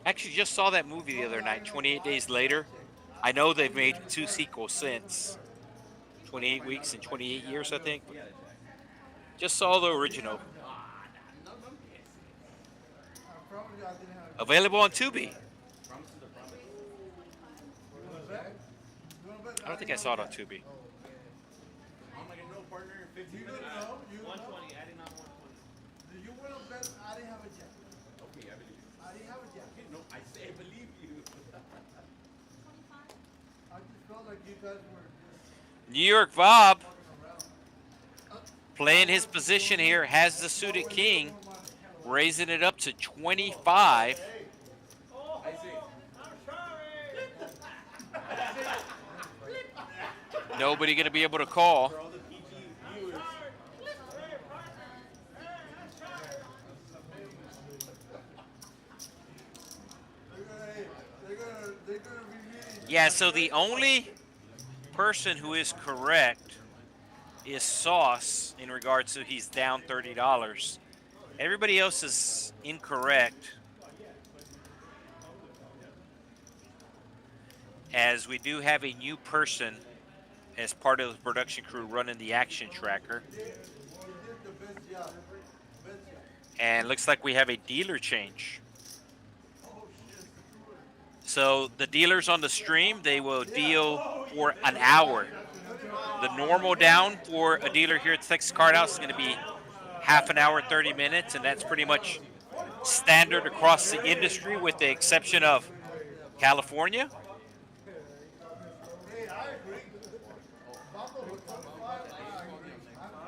Actually, just saw that movie the other night, 28 Days Later. I know they've made 2 sequels since. 28 weeks and 28 years, I think. Just saw the original. Available on Tubi. I don't think I saw it on Tubi. I'm like a no partner, 15 You minutes. don't know. You don't know. 120, adding on 120. You went up bet. I didn't have a jack. Okay, I believe you. I didn't have a jack. No, I say I believe you. I just felt like you guys were just New York Bob around. playing his position here, has the suited king, raising it up to 25. I say. Nobody going to be able to call. For all the PG viewers. Yeah, so the only person who is correct is Sauce in regards to he's down $30. Everybody else is incorrect, as we do have a new person as part of the production crew running the action tracker. You did the best job. Best job. And looks like we have a dealer change. So the dealers on the stream, they will deal for an hour. The normal down for a dealer here at Texas Card House is going to be half an hour, 30 minutes, and that's pretty much standard across the industry with the exception of California.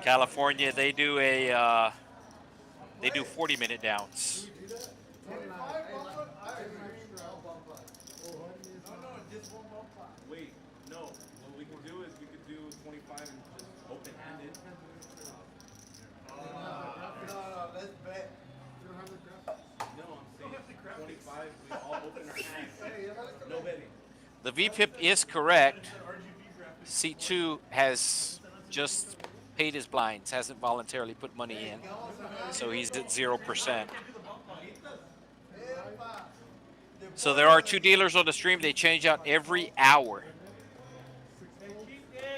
California, they do 40-minute downs. Wait, no. What we could do is we could do 25 and just open-handed. No, let's bet. No, I'm saying 25. We all open our hands. No betting. The VPIP is correct. C2 has just paid his blinds, hasn't voluntarily put money in, so he's at 0%. So there are two dealers on the stream. They change out every hour.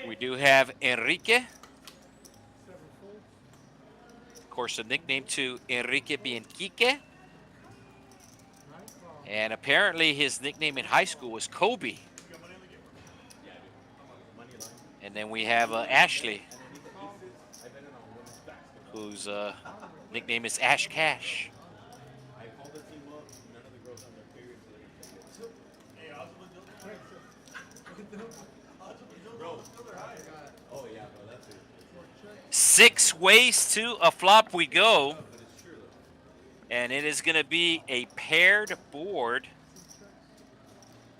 We do have Enrique. Of course, a nickname to Enrique being Quique. And apparently his nickname in high school was Kobe. And then we have Ashley, whose nickname is Ash Cash. I called the team up. None of the girls on their periods. Bro. Oh, yeah, bro. That's it. 6 ways to a flop we go. And it is going to be a paired board.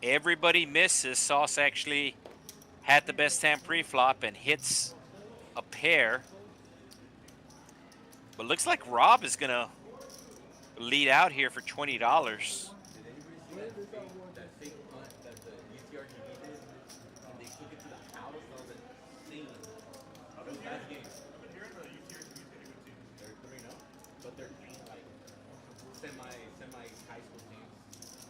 Everybody misses. Sauce actually had the best hand pre-flop and hits a pair. But looks like Rob is going to lead out here for $20. Did anybody see that fake punt that the UTRGV did? And they took it to the house? That was insane. It was last game. They're 3-0, but they're playing like semi high school teams.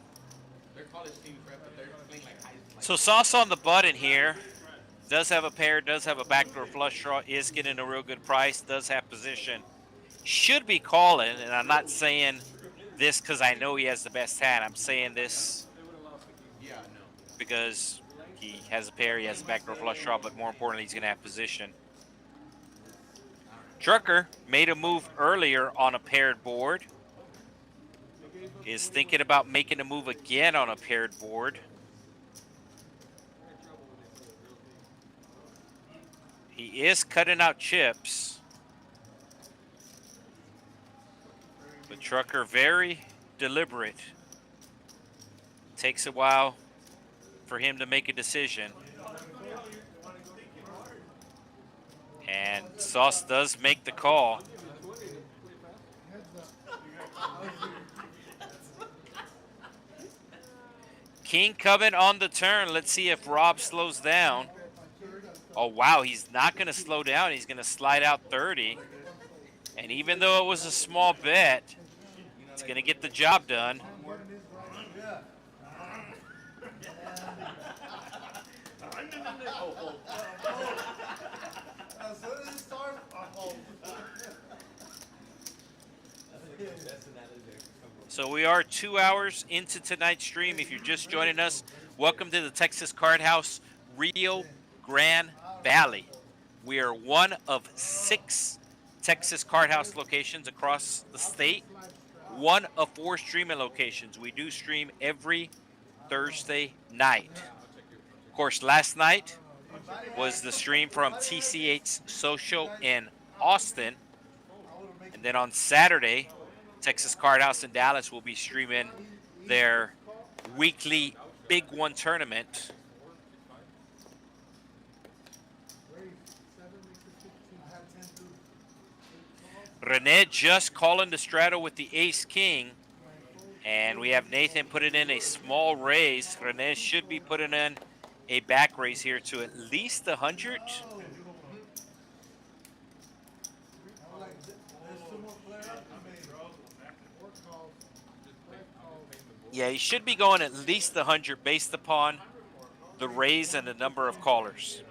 They're college teams, right? But they're playing like high school. So Sauce on the button here. Does have a pair, does have a backdoor flush draw, is getting a real good price, does have position. Should be calling, and I'm not saying this because I know he has the best hand. I'm saying this because he has a pair, he has a backdoor flush draw, but more importantly, he's going to have position. Trucker made a move earlier on a paired board. Is thinking about making a move again on a paired board. He is cutting out chips. But Trucker very deliberate. Takes a while for him to make a decision. And Sauce does make the call. King coming on the turn. Let's see if Rob slows down. Oh, wow, he's not going to slow down. He's going to slide out 30. And even though it was a small bet, it's going to get the job done. So we are 2 hours into tonight's stream. If you're just joining us, welcome to the Texas Card House Rio Grande Valley. We are one of 6 Texas Card House locations across the state. One of 4 streaming locations. We do stream every Thursday night. Of course, last night was the stream from TCH Social in Austin. And then on Saturday, Texas Card House in Dallas will be streaming their weekly Big One tournament. Rene just calling the straddle with the ace-king. And we have Nathan putting in a small raise. Rene should be putting in a back raise here to at least 100. I'm like, there's two more players. I mean, work calls. Yeah, he should be going at least 100 based upon the raise and the number of callers.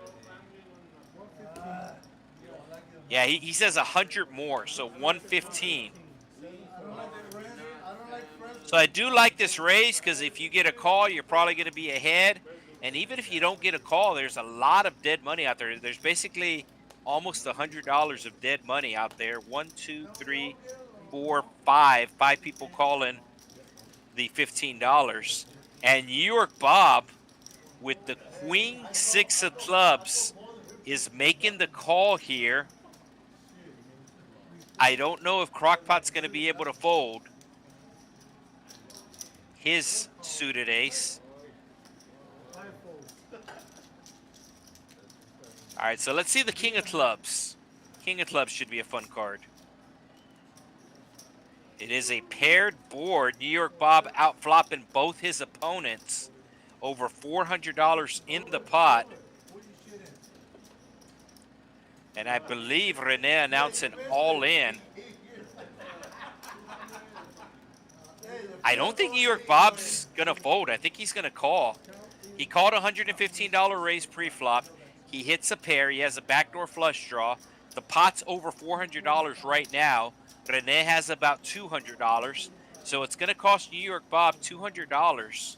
Yeah, he says 100 more, so 115. I don't like friends. I don't like friends. So I do like this raise because if you get a call, you're probably going to be ahead. And even if you don't get a call, there's a lot of dead money out there. There's basically almost $100 of dead money out there. 1, 2, 3, 4, 5. 5 people calling the $15. And New York Bob with the Queen 6 of clubs is making the call here. I don't know if Crockpot's going to be able to fold his suited ace. All right, so let's see the King of Clubs. King of Clubs should be a fun card. It is a paired board. New York Bob outflopping both his opponents. Over $400 in the pot. And I believe Rene announcing all in. I don't think New York Bob's going to fold. I think he's going to call. He called a $115 raise pre-flop. He hits a pair. He has a backdoor flush draw. The pot's over $400 right now. Rene has about $200. So it's going to cost New York Bob $200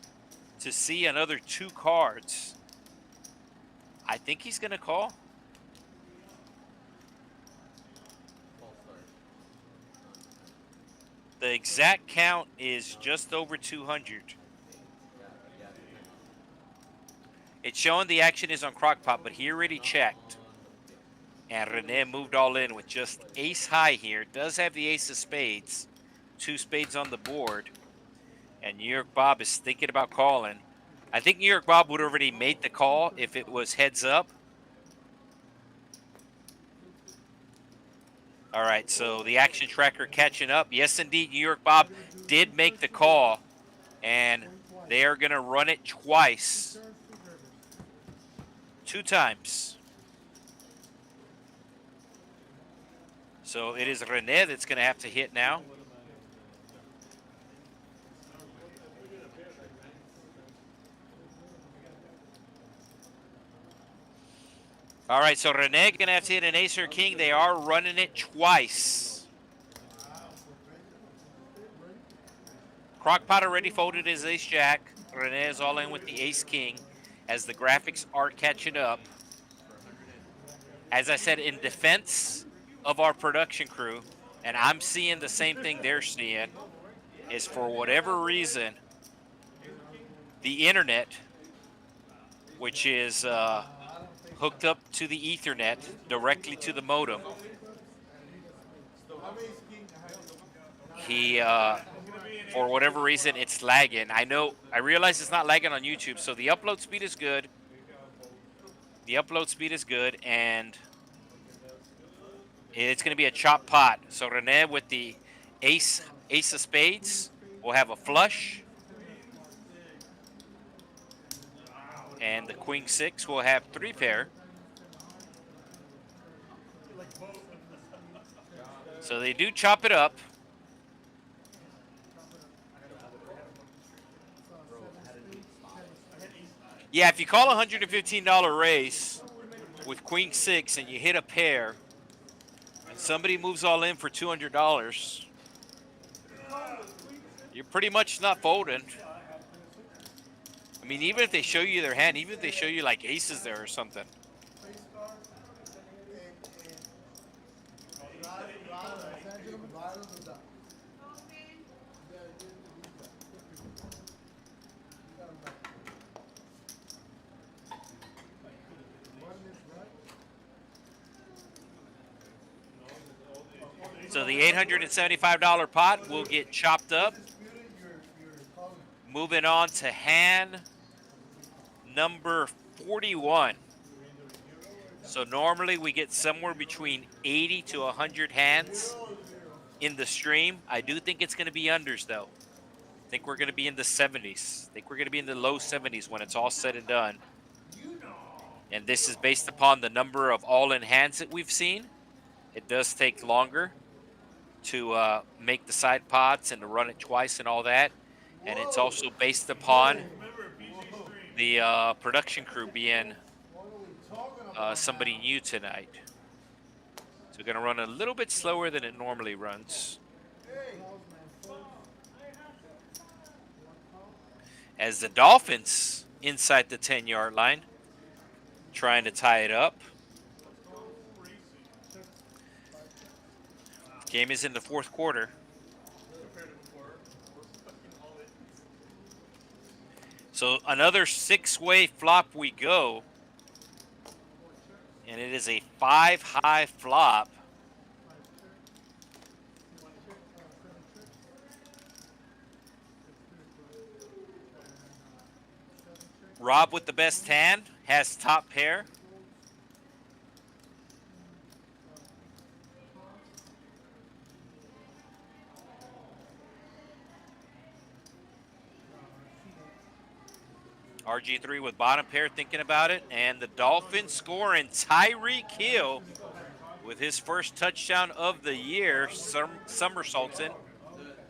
to see another 2 cards. I think he's going to call. The exact count is just over 200. It's showing the action is on Crockpot, but he already checked. And Rene moved all in with just ace high here. Does have the ace of spades. 2 spades on the board. And New York Bob is thinking about calling. I think New York Bob would have already made the call if it was heads up. All right, so the action tracker catching up. Yes, indeed, New York Bob did make the call. And they are going to run it twice. 2 times. So it is Rene that's going to have to hit now. All right, so Rene going to have to hit an ace or king. They are running it twice. Crockpot already folded his ace jack. Rene is all in with the ace king as the graphics are catching up. As I said, in defense of our production crew, and I'm seeing the same thing they're seeing, is for whatever reason, the internet, which is hooked up to the Ethernet directly to the modem, he, for whatever reason, it's lagging. I realize it's not lagging on YouTube, so the upload speed is good. The upload speed is good, and it's going to be a chop pot. So Rene with the ace of spades will have a flush. And the Queen 6 will have 3 pair. So they do chop it up. Yeah, if you call a $115 raise with Queen 6 and you hit a pair, and somebody moves all in for $200, you're pretty much not folding. I mean, even if they show you their hand, even if they show you like aces there or something. So the $875 pot will get chopped up. Moving on to hand number 41. So normally we get somewhere between 80 to 100 hands in the stream. I do think it's going to be unders though. think we're going to be in the 70s. I think we're going to be in the low 70s when it's all said and done. And this is based upon the number of all-in hands that we've seen. It does take longer to make the side pots and to run it twice and all that. And it's also based upon the production crew being somebody new tonight. So we're going to run a little bit slower than it normally runs. As the Dolphins inside the 10-yard line, trying to tie it up. Game is in the fourth quarter. So another 6-way flop we go. And it is a 5-high flop. Rob with the best hand has top pair. RG3 with bottom pair thinking about it. And the Dolphins scoring Tyreek Hill with his first touchdown of the year, somersaulting.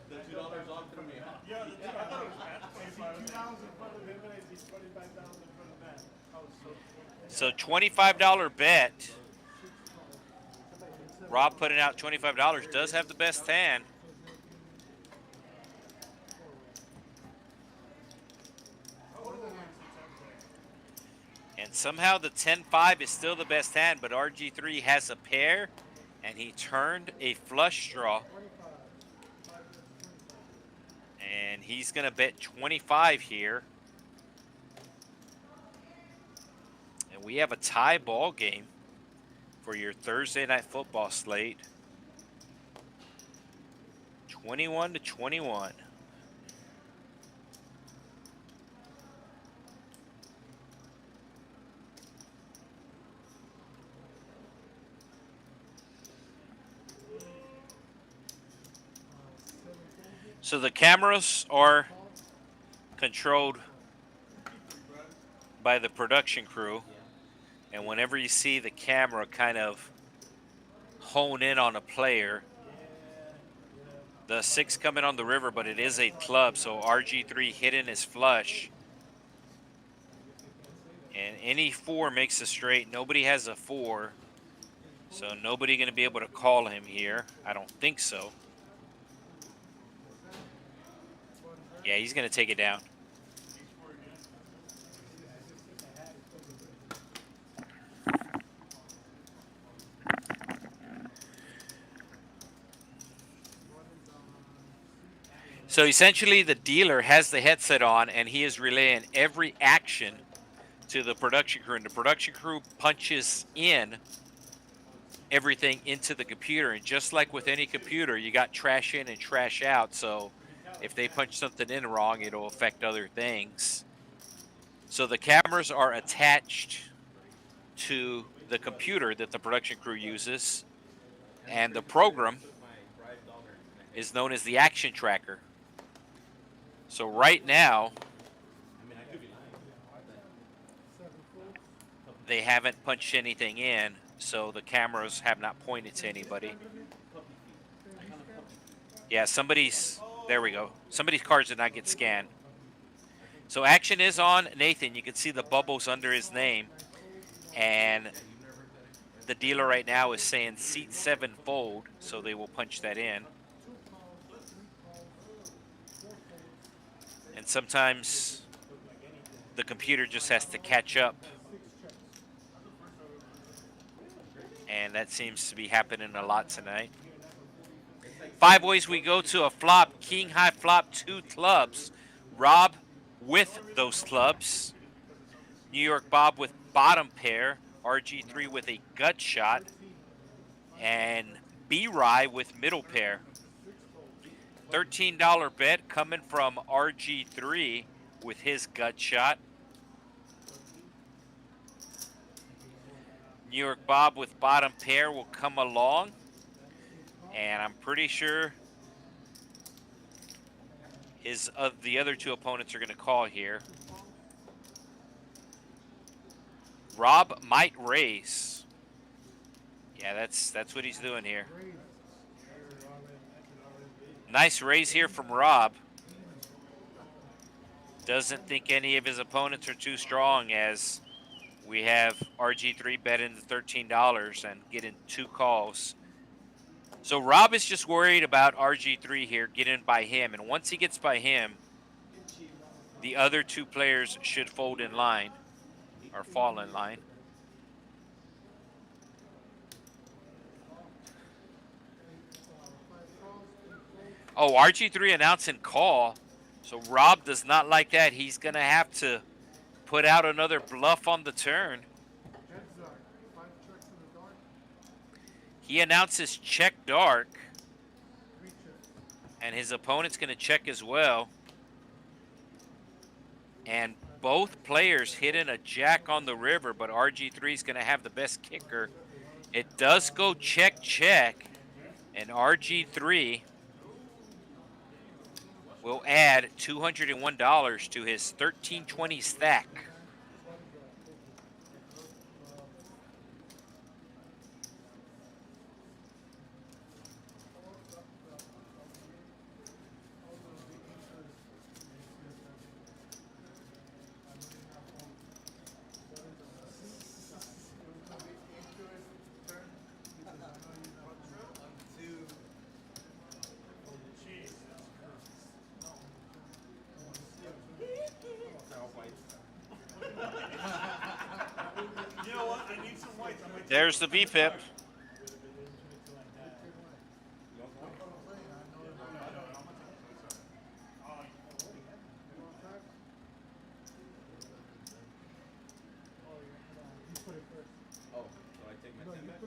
The $2 off from me, huh? Yeah, the $2 in front of him and I see $25 in front of that. I was so So $25 bet. Rob putting out $25, does have the best hand. And somehow the 10-5 is still the best hand, but RG3 has a pair, and he turned a flush draw. And he's going to bet 25 here. And we have a tie ball game for your Thursday night football slate. 21-21. So the cameras are controlled by the production crew. And whenever you see the camera kind of hone in on a player, the 6 coming on the river, but it is a club, so RG3 hitting his flush. And any 4 makes a straight. Nobody has a 4, so nobody going to be able to call him here. I don't think so. Yeah, he's going to take it down. So essentially the dealer has the headset on and he is relaying every action to the production crew. And the production crew punches in everything into the computer. And just like with any computer, you got trash in and trash out. So if they punch something in wrong, it'll affect other things. So the cameras are attached to the computer that the production crew uses. And the program is known as the action tracker. So right now, they haven't punched anything in, so the cameras have not pointed to anybody. Yeah, there we go. Somebody's cards did not get scanned. So action is on Nathan. You can see the bubbles under his name. And the dealer right now is saying seat 7 fold, so they will punch that in. And sometimes the computer just has to catch up. And that seems to be happening a lot tonight. 5 ways we go to a flop. King high flop, 2 clubs. Rob with those clubs. New York Bob with bottom pair. RG3 with a gut shot. And B-Rye with middle pair. $13 bet coming from RG3 with his gut shot. New York Bob with bottom pair will come along. And I'm pretty sure the other two opponents are going to call here. Rob might raise. Yeah, that's what he's doing here. Nice raise here from Rob. Doesn't think any of his opponents are too strong, as we have RG3 betting the $13 and getting 2 calls. So Rob is just worried about RG3 here getting by him, and once he gets by him, the other 2 players should fold in line or fall in line. Oh, RG3 announcing call. So Rob does not like that. He's going to have to put out another bluff on the turn. He announces check dark. And his opponent's going to check as well. And both players hitting a jack on the river, but RG3 is going to have the best kicker. It does go check, check. And RG3 will add $201 to his 1320 stack. You know what? I need some whites. I might There's the VPIP. Oh, so I take my 10 back?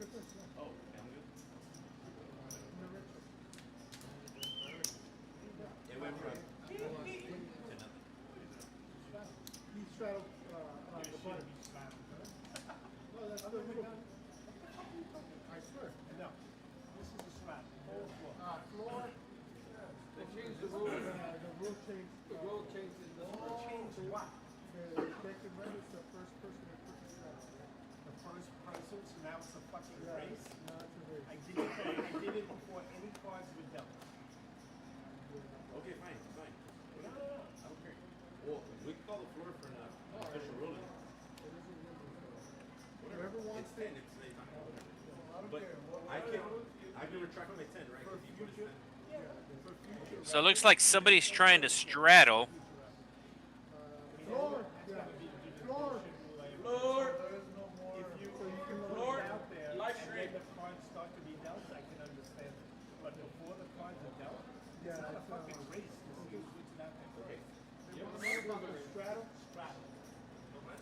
Oh, okay, I'm good. It went from 10 nothing. He straddled the button. No, that's the little. I swear. No. This is a slap. Whole floor. Floor. They changed the rules. The rule changed. The rule changed in this one. Change what? They can register the first person to put the straddle. The first person, so now it's a fucking race? No, it's a race. I did it before any cards were dealt. Okay, fine, fine. No, I don't care. Well, we can call the floor for an official ruling. Whoever wants It's 10, it. it's 9 times. I don't But care. I can retract my 10, right? If you put it 10. So it looks like somebody's trying to straddle. Floor. Yeah. Floor. Floor. There is no more. If you, So you can put look it out there, live and stream. then the cards start to be dealt, I can understand it. But before the cards are dealt, Yeah, it's not a it's fucking race. This is what's not that Okay. straddle? Straddle.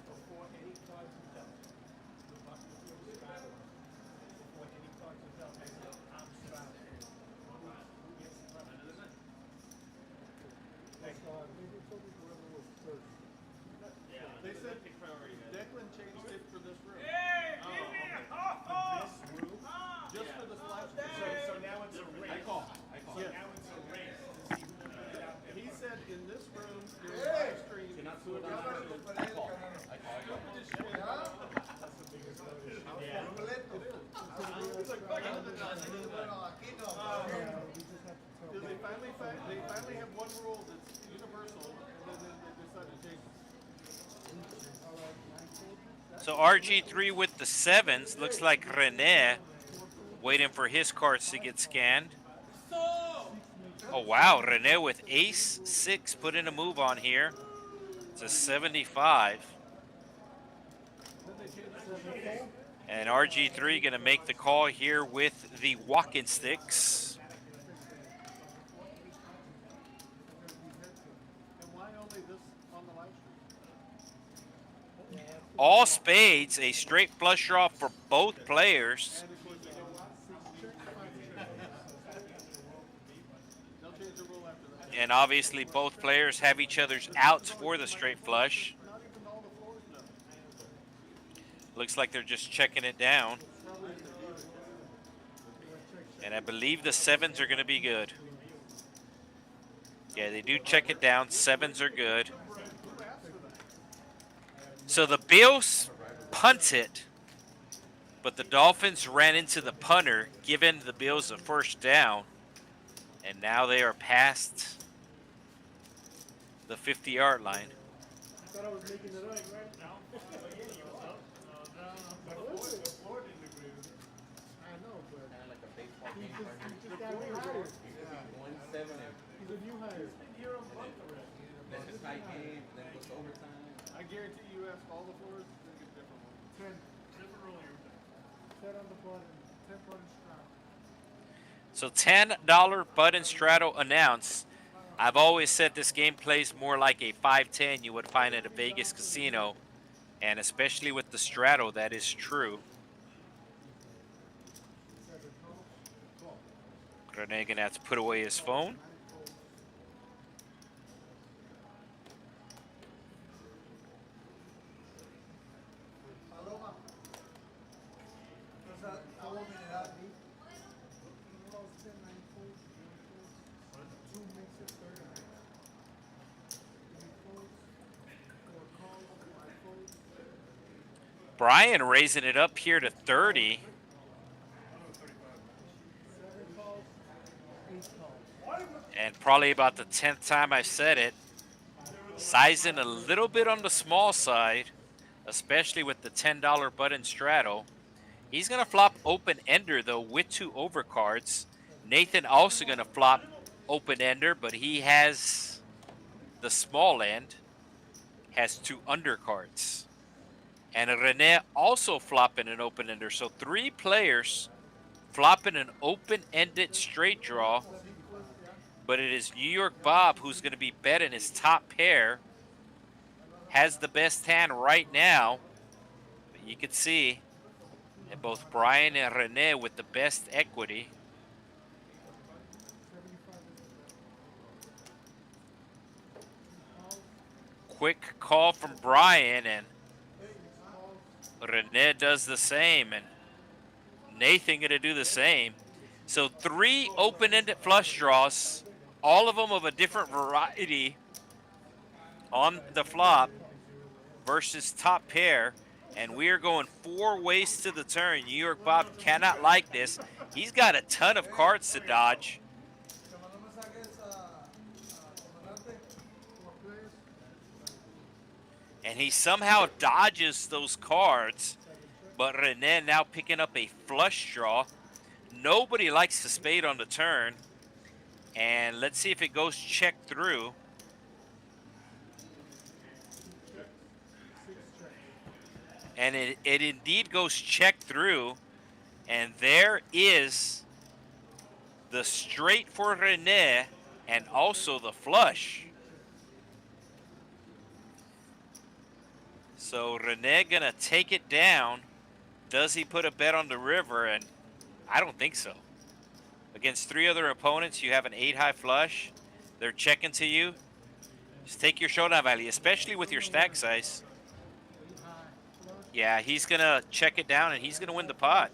Before any cards are dealt. The button is straddle. Before any cards are dealt, I say, I'm straddling. Who gets the button? Thank you. Maybe it's only whoever was first. They said Declan changed it for this room. This room, Just for this last so now it's a race. I call. So now it's a race to see who can get out there. He said in this room, during live stream, cannot slow down. I call. They finally have one rule that's universal, and then they decide to change it. So RG3 with the 7s. Looks like Rene waiting for his cards to get scanned. Oh, wow. Rene with ace 6 put in a move on here. It's a 75. And RG3 going to make the call here with the walking sticks. And why only this on the live stream? All spades, a straight flush draw for both players. They'll change the rule after that. And obviously both players have each other's outs for the straight flush. Not even all the floors done. Looks like they're just checking it down. And I believe the 7s are going to be good. Yeah, they do check it down. 7s are good. So the Bills punt it, but the Dolphins ran into the punter, giving the Bills a first down. And now they are past the 50-yard line. I thought I was making it right now. I know, but Kind of like a baseball he game. just got rehired. One seven and He's a new hire. then the tie game, then it goes overtime. I guarantee you ask all the forwards, they get different ones. 10. Different rule every time. 10 on the button. 10 button strap. So $10 button straddle announced. I've always said this game plays more like a 5-10 you would find at a Vegas casino. And especially with the straddle, that is true. Rene gonna have to put away his phone. Paloma. I want me to have me. Brian raising it up here to 30. And probably about the 10th time I've said it. Sizing a little bit on the small side, especially with the $10 button straddle. He's going to flop open ender, though, with 2 overcards. Nathan also going to flop open ender, but he has the small end, has 2 undercards. And Rene also flopping an open ender. So 3 players flopping an open-ended straight draw. But it is New York Bob who's going to be betting his top pair. Has the best hand right now. But you can see that both Brian and Rene with the best equity. Quick call from Brian, and Rene does the same, and Nathan going to do the same. So 3 open-ended flush draws, all of them of a different variety on the flop versus top pair. And we are going 4 ways to the turn. New York Bob cannot like this. He's got a ton of cards to dodge. And he somehow dodges those cards. But Rene now picking up a flush draw. Nobody likes the spade on the turn. And let's see if it goes check through. And it indeed goes check through. And there is the straight for Rene and also the flush. So Rene gonna take it down. Does he put a bet on the river? And I don't think so. Against 3 other opponents, you have an 8-high flush. They're checking to you. Just take your showdown value, especially with your stack size. Yeah, he's going to check it down, and he's going to win the pot.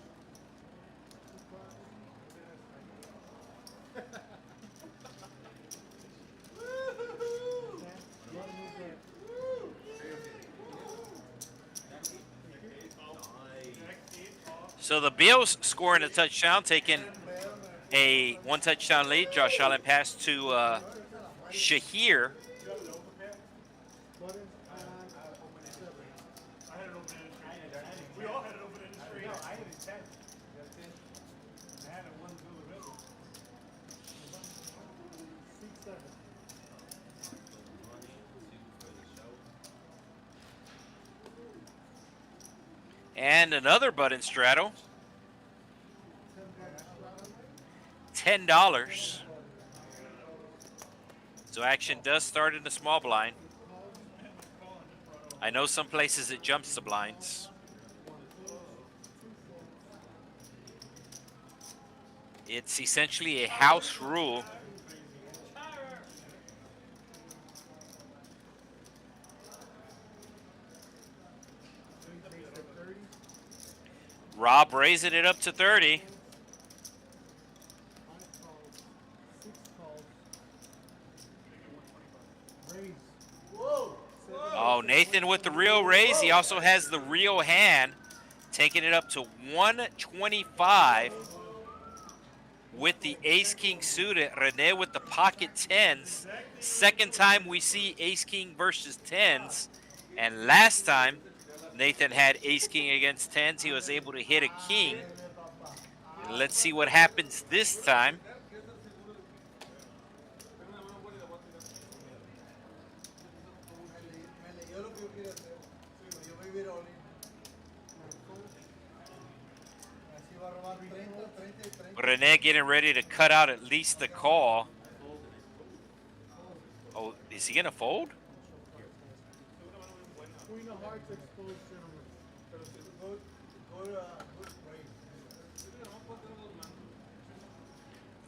So the Bills scoring a touchdown, taking a 1-touchdown lead. Josh Allen pass to Shahir. We all had it open in the street. No, I had it 10. I had it 1 to the river. 6, 7. And another button straddle. $10. So action does start in the small blind. I know some places it jumps the blinds. It's essentially a house rule. Rob raising it up to 30. raise. Whoa! Oh, Nathan with the real raise. He also has the real hand, taking it up to 125 with the ace-king suited. Rene with the pocket tens. Second time we see ace-king versus tens. And last time Nathan had ace-king against tens, he was able to hit a king. Let's see what happens this time. Me leyó lo que yo quería hacer. Yo me iba a ir a Olin. Así va a robar 30, 30 y 30. Rene getting ready to cut out at least the call. Oh, is he going to fold? Queen of hearts exposed, gentlemen. Good raise.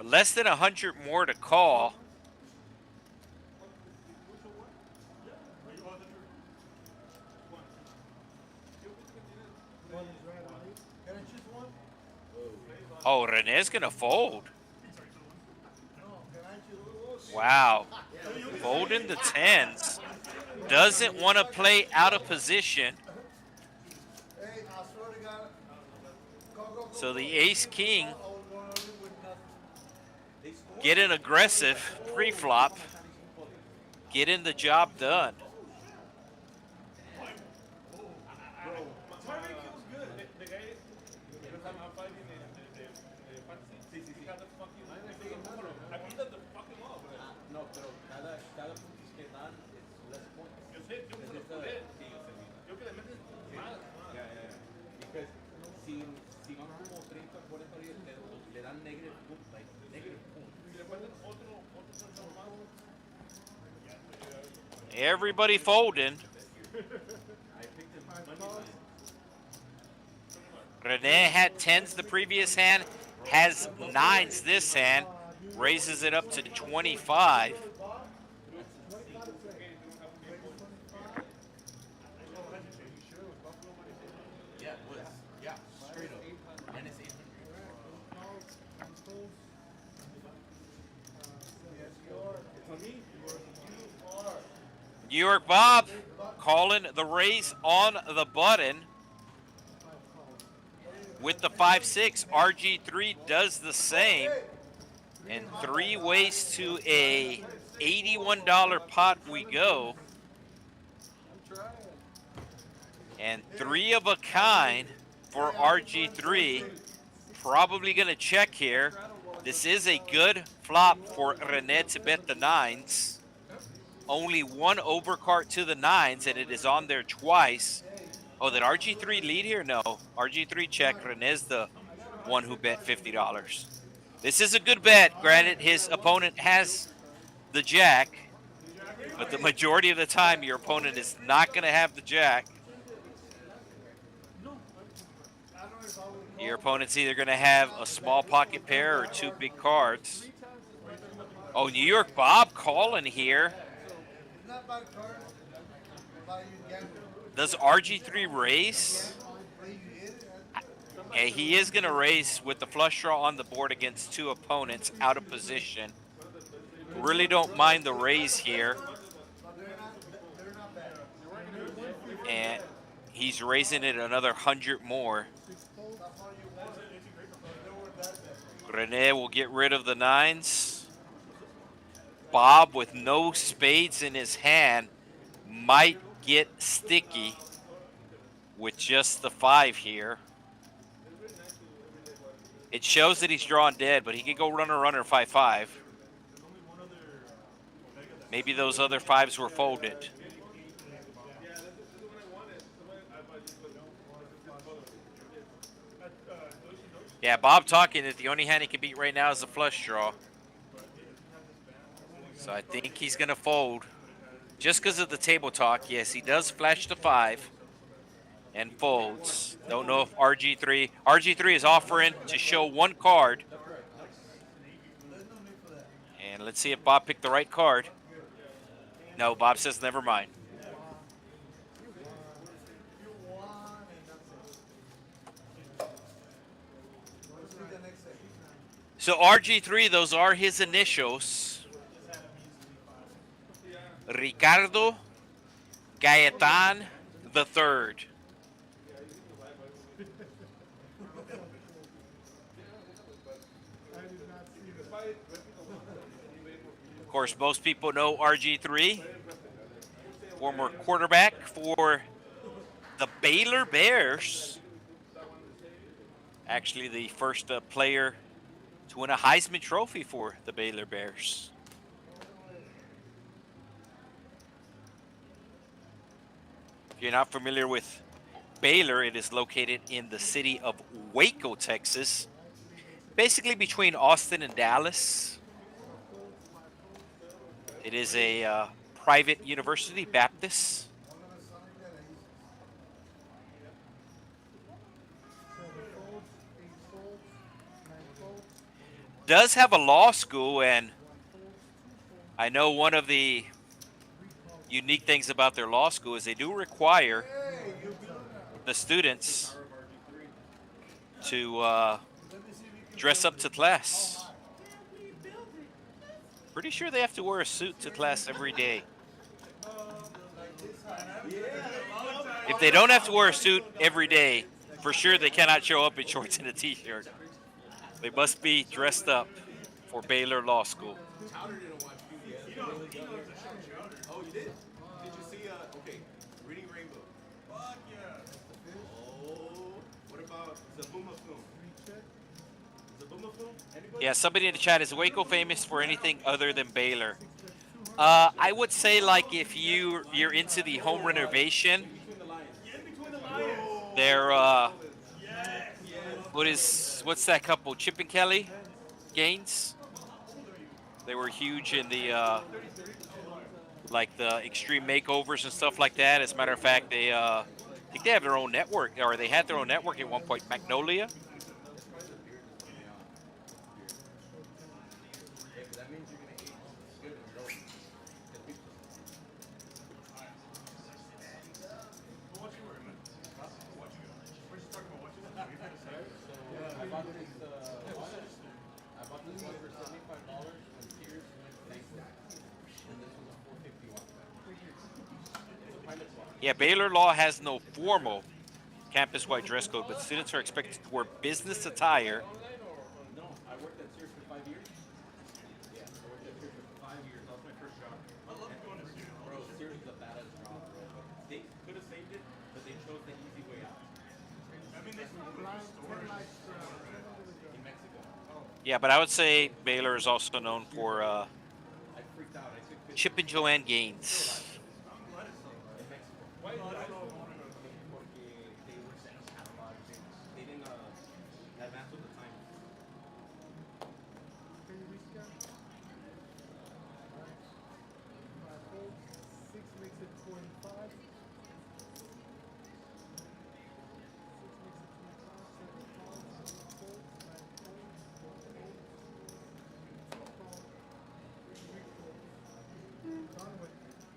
Less than 100 more to call. Can I choose one? Oh, Rene's going to fold. No, can I choose? Wow. Folding the tens. Doesn't want to play out of position. Hey, I swear to God. Go. So the ace-king I was going Olin with nothing. getting aggressive pre-flop. Getting the job done. Timing feels good. The guy, because I'm fighting the fantasy. Sí. He had the fucking. I beat the fucking law, bro. No, pero cada puntos que dan es less points. Yo sé, yo se lo culé. Yo que le metes más. Yeah. Because si van como 30, 40 días, le dan negative points. Si le ponen otro más. Everybody folding. Rene had tens the previous hand, has nines this hand, raises it up to 25. Yeah, straight up. And it's 800. New York Bob calling the raise on the button with the 5-6. RG3 does the same. And 3 ways to a $81 pot we go. And 3 of a kind for RG3. Probably going to check here. This is a good flop for Rene to bet the nines. Only 1 overcard to the nines, and it is on there twice. Oh, did RG3 lead here? No. RG3 check. Rene's the one who bet $50. This is a good bet. Granted, his opponent has the jack, but the majority of the time, your opponent is not going to have the jack. Your opponent's either going to have a small pocket pair or 2 big cards. Oh, New York Bob calling here. It's not bad card. But you gamble. Does RG3 raise? Play you hit it. Yeah, he is going to raise with the flush draw on the board against 2 opponents out of position. Really don't mind the raise here. But they're not bad. And he's raising it another 100 more. That's all you want. They were that bad. Rene will get rid of the nines. Bob with no spades in his hand might get sticky with just the 5 here. It shows that he's drawn dead, but he could go runner 5-5. Maybe those other 5s were folded. Yeah, Bob talking that the only hand he can beat right now is the flush draw. So I think he's going to fold. Just because of the table talk, yes, he does flash the 5 and folds. Don't know if RG3 is offering to show 1 card. And let's see if Bob picked the right card. No, Bob says never mind. So RG3, those are his initials. Ricardo Gaetan the Third. Of course, most people know RG3, former quarterback for the Baylor Bears. Actually, the first player to win a Heisman Trophy for the Baylor Bears. If you're not familiar with Baylor, it is located in the city of Waco, Texas, basically between Austin and Dallas. It is a private university, Baptist. Does have a law school, and I know one of the unique things about their law school is they do require the students to dress up to class. Pretty sure they have to wear a suit to class every day. If they don't have to wear a suit every day, for sure they cannot show up in shorts and a t-shirt. They must be dressed up for Baylor Law School. Chowder didn't watch you yet. Oh, you did? Did you see, okay, Reading Rainbow? Fuck yeah. Oh, what about Zabuma Film? Zabuma Film? Anybody? Yeah, somebody in the chat, is Waco famous for anything other than Baylor? I would say, like, if you're into the home renovation, they're what's that couple? Chip and Kelly Gaines. They were huge in the like the extreme makeovers and stuff like that. As a matter of fact, they I think they have their own network, or they had their own network at one point. Magnolia. Yeah, Baylor Law has no formal campus-wide dress code, but students are expected to wear business attire. No, I worked at Sears for 5 years. Yeah, I worked at Sears for 5 years. That was my first job. I love going to Sears. Bro, Sears is a badass job, bro. They could have saved it, but they chose the easy way out. I mean, they in Mexico. Yeah, but I would say Baylor is also known for I freaked out. I took pictures. Chip and Joanne Gaines. Why did I don't want to go to porque they were sending catalogs. They didn't advance with the time. Six makes it 25.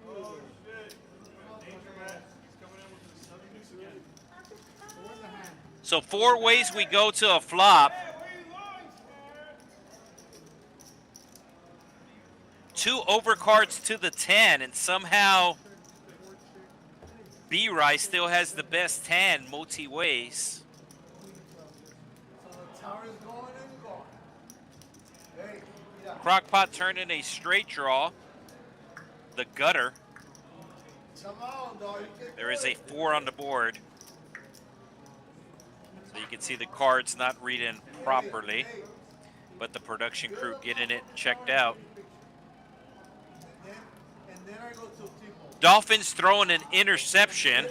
Oh shit. Danger Matt. He's coming in with the Southern mix again. So 4 ways we go to a flop. 2 overcards to the 10, and somehow B-Rice still has the best hand multi-ways. So the tower is going and going. Hey, yeah. Crockpot turning a straight draw. The gutter. Come on, dog. You can There do is a it. 4 on the board. So you can see the cards not reading properly, but the production crew getting it checked out. And then I go to T-Mobile. Dolphins throwing an interception,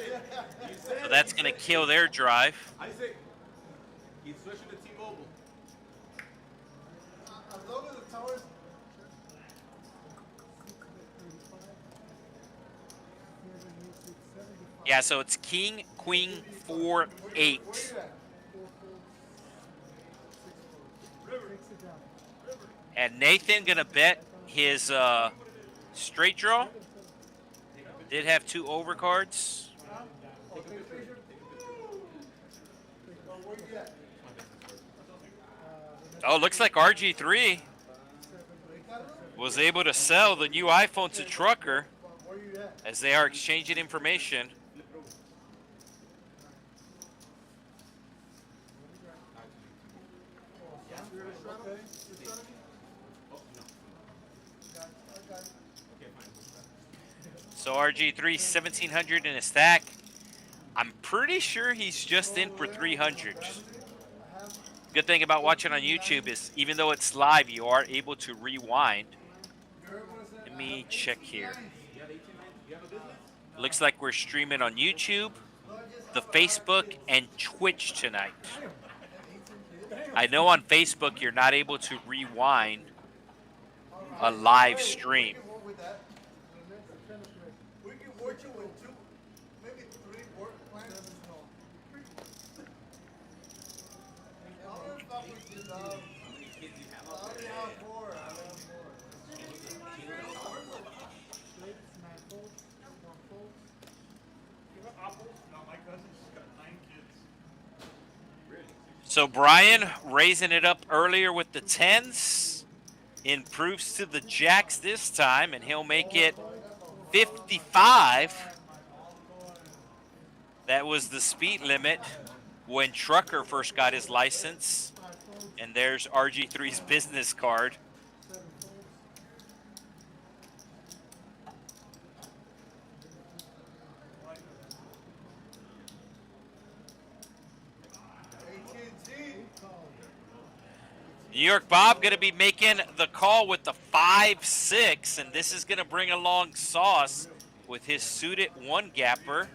so that's going to kill their drive. Isaac, he's switching to T-Mobile. As long as the tower's Yeah, so it's King, Queen, 4, 8. And Nathan going to bet his straight draw. Did have 2 overcards. Oh, looks like RG3 was able to sell the new iPhone to Trucker. Where you at? as they are exchanging information. Okay. So RG3 1700 in a stack. I'm pretty sure he's just in for 300. Good thing about watching on YouTube is even though it's live, you are able to rewind. Let me check here. Looks like we're streaming on YouTube, the Facebook, and Twitch tonight. I know on Facebook you're not able to rewind a live stream. We can watch it with 2, maybe 3 work plans. I'll fuck with you, dog. I only have 4. I have 4. You got apples? No, my cousin's got 9 kids. So Brian raising it up earlier with the 10s. Improves to the jacks this time, and he'll make it 55. That was the speed limit when Trucker first got his license. And there's RG3's business card. New York Bob going to be making the call with the 5-6, and this is going to bring along Sauce with his suited 1-gapper.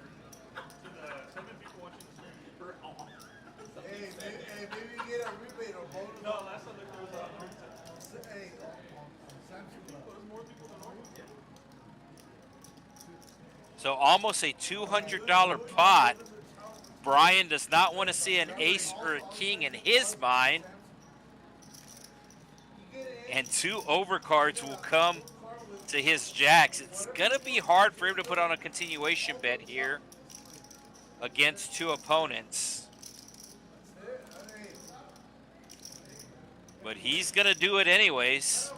Hey, maybe you get a rebate or bonus. No, last time there was Hey, So almost a $200 pot. Brian does not want to see an ace or a king in his mind. And 2 overcards will come to his jacks. It's going to be hard for him to put on a continuation bet here against 2 opponents. But he's going to do it anyways.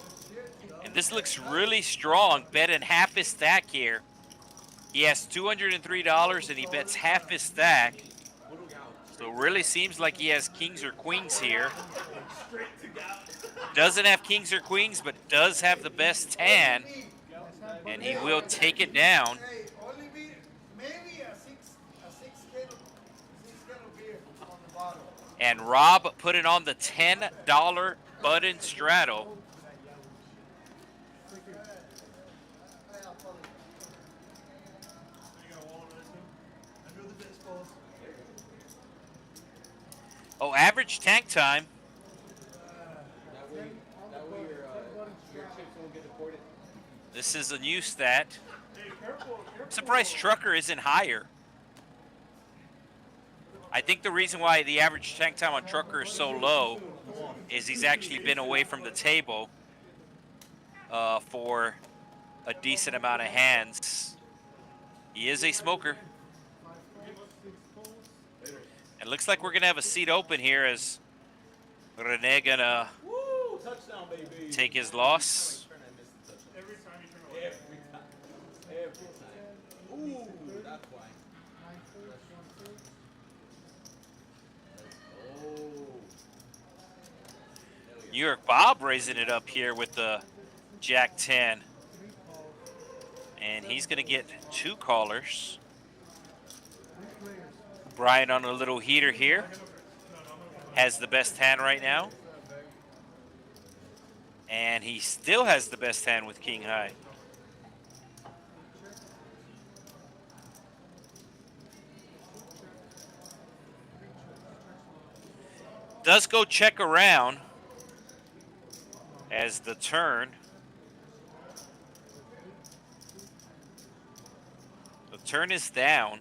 And this looks really strong. Betting half his stack here. He has $203 and he bets half his stack. So it really seems like he has kings or queens here. Doesn't have kings or queens, but does have the best hand. And he will take it down. hey, only maybe a 6 can of beer on the bottom. And Rob put it on the $10 button straddle. Oh, average tank time. This is a new stat. I'm surprised Trucker isn't higher. I think the reason why the average tank time on Trucker is so low is he's actually been away from the table for a decent amount of hands. He is a smoker. It looks like we're going to have a seat open here as Rene going to take his loss. Every time you turn away. Ooh, that's why. New York Bob raising it up here with the Jack 10. And he's going to get 2 callers. Brian on a little heater here. Has the best hand right now. And he still has the best hand with King High. Does go check around as the turn. The turn is down.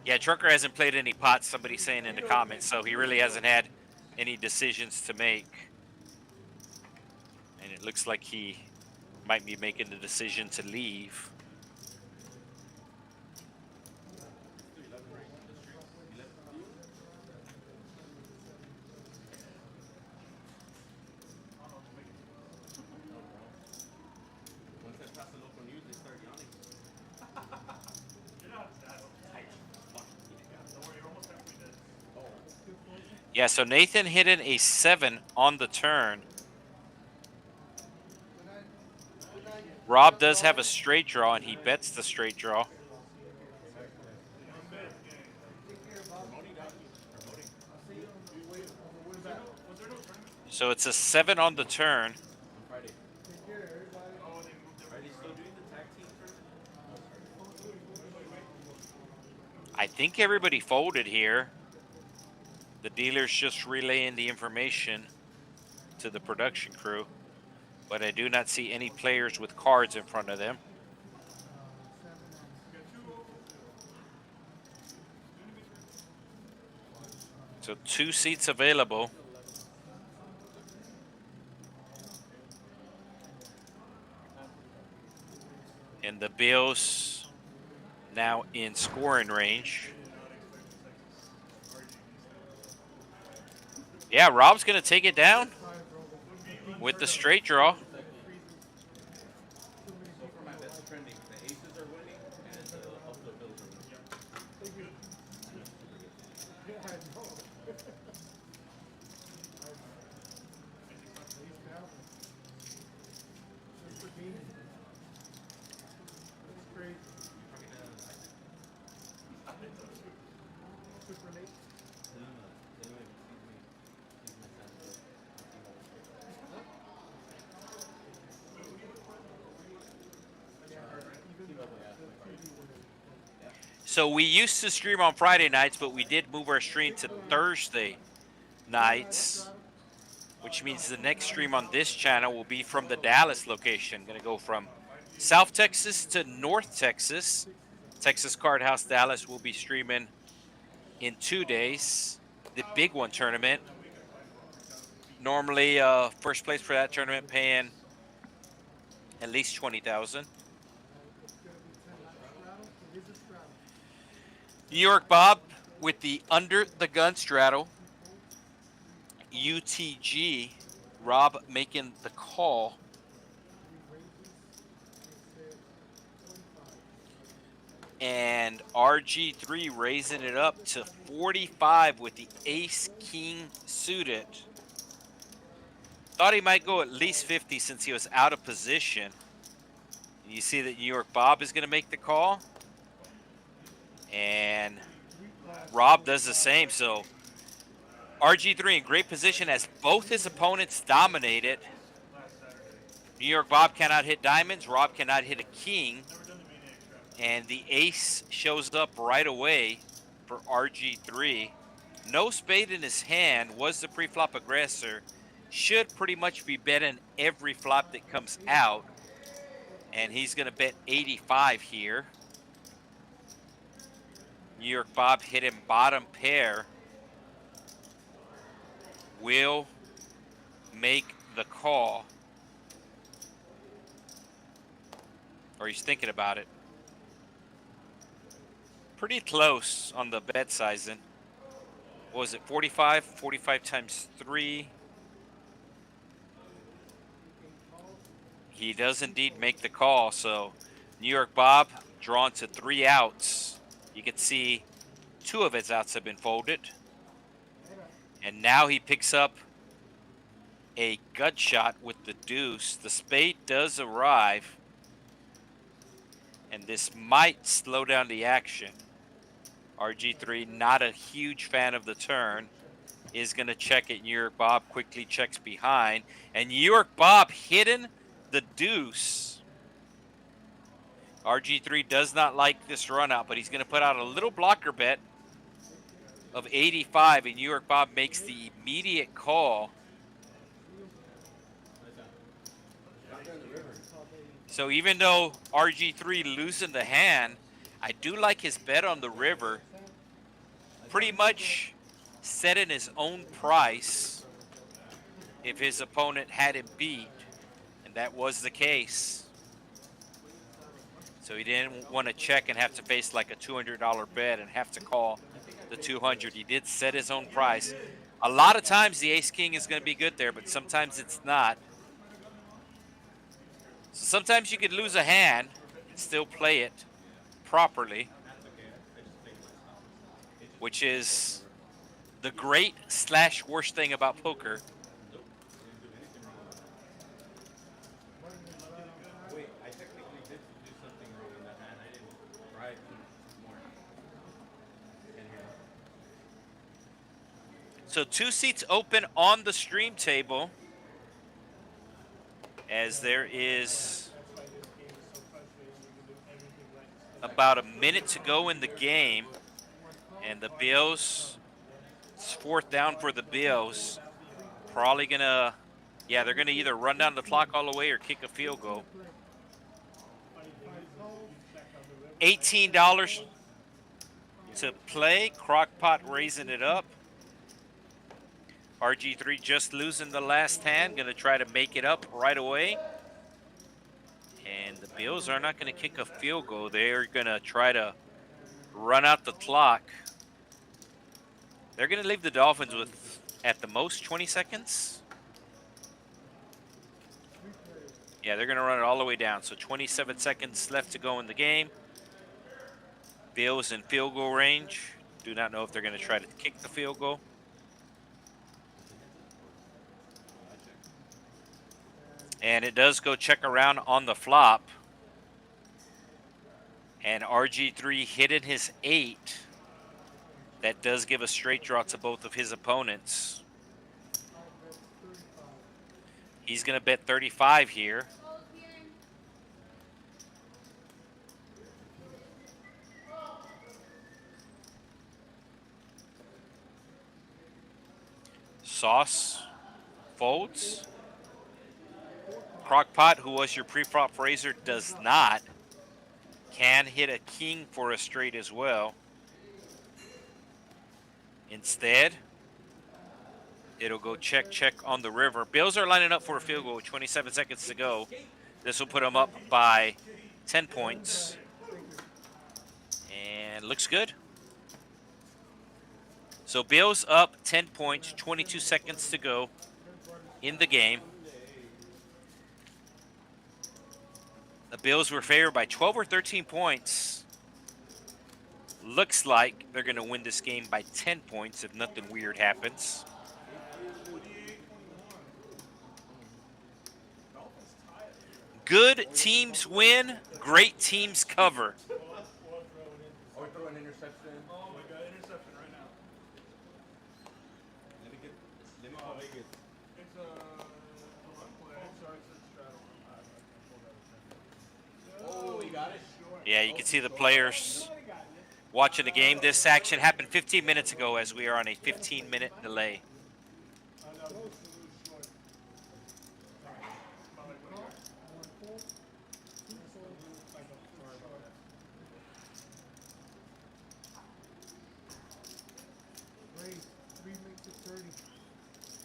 Yeah, Trucker hasn't played any pots, somebody's saying in the comments, so he really hasn't had any decisions to make. And it looks like he might be making the decision to leave. Yeah, so Nathan hitting a 7 on the turn. Rob does have a straight draw, and he bets the straight draw. So it's a 7 on the turn. On Friday. Are they still doing the tag team tournament? I think everybody folded here. The dealer's just relaying the information to the production crew. But I do not see any players with cards in front of them. So 2 seats available. And the Bills now in scoring range. Yeah, Rob's going to take it down with the straight draw. So for my bets trending, the aces are winning and the Buffalo Bills are winning. So we used to stream on Friday nights, but we did move our stream to Thursday nights, which means the next stream on this channel will be from the Dallas location. Going to go from South Texas to North Texas. Texas Card House Dallas will be streaming in 2 days. The Big One tournament. Normally, first place for that tournament paying at least $20,000. New York Bob with the under the gun straddle. UTG, Rob making the call. And RG3 raising it up to 45 with the ace king suited. Thought he might go at least 50 since he was out of position. You see that New York Bob is going to make the call. And Rob does the same. So RG3 in great position as both his opponents dominated. New York Bob cannot hit diamonds. Rob cannot hit a king. And the ace shows up right away for RG3. No spade in his hand, was the pre-flop aggressor. Should pretty much be betting every flop that comes out. And he's going to bet 85 here. New York Bob hit him bottom pair. Will make the call. Or he's thinking about it. Pretty close on the bet sizing. What was it, 45? 45 times 3. He does indeed make the call. So New York Bob drawn to 3 outs. You can see 2 of his outs have been folded. And now he picks up a gut shot with the deuce. The spade does arrive. And this might slow down the action. RG3, not a huge fan of the turn, is going to check it. New York Bob quickly checks behind. And New York Bob hitting the deuce. RG3 does not like this run out, but he's going to put out a little blocker bet of 85, and New York Bob makes the immediate call. So even though RG3 losing the hand, I do like his bet on the river. Pretty much setting his own price if his opponent had him beat, and that was the case. So he didn't want to check and have to face like a $200 bet and have to call the 200. He did set his own price. A lot of times the ace-king is going to be good there, but sometimes it's not. So sometimes you could lose a hand and still play it properly, which is The great / worst thing about poker. Wait, I technically did do something wrong in that hand. I didn't try it more. And here. So 2 seats open on the stream table, as there is about a minute to go in the game, and the Bills, it's 4th down for the Bills. Probably gonna, yeah, they're gonna either run down the clock all the way or kick a field goal. $18 to play. Crockpot raising it up. RG3 just losing the last hand, gonna try to make it up right away. And the Bills are not gonna kick a field goal. They're gonna try to run out the clock. They're gonna leave the Dolphins with, at the most, 20 seconds. Yeah, they're gonna run it all the way down. So 27 seconds left to go in the game. Bills in field goal range. Do not know if they're gonna try to kick the field goal. And it does go check around on the flop. And RG3 hitting his 8. That does give a straight draw to both of his opponents. He's going to bet 35 here. Sauce folds. Crockpot, who was your pre-flop raiser, does not. Can hit a king for a straight as well. Instead, it'll go check, check on the river. Bills are lining up for a field goal with 27 seconds to go. This will put them up by 10 points. And looks good. So Bills up 10 points, 22 seconds to go in the game. The Bills were favored by 12 or 13 points. Looks like they're going to win this game by 10 points if nothing weird happens. Good teams win, great teams cover. Or throw an interception. Oh my god, interception right now. Let me call Vegas. It's a run play. Sorry, it's a straddle. Oh, he got it? Yeah, you can see the players watching the game. This action happened 15 minutes ago as we are on a 15-minute delay.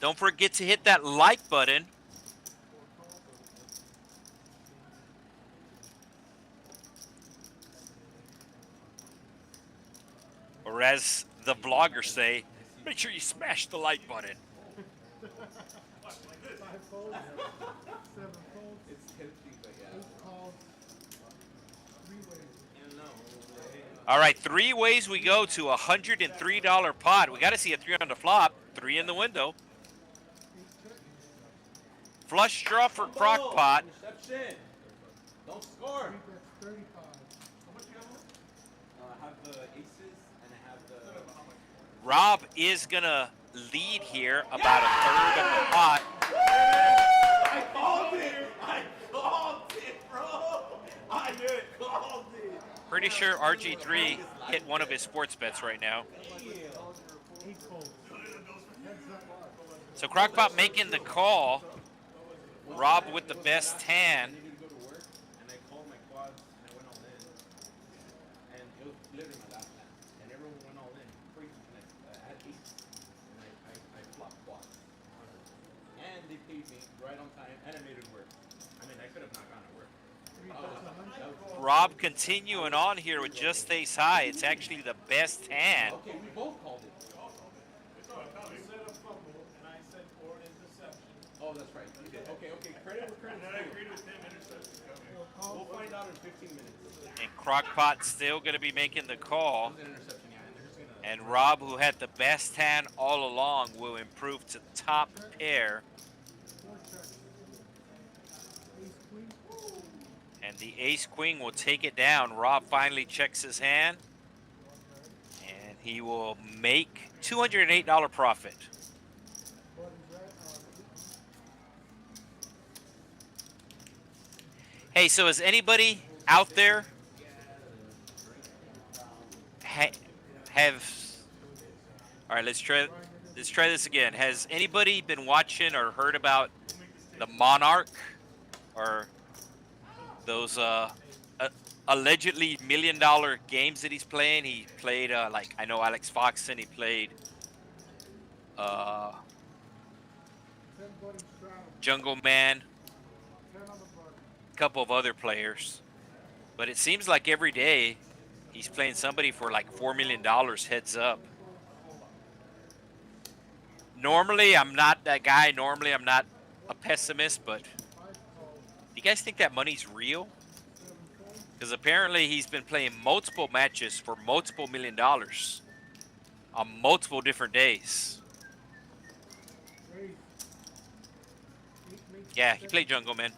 Don't forget to hit that like button. Or as the vloggers say, make sure you smash the like button. It's tempting, but yeah. All right, 3 ways we go to a $103 pot. We got to see a 3 on the flop, 3 in the window. Flush draw for Crockpot. Interception. Don't score. I have the aces and I have the. Rob is going to lead here about a third of the pot. I called it. I called it, bro. I called it. Pretty sure RG3 hit one of his sports bets right now. So Crockpot making the call. Rob with the best hand. I needed to go to work, and I called my quads, and I went all in. And it was literally my last hand. And everyone went all in. Crazy connect. I had 8. And I flopped quads. And they paid me right on time, and I made it work. I mean, I could have not gone to work. Rob continuing on here with just ace high. It's actually the best hand. Okay, we both called it. Oh, that's right. You did. Okay, credit where credit's And I due. agreed with him, interception's coming. We'll find out in 15 minutes. And Crockpot still going to be making the call It was an interception, yeah. And they're just gonna. And Rob, who had the best hand all along, will improve to top pair. And the ace-queen will take it down. Rob finally checks his hand. And he will make $208 profit. Hey, so is anybody out there all right, let's try this again. Has anybody been watching or heard about the Monarch or those allegedly $1 million games that he's playing? He played like, I know Alex Foxen, he played Jungle Man, a couple of other players. But it seems like every day he's playing somebody for like $4 million heads up. Normally, I'm not that guy. Normally, I'm not a pessimist, but do you guys think that money's real? Because apparently he's been playing multiple matches for multiple $1 million on multiple different days. Yeah, he played Jungle Man.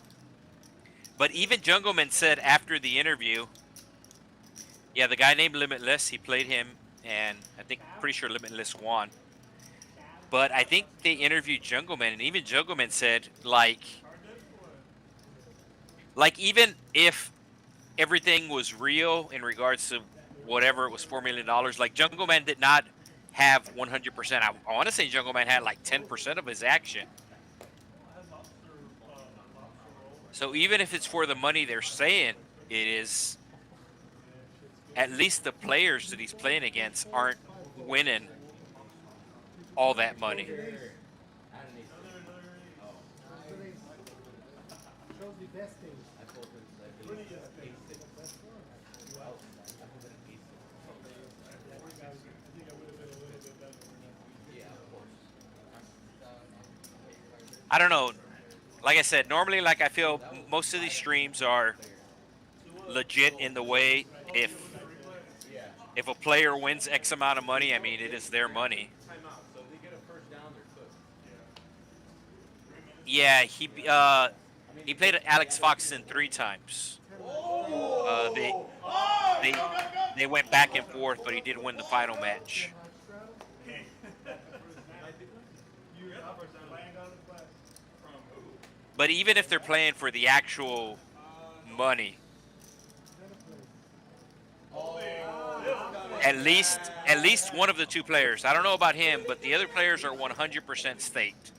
But even Jungle Man said after the interview, yeah, the guy named Limitless, he played him, and I think, pretty sure Limitless won. But I think they interviewed Jungle Man, and even Jungle Man said, like even if everything was real in regards to whatever it was, $4 million, like Jungle Man did not have 100%. I want to say Jungle Man had like 10% of his action. So even if it's for the money they're saying it is, at least the players that he's playing against aren't winning all that money. I don't know. Like I said, normally, like I feel most of these streams are legit in the way if a player wins X amount of money, I mean, it is their money. Yeah, he played Alex Foxen 3 times. They went back and forth, but he did win the final match. But even if they're playing for the actual money, at least one of the two players, I don't know about him, but the other players are 100% staked.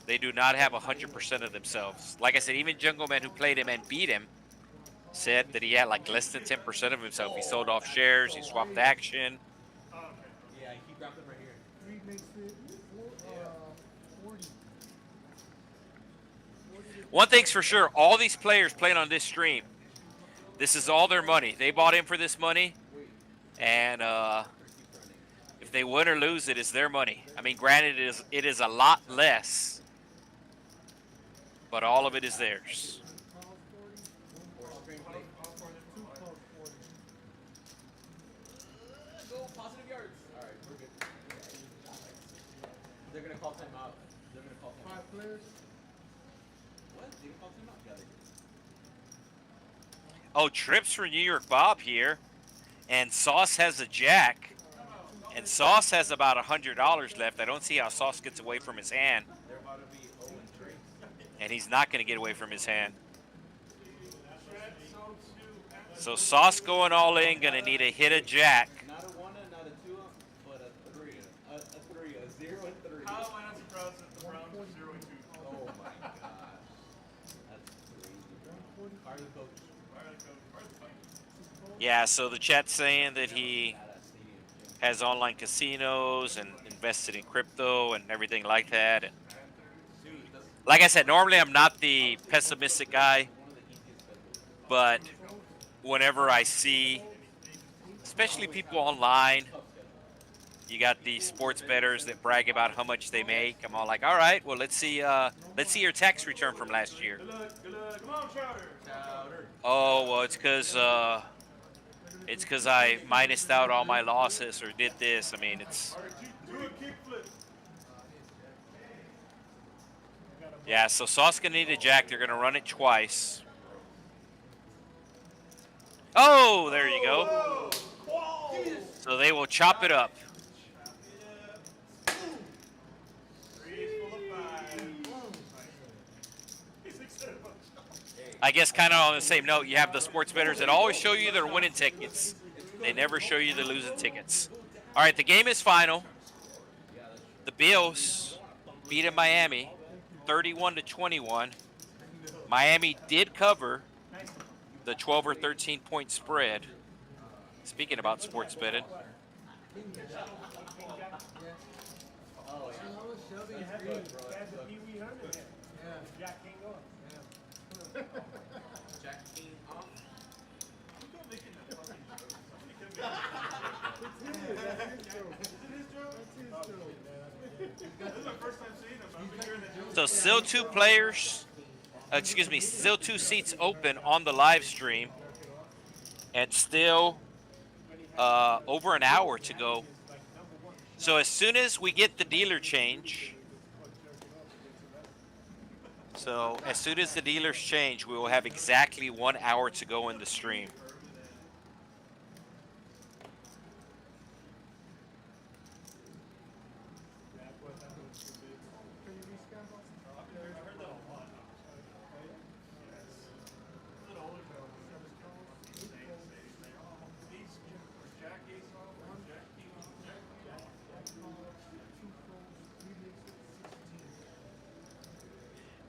They do not have 100% of themselves. Like I said, even Jungle Man, who played him and beat him, said that he had like less than 10% of himself. He sold off shares, he swapped action. Yeah, he dropped it right here. One thing's for sure, all these players playing on this stream, this is all their money. They bought in for this money, and if they win or lose, it is their money. I mean, granted, it is a lot less, but all of it is theirs. Go positive yards. All right, we're good. They're gonna call timeout. They're gonna call timeout. 5 players. What? They call timeout? Yeah, they did. Oh, Trips for New York Bob here, and Sauce has a jack, and Sauce has about $100 left. I don't see how Sauce gets away from his hand, They're about to be 0-3. and he's not going to get away from his hand. So Sauce going all in, going to need a hit of jack. Not a 1, not a 2, but a 3. A 3, a 0 and 3. How am I not surprised that the Browns are 0-2? Oh my gosh. That's crazy. Fire the coach. Yeah, so the chat's saying that he has online casinos and invested in crypto and everything like that. And like I said, normally I'm not the pessimistic guy, but whenever I see, especially people online, you got these sports bettors that brag about how much they make. I'm all like, all right, well, let's see your tax return from last year. Good luck. Come on, Chowder. Oh, well, it's because it's because I minused out all my losses or did this. I mean, it's Do a kickflip. yeah. So Sauce gonna need a jack. They're gonna run it twice. Oh, there you go. So they will chop it up. I guess kind of on the same note, you have the sports bettors that always show you their winning tickets. They never show you the losing tickets. All right, the game is final. The Bills beat Miami 31-21. Miami did cover the 12 or 13 point spread. Speaking about sports betting. Jack King off. So still two players, still two seats open on the live stream, and still over an hour to go. So as soon as we get the dealer change, we will have exactly 1 hour to go in the stream.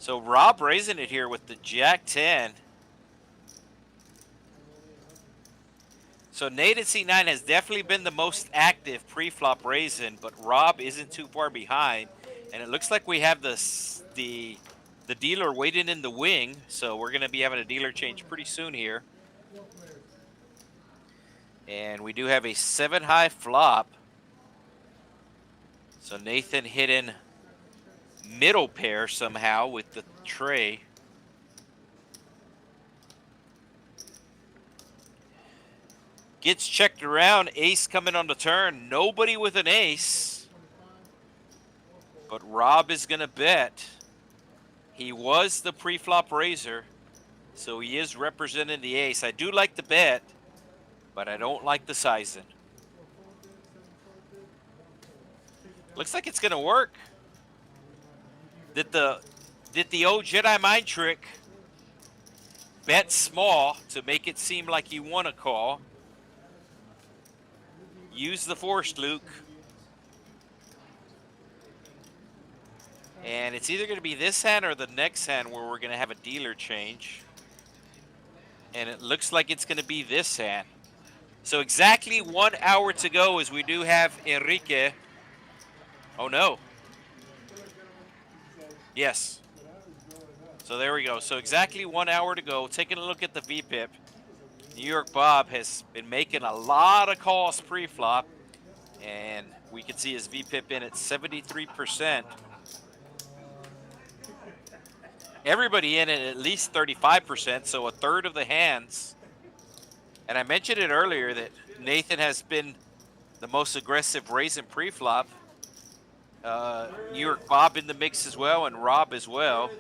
So Rob raising it here with the Jack 10. So Nate at C9 has definitely been the most active pre-flop raising, but Rob isn't too far behind. And it looks like we have the dealer waiting in the wing. So we're going to be having a dealer change pretty soon here. And we do have a 7-high flop. So Nathan hitting middle pair somehow with the tray. Gets checked around, ace coming on the turn. Nobody with an ace. But Rob is going to bet. He was the pre-flop raiser, so he is representing the ace. I do like the bet, but I don't like the sizing. Looks like it's going to work. Did the old Jedi mind trick bet small to make it seem like you want to call. Use the force, Luke. And it's either going to be this hand or the next hand where we're going to have a dealer change. And it looks like it's going to be this hand. So exactly 1 hour to go as we do have Enrique. Oh, no. Yes. So there we go. So exactly 1 hour to go. Taking a look at the VPIP. New York Bob has been making a lot of calls pre-flop. And we can see his VPIP in at 73%. Everybody in at least 35%, so a third of the hands. And I mentioned it earlier that Nathan has been the most aggressive raising pre-flop. New York Bob in the mix as well, and Rob as well.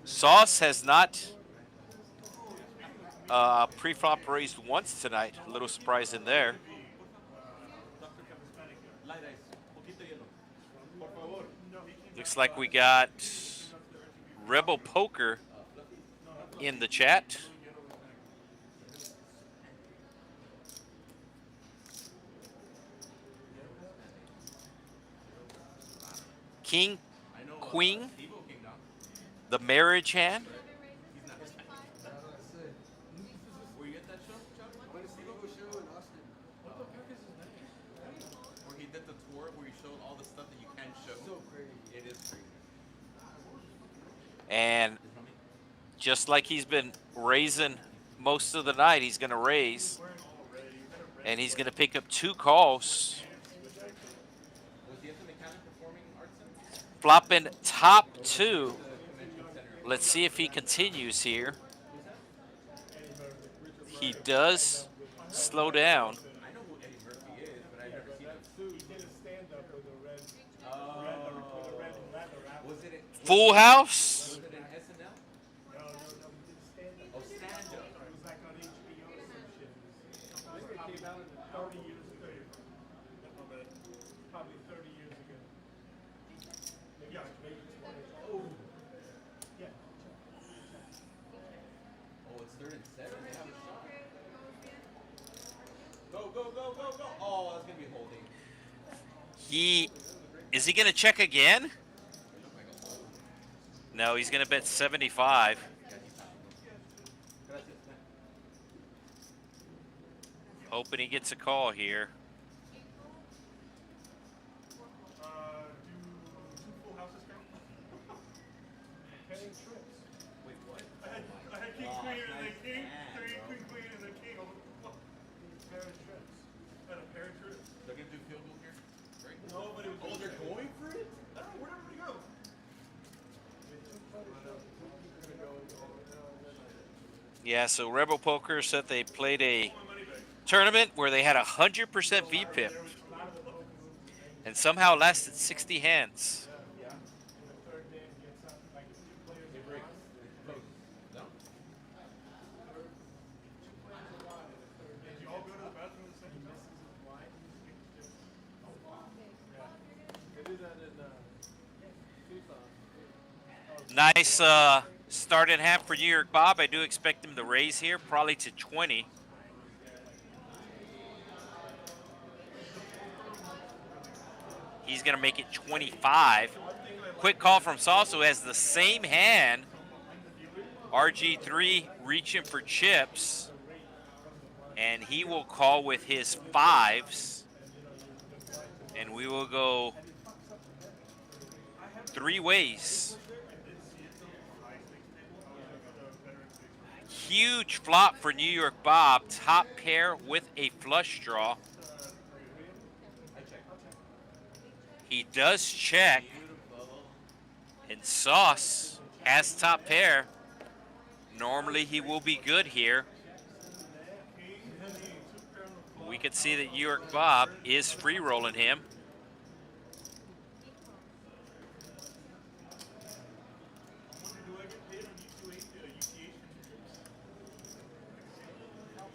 Sauce has not pre-flop raised once tonight. A little surprise in there. Looks like we got Rebel Poker in the chat. King, Queen, the marriage hand. Were you at that show, Chuck? When Steve was show in Austin. Where he did the tour where he showed all the stuff that you can show. So crazy. It is crazy. And just like he's been raising most of the night, he's going to raise. And he's going to pick up 2 calls. Was he at the Mechanic Performing Arts Center? Flopping top 2. Let's see if he continues here. He does Slow down. I know who Eddie Murphy is, but I've never seen him. He did a stand-up with a red leather outfit. Was it? Full House. Was it an SNL? No, he did stand-up. Oh, stand-up. It was like on HBO or some shit. It was probably 30 years ago. Probably 30 years ago. Yeah, maybe 20. Oh. Yeah. Oh, it's 3rd and 7. They have a shot. Go, go, go, go, go. Oh, that's gonna be holding. Is he gonna check again? No, he's gonna bet 75. Hoping he gets a call here. Do full houses count? Paying trips. Wait, what? I had king, queen, and then king. Queen, and then king. Pair of trips. And a pair of trips. They're gonna do field goal here? Right? No, but it was. Oh, they're going for it? I don't know, where did we go? Yeah, so Rebel Poker said they played a tournament where they had 100% VPIP and somehow lasted 60 hands. No? Nice start in half for New York Bob. I do expect him to raise here, probably to 20. He's going to make it 25. Quick call from Sauce, who has the same hand. RG3 reaching for chips. And he will call with his 5s. And we will go 3 ways. Huge flop for New York Bob. Top pair with a flush draw. He does check. And Sauce has top pair. Normally he will be good here. We can see that New York Bob is free rolling him.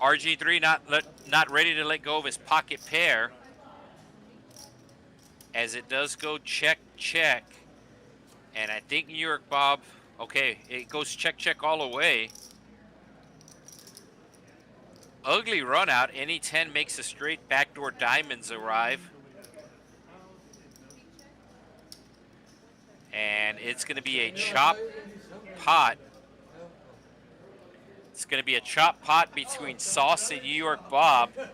RG3 not ready to let go of his pocket pair, as it does go check, check. And I think New York Bob, okay, it goes check, check all the way. Ugly run out. Any 10 makes a straight. Backdoor diamonds arrive. And it's going to be a chop pot. It's going to be a chop pot between Sauce and New York Bob. If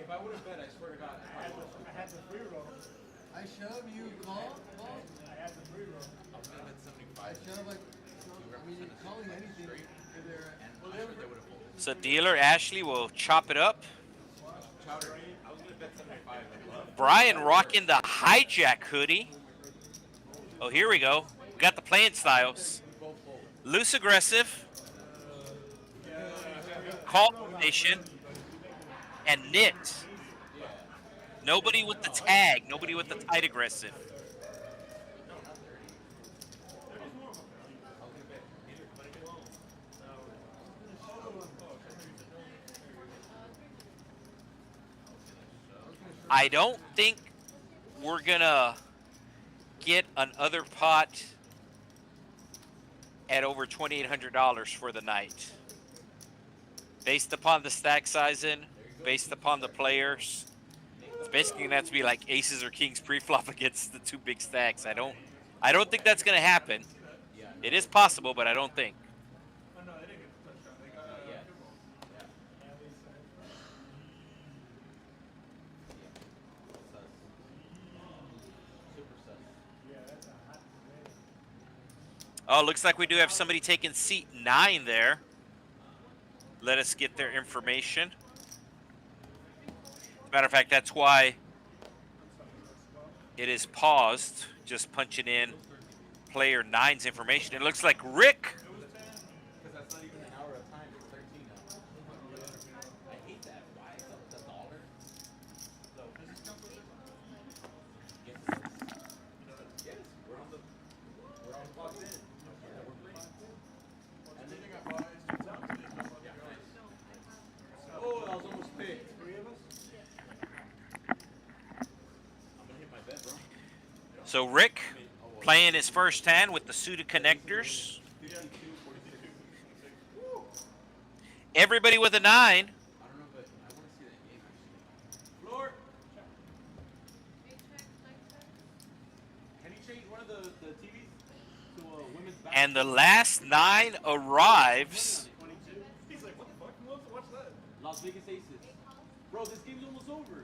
I would have bet, I swear to God, I had the free roll. I shove, you call? I had the free roll. I was gonna bet 75. I shove, like, I mean, you're calling anything if they're And I'm sure they would have folded. So dealer Ashley will chop it up. Chowder, I was gonna bet 75. Brian rocking the hijack hoodie. Oh, here we go. We got the playing styles. Loose aggressive. Call rotation. And knit. Nobody with the tag. Nobody with the tight aggressive. I don't think we're gonna get another pot at over $2,800 for the night. Based upon the stack sizing, based upon the players, it's basically gonna have to be like aces or kings pre-flop against the 2 big stacks. I don't think that's gonna happen. It is possible, but I don't think. Oh, no, they didn't get the touchdown. They got a good ball. Yeah, they said. Super sus. Yeah, that's a hot today. Oh, looks like we do have somebody taking seat 9 there. Let us get their information. As a matter of fact, that's why it is paused. Just punching in player 9's information. It looks like Rick. Because that's not even an hour of time, it's 13 now. I So Rick playing his first hand with the suited connectors. 52, 46. Everybody with a 9. I don't know, but I want to see that game actually. Floor. Can you change one of the TVs to a women's basketball? And the last 9 arrives. 22. He's like, what the fuck? Who wants to watch that? Las Vegas Aces. Bro, this game's almost over.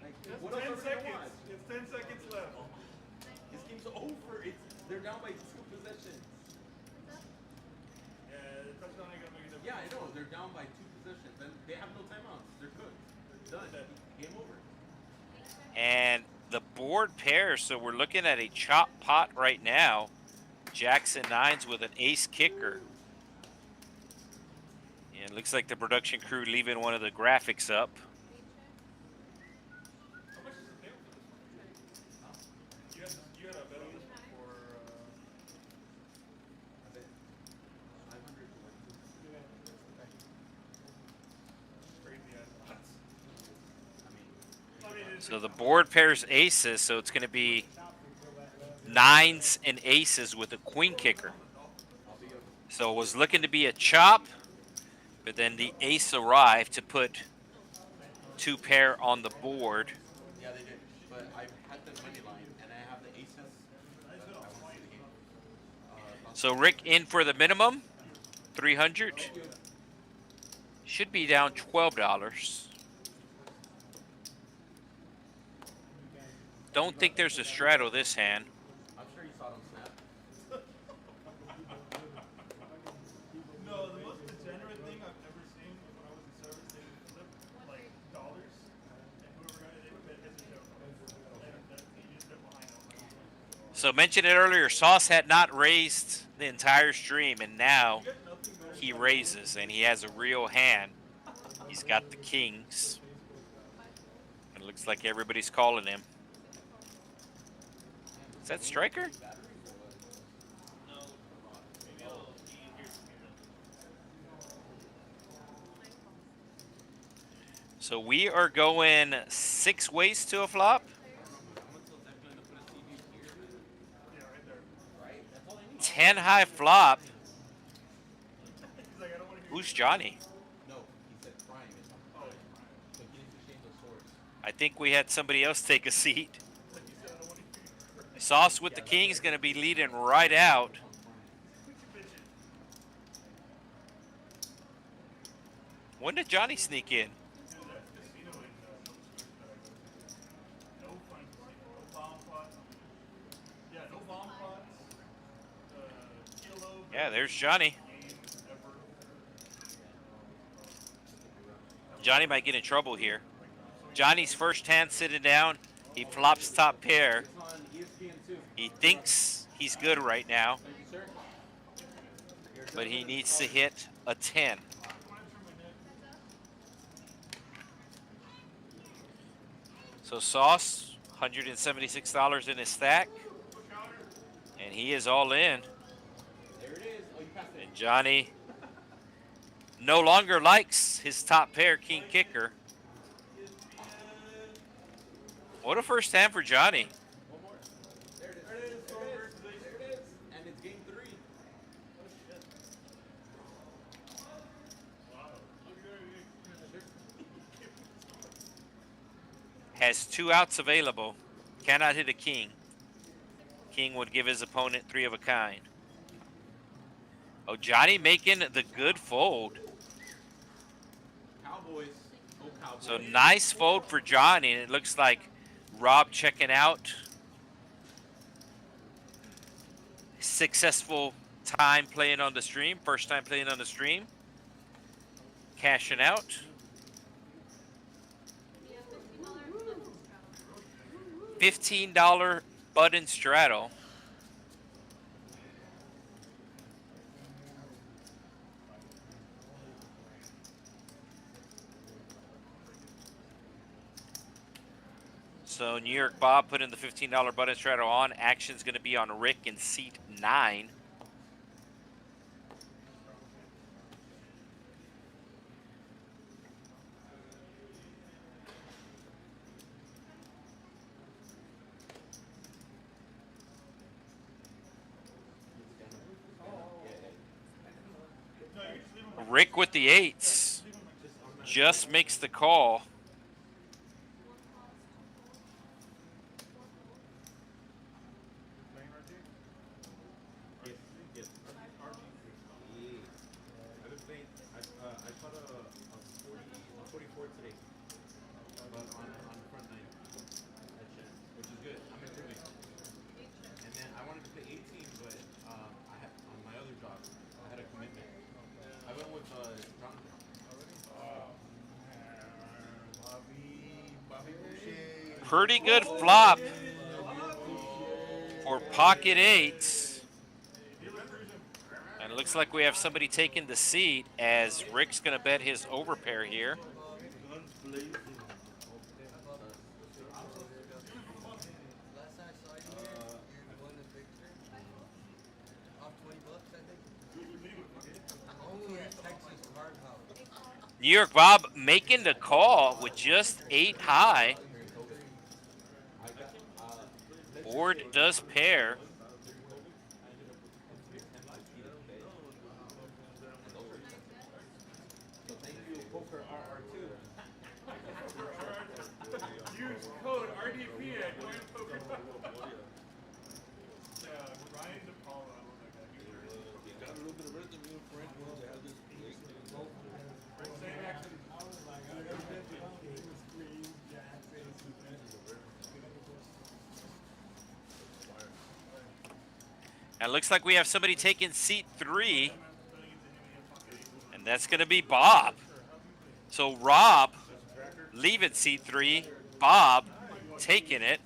Like, That's what 10 else are we gonna seconds. watch? It's 10 seconds left. This game's over. They're down by 2 possessions. Yeah, the touchdown ain't gonna make a difference. Yeah, I know. They're down by 2 possessions. And they have no timeouts. They're good. They're done. Game over. And the board pair, so we're looking at a chop pot right now. Jackson 9s with an ace kicker. And it looks like the production crew leaving one of the graphics up. How much is the payout for this one? You had a bet on this one for, I bet 500 to like 2. crazy ass odds. I mean, It's So the board pairs aces, so it's going to be 9s and aces with a queen kicker. So it was looking to be a chop, but then the ace arrived to put 2 pair on the board. yeah, they did. But I had the money line and I have the aces. I want to see the game. So Rick in for the minimum, 300. Should be down $12. Don't think there's a straddle this hand. I'm sure you saw them snap. No, the most degenerate thing I've ever seen was when I was in service. They would flip like dollars, and whoever got it, they would bet his show. And he just bet behind them. So mentioned it earlier, Sauce had not raised the entire stream, and now he raises, and he has a real hand. He's got the kings. It looks like everybody's calling him. Is that striker? So we are going 6 ways to a flop. Yeah, right there. 10 high flop. He's like, I don't want to hear Who's Johnny? No, he said prime is on prime. So he needs to change the source. I think we had somebody else take a seat. Sauce with the king is going to be leading right out. When did Johnny sneak in? no fun casino, no bomb plots. Yeah, no bomb plots. Kilo. Yeah, there's Johnny. Game ever. Johnny might get in trouble here. Johnny's first hand sitting down. He flops top pair. It's on ESPN too. He thinks he's good right now, Thank you, sir. but he needs to hit a 10. So Sauce, $176 in his stack, and he is all in. There it is. Oh, you passed it. And Johnny no longer likes his top pair king kicker. What a first hand for Johnny. One more. There it is. There it is. There it is. And it's game 3. Has 2 outs available. Cannot hit a king. King would give his opponent 3 of a kind. Oh, Johnny making the good fold. Cowboys. Oh, Cowboys. So nice fold for Johnny, and it looks like Rob checking out. Successful time playing on the stream. First time playing on the stream. Cashing out. $15 button straddle. So New York Bob put in the $15 button straddle on. Action's going to be on Rick in seat 9. Rick with the eights just makes the call. I've been playing. I caught a 44 today, but on the front nine, which is good. I'm improving. And then I wanted to play 18, but I had on my other job, I had a commitment. I went with Jonathan. Bobby Boucher. Pretty good flop for pocket eights. And it looks like we have somebody taking the seat as Rick's going to bet his overpair here. Last time I saw you here, you're the one that's big. Off $20, I think. Only at Texas Card House. New York Bob making the call with just 8 high. Board does pair. So thank you, Poker RR2. Use code RDP at CoinPoker. Yeah, Ryan DePaula. Got a little bit of rhythm, you friend. Same action. And it looks like we have somebody taking seat 3. And that's going to be Bob. So Rob leaving seat 3. Bob taking it.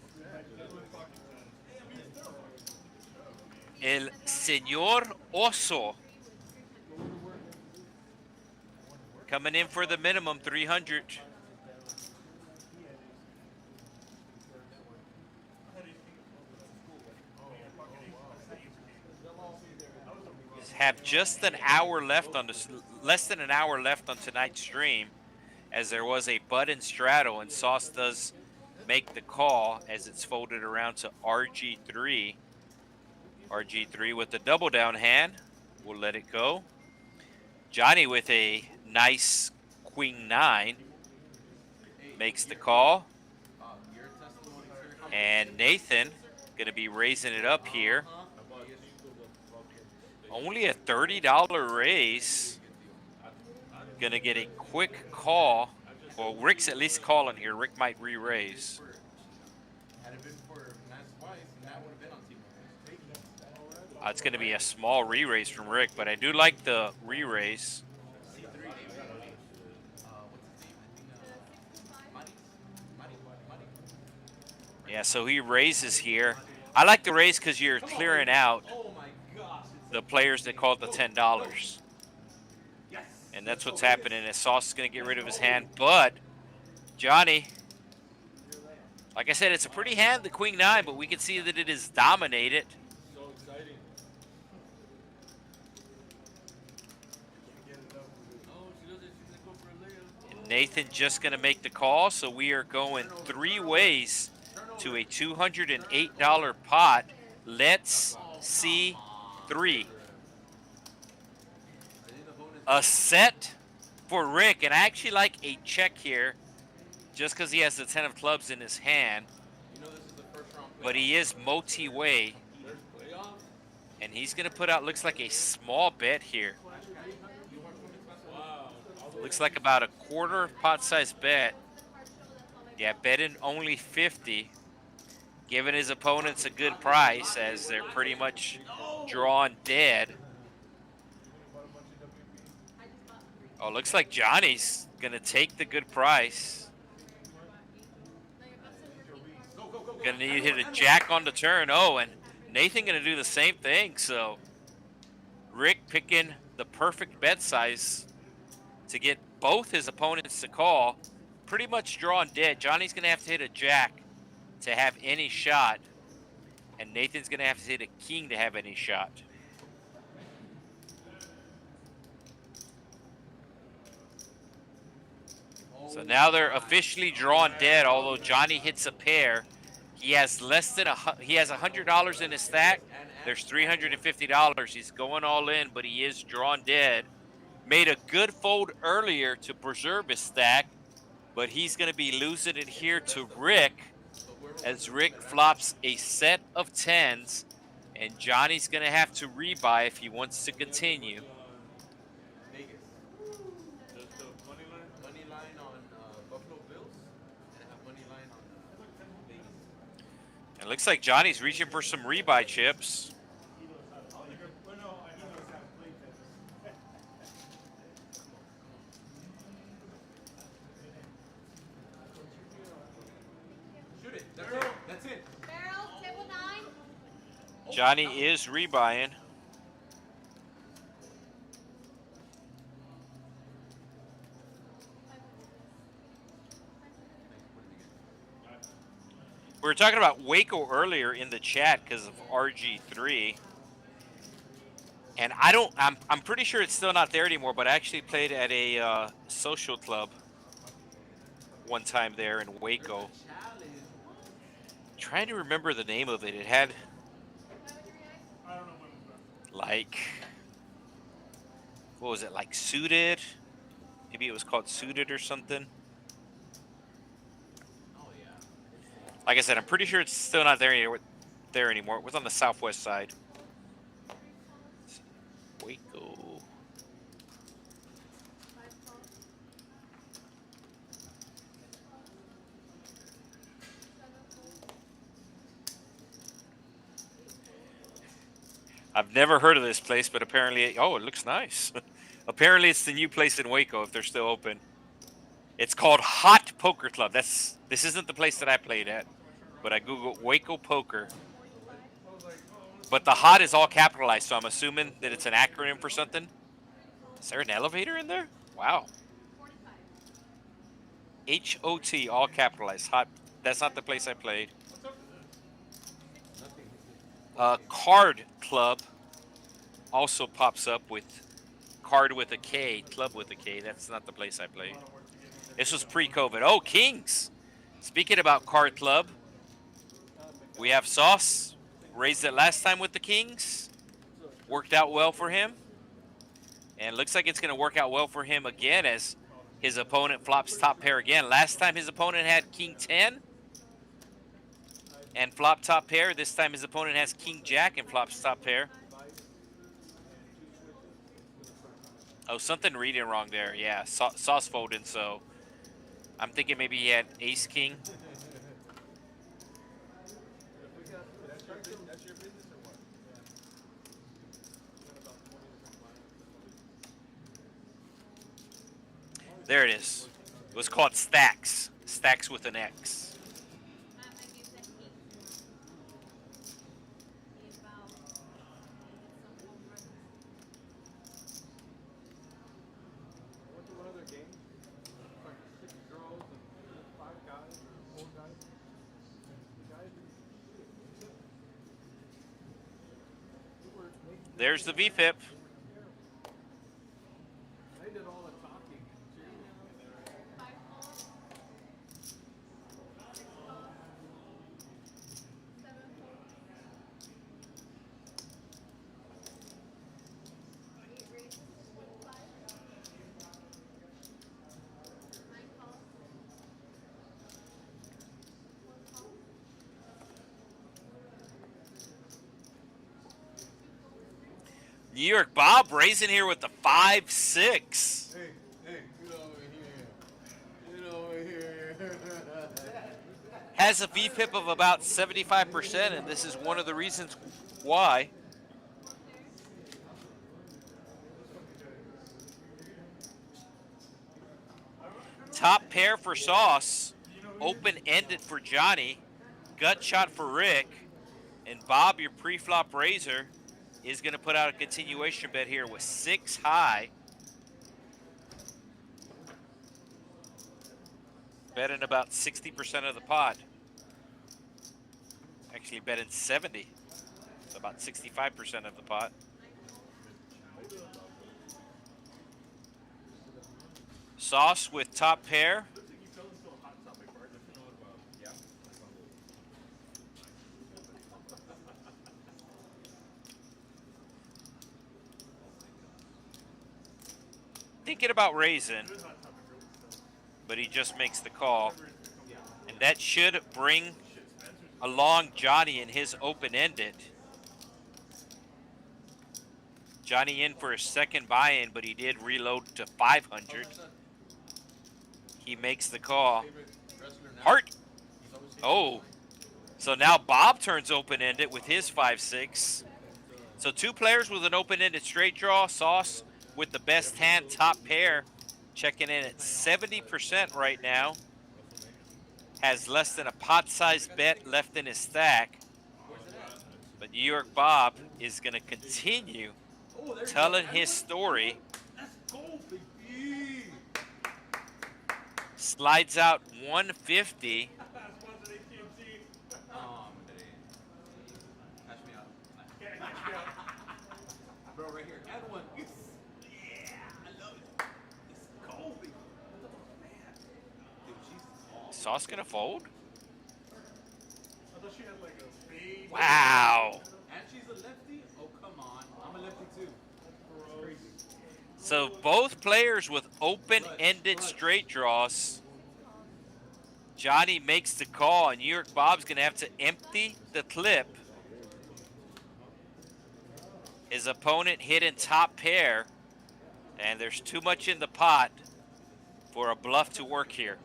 El Señor Oso coming in for the minimum 300. Have just an hour left on this, less than an hour left on tonight's stream, as there was a button straddle and Sauce does make the call as it's folded around to RG3. RG3 with the double down hand. We'll let it go. Johnny with a nice queen 9 makes the call. And Nathan going to be raising it up here. Only a $30 raise. Gonna get a quick call. Well, Rick's at least calling here. Rick might re-raise. Had it been for Matt's wife, Matt would have been on team. It's gonna be a small re-raise from Rick, but I do like the re-raise. C3, what's his name? I think Money. Yeah, so he raises here. I like the raise because you're clearing out Oh my gosh. the players that called the $10. And that's what's happening. As Sauce is going to get rid of his hand. But Johnny, like I said, it's a pretty hand, the queen 9, but we can see that it is dominated. So exciting. And Nathan just going to make the call. So we are going 3 ways to a $208 pot. Let's see 3. A set for Rick, and I actually like a check here just because he has the 10 of clubs in his hand. You know this is the first round play. But he is multi-way, and he's going to put out, looks like a small bet here. Looks like about a quarter pot size bet. Yeah, betting only 50, giving his opponents a good price as they're pretty much drawn dead. Oh, looks like Johnny's going to take the good price. Going to need to hit a jack on the turn. Oh, and Nathan going to do the same thing. So Rick picking the perfect bet size to get both his opponents to call. Pretty much drawn dead. Johnny's going to have to hit a jack to have any shot. And Nathan's going to have to hit a king to have any shot. So now they're officially drawn dead, although Johnny hits a pair. He has he has $100 in his stack. There's $350. He's going all in, but he is drawn dead. made a good fold earlier to preserve his stack, but he's going to be losing it here to Rick as Rick flops a set of 10s, and Johnny's going to have to rebuy if he wants to continue. Vegas. The money line on Buffalo Bills, and I have money line on Vegas. It looks like Johnny's reaching for some rebuy chips. Shoot it. That's it. That's it. Barrel, table 9. Johnny is rebuying. We were talking about Waco earlier in the chat because of RG3. And I'm pretty sure it's still not there anymore, but I actually played at a social club one time there in Waco. Trying to remember the name of it. It had like, what was it, like Suited? Maybe it was called Suited or something. Like I said, I'm pretty sure it's still not there anymore. It was on the southwest side. Waco. I've never heard of this place, but apparently, oh, it looks nice. Apparently, it's the new place in Waco if they're still open. It's called Hot Poker Club. This isn't the place that I played at, but I googled Waco Poker. But the hot is all capitalized, so I'm assuming that it's an acronym for something. Is there an elevator in there? Wow. HOT, all capitalized. Hot. That's not the place I played. Card Club also pops up with card with a K, club with a K. That's not the place I played. This was pre-COVID. Oh, Kings. Speaking about Card Club, we have Sauce. Raised it last time with the Kings. Worked out well for him. And looks like it's going to work out well for him again as his opponent flops top pair again. Last time his opponent had King 10 and flop top pair. This time his opponent has King Jack and flops top pair. Oh, something reading wrong there. Yeah, Sauce folding, so I'm thinking maybe he had Ace King. There it is. It was called Stacks. Stacks with an X. There's the VFIP. New York Bob raising here with the 5-6. Hey, get over here. Get over here. Has a VPIP of about 75%, and this is one of the reasons why. Top pair for Sauce, open-ended for Johnny, gut shot for Rick, and Bob, your pre-flop raiser, is going to put out a continuation bet here with 6 high. Betting about 60% of the pot. Actually betting 70. So about 65% of the pot. Sauce with top pair. thinking about raising, but he just makes the call. And that should bring along Johnny in his open-ended. Johnny in for a second buy-in, but he did reload to 500. He makes the call. Heart. Oh. So now Bob turns open-ended with his 5-6. So 2 players with an open-ended straight draw. Sauce with the best hand, top pair, checking in at 70% right now. Has less than a pot-sized bet left in his stack. But New York Bob is going to continue telling his story. Slides out 150. Bro, right here. Add one. Yeah, I love it. It's cold. Man. Dude, she's Sauce going to fold? I thought she had like a fade. Wow. And she's a lefty? Oh, come on. I'm a lefty too. That's crazy. So both players with open-ended straight draws. Johnny makes the call, and New York Bob's going to have to empty the clip. His opponent hit in top pair, and there's too much in the pot for a bluff to work here.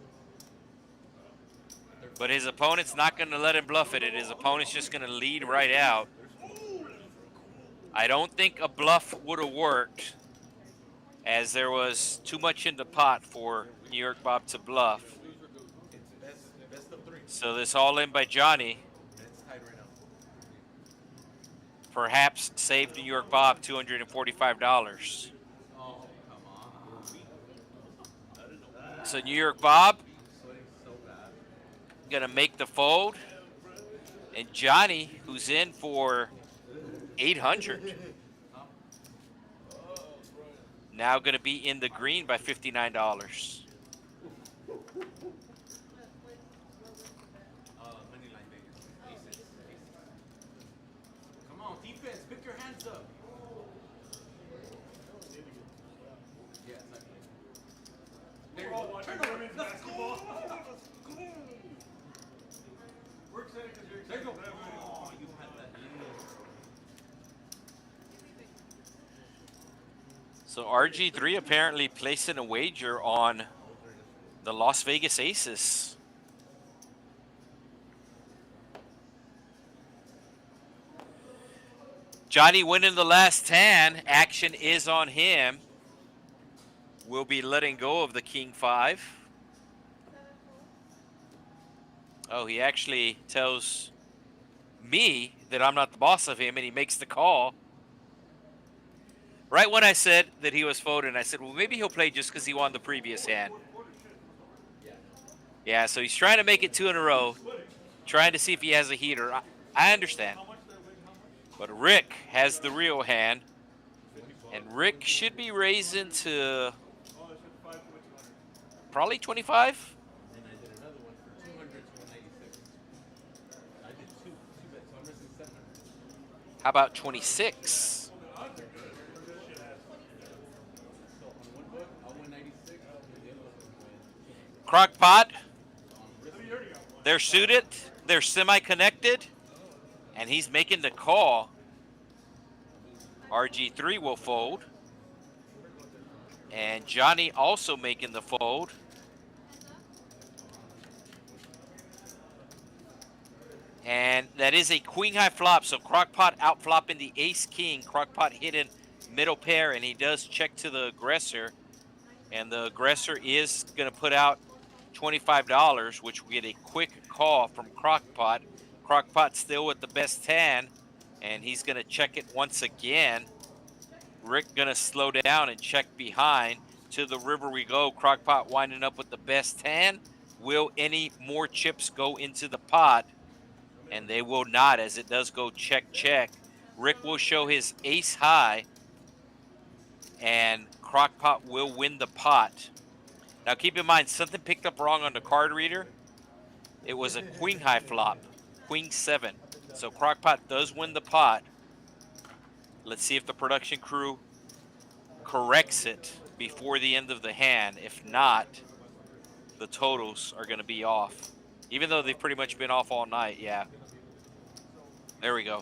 But his opponent's not going to let him bluff it. His opponent's just going to lead right out. I don't think a bluff would have worked, as there was too much in the pot for New York Bob to bluff. Best of 3. So this all in by Johnny It's tied right now. perhaps saved New York Bob $245. Oh, come on. So New York Bob Sweating so bad. gonna make the fold, and Johnny, who's in for 800, now gonna be in the green by $59. Money line Vegas. Aces. Come on, defense. Pick your hands up. Yeah, exactly. There We're all you go. watching Turn over. women's Let's basketball. go. We're excited because you're There you excited. go. Oh, you had that lead. So RG3 apparently placing a wager on the Las Vegas Aces. Johnny winning the last 10. Action is on him. We'll be letting go of the King 5. Oh, he actually tells me that I'm not the boss of him, and he makes the call. Right when I said that he was folding, I said, well, maybe he'll play just because he won the previous hand. Yeah, so he's trying to make it 2 in a row, trying to see if he has a heater. I understand. But Rick has the real hand, and Rick should be raising to probably 25. And I did another one for 200 to 196. I did two bets, 100 and 700. How about 26? So on one book, I'll win 96, and the other one will win. Crock pot, On risk. they're suited, they're semi-connected, and he's making the call. RG3 will fold. And Johnny also making the fold. And that is a queen high flop. So Crockpot out flopping the ace king. Crockpot hidden middle pair, and he does check to the aggressor. And the aggressor is going to put out $25, which we get a quick call from Crockpot. Crockpot still with the best hand, and he's going to check it once again. Rick going to slow down and check behind. To the river we go. Crockpot winding up with the best hand. Will any more chips go into the pot? And they will not, as it does go check, check. Rick will show his ace high, and Crockpot will win the pot. Now keep in mind, something picked up wrong on the card reader. It was a queen high flop, queen 7. So Crockpot does win the pot. Let's see if the production crew corrects it. before the end of the hand. If not, the totals are going to be off. Even though they've pretty much been off all night, yeah. There we go.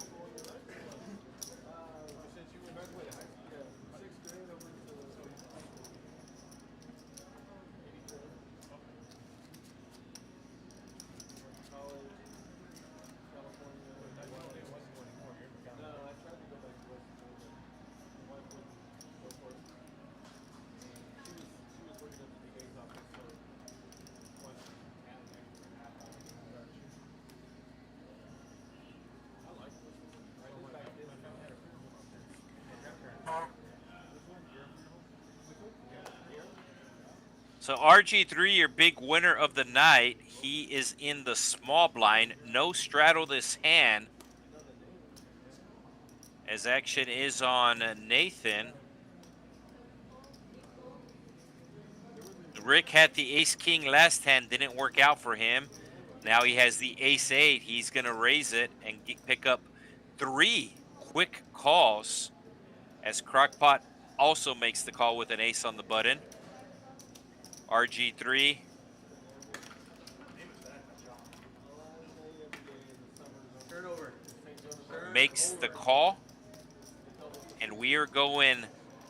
So RG3, your big winner of the night, he is in the small blind. No straddle this hand, as action is on Nathan. Rick had the ace-king last hand, didn't work out for him. Now he has the ace-8. He's going to raise it and pick up 3 quick calls, as Crockpot also makes the call with an ace on the button. RG3 makes the call, and we are going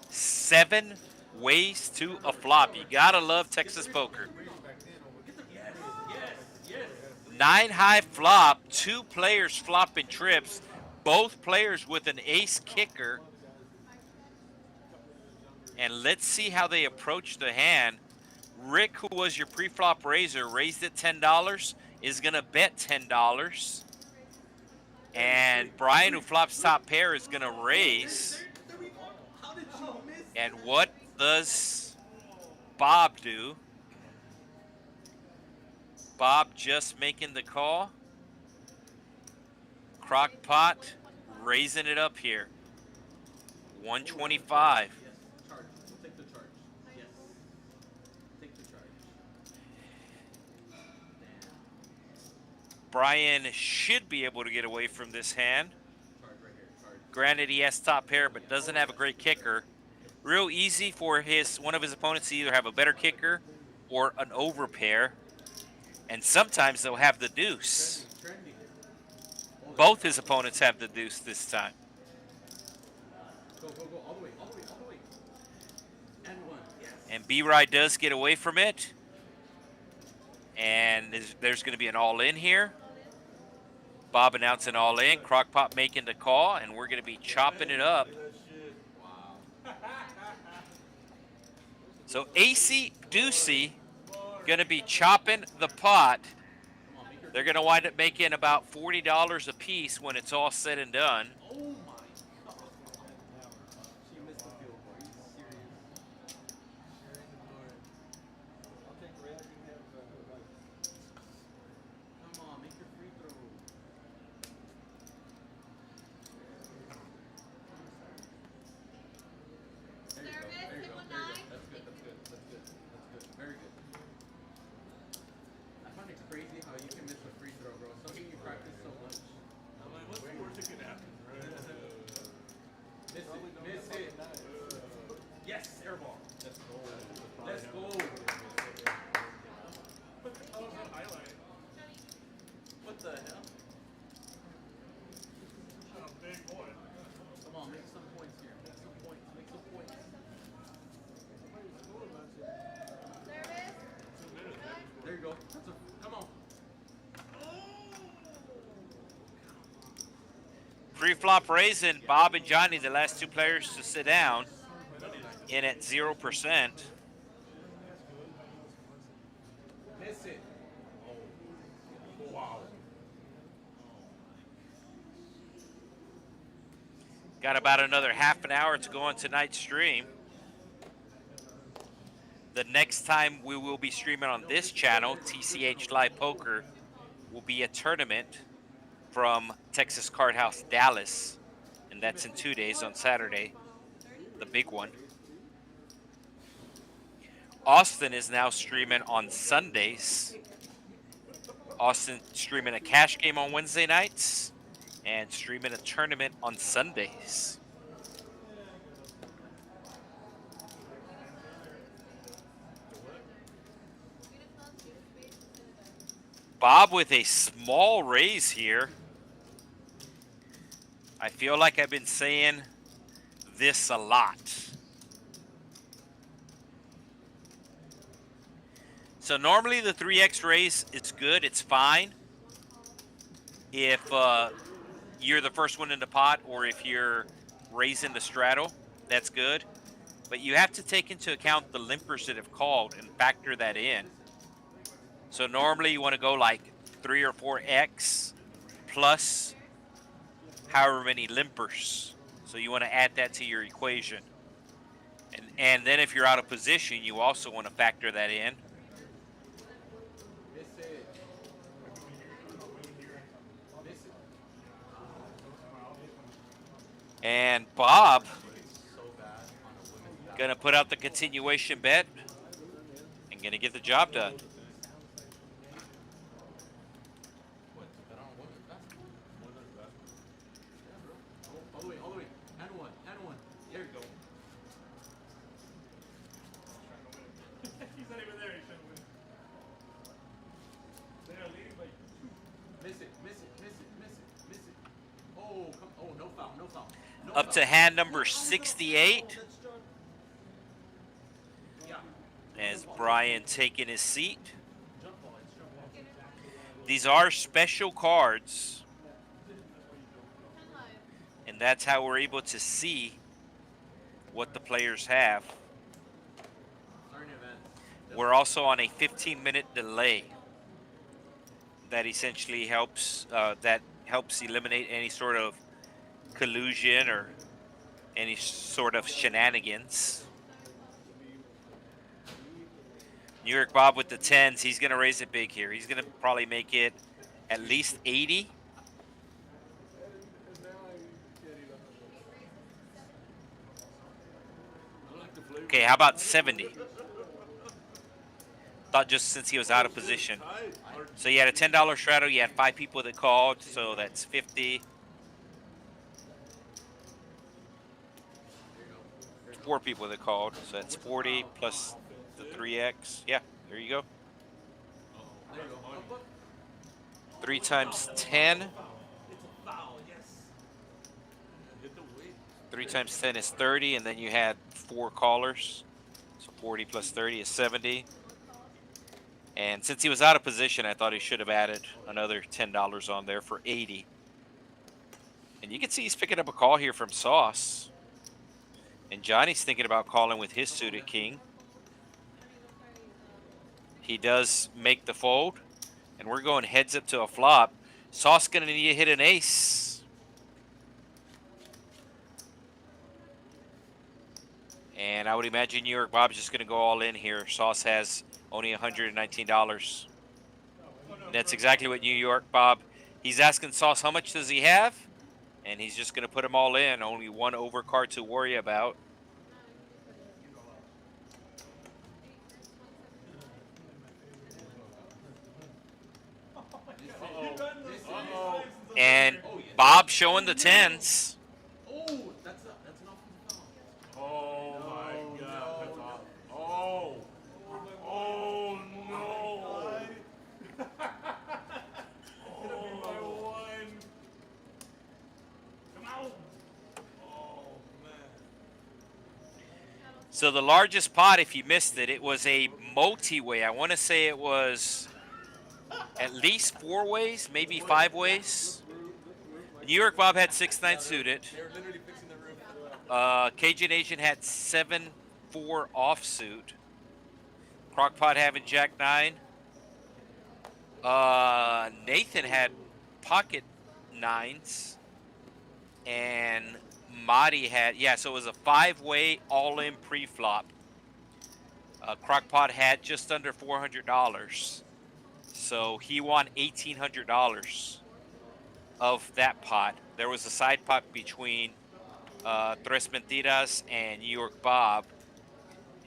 7 ways to a flop. You gotta love Texas poker. 9 high flop, 2 players flopping trips, both players with an ace kicker. And let's see how they approach the hand. Rick, who was your pre-flop raiser, raised it $10, is gonna bet $10. And Brian, who flops top pair, is gonna raise. And what does Bob do? Bob just making the call. Crockpot raising it up here. 125. Charge. We'll take the charge. Yes. Take the charge. Brian should be able to get away from this hand. Charge right here. Charge. Granted, he has top pair, but doesn't have a great kicker. Real easy for one of his opponents to either have a better kicker or an overpair. And sometimes they'll have the deuce. Trending. Both his opponents have the deuce this time. Go, go, go. All the way. All the way. All the way. And 1. Yes. And B-Ride does get away from it. And there's going to be an all-in here. Bob announcing all-in. Crockpot making the call. And we're going to be chopping it up. So AC Deucey going to be chopping the pot. They're going to wind up making about $40 a piece when it's all said and done. Oh my God. She missed the field goal. Are you serious? Come on, make your free throw. There you go. There you go. There you go. That's good. That's good. That's good. That's good. Very good. I find it crazy how you can miss a free throw, bro. Something you practice so much. I'm like, what's the worst that could happen? Miss it. Miss it. Yes, air ball. Let's go. Let's go. Highlight. What the hell? A big boy. Come on, make some points here. Make some points. Make some points. There you go. That's a, come on. Pre-flop raising, Bob and Johnny, the last 2 players to sit down, in at 0%. Miss it. Oh. Wow. Got about another half an hour to go on tonight's stream. The next time we will be streaming on this channel, TCH Live Poker, will be a tournament from Texas Card House Dallas, and that's in 2 days on Saturday, the big one. Austin is now streaming on Sundays. Austin streaming a cash game on Wednesday nights and streaming a tournament on Sundays. Bob with a small raise here. I feel like I've been saying this a lot. So normally the 3x raise is good. It's fine if you're the first one in the pot, or if you're raising the straddle, that's good. But you have to take into account the limpers that have called and factor that in. So normally you want to go like 3 or 4x plus however many limpers. So you want to add that to your equation. And then if you're out of position, you also want to factor that in. And Bob gonna put out the continuation bet and gonna get the job done. All the way, and one. There you go. He's not even there. He shouldn't win. They are leading by 2. Miss it. Oh, come. Oh, no foul. Up to hand number 68. As Brian taking his seat. These are special cards. And that's how we're able to see what the players have. We're also on a 15-minute delay. That essentially helps eliminate any sort of collusion or any sort of shenanigans. New York Bob with the 10s. He's going to raise it big here. He's going to probably make it at least 80. Okay, how about 70? Thought just since he was out of position. So you had a $10 straddle. You had 5 people that called, so that's 50. 4 people that called, so that's 40 plus the 3x. Yeah, there you go. 3 times 10. 3 times 10 is 30, and then you had 4 callers. So 40 plus 30 is 70. And since he was out of position, I thought he should have added another $10 on there for 80. And you can see he's picking up a call here from Sauce. And Johnny's thinking about calling with his suited king. He does make the fold. And we're going heads up to a flop. Sauce going to need to hit an ace. And I would imagine New York Bob's just going to go all in here. Sauce has only $119. That's exactly what New York Bob, he's asking Sauce how much does he have? And he's just going to put them all in. Only one overcard to worry about. And Bob showing the 10s. Oh, that's an offensive foul. Oh my God. Oh no. So the largest pot, if you missed it, it was a multi-way. I want to say it was at least 4 ways, maybe 5 ways. New York Bob had 6-9 suited. They're literally fixing the roof. Cajun Asian had 7-4 offsuit. Crockpot having Jack-9. Nathan had pocket 9s. And Marty had, yeah, so it was a 5-way all-in pre-flop. Crockpot had just under $400. So he won $1,800 of that pot. There was a side pot between Tres Mentiras and New York Bob,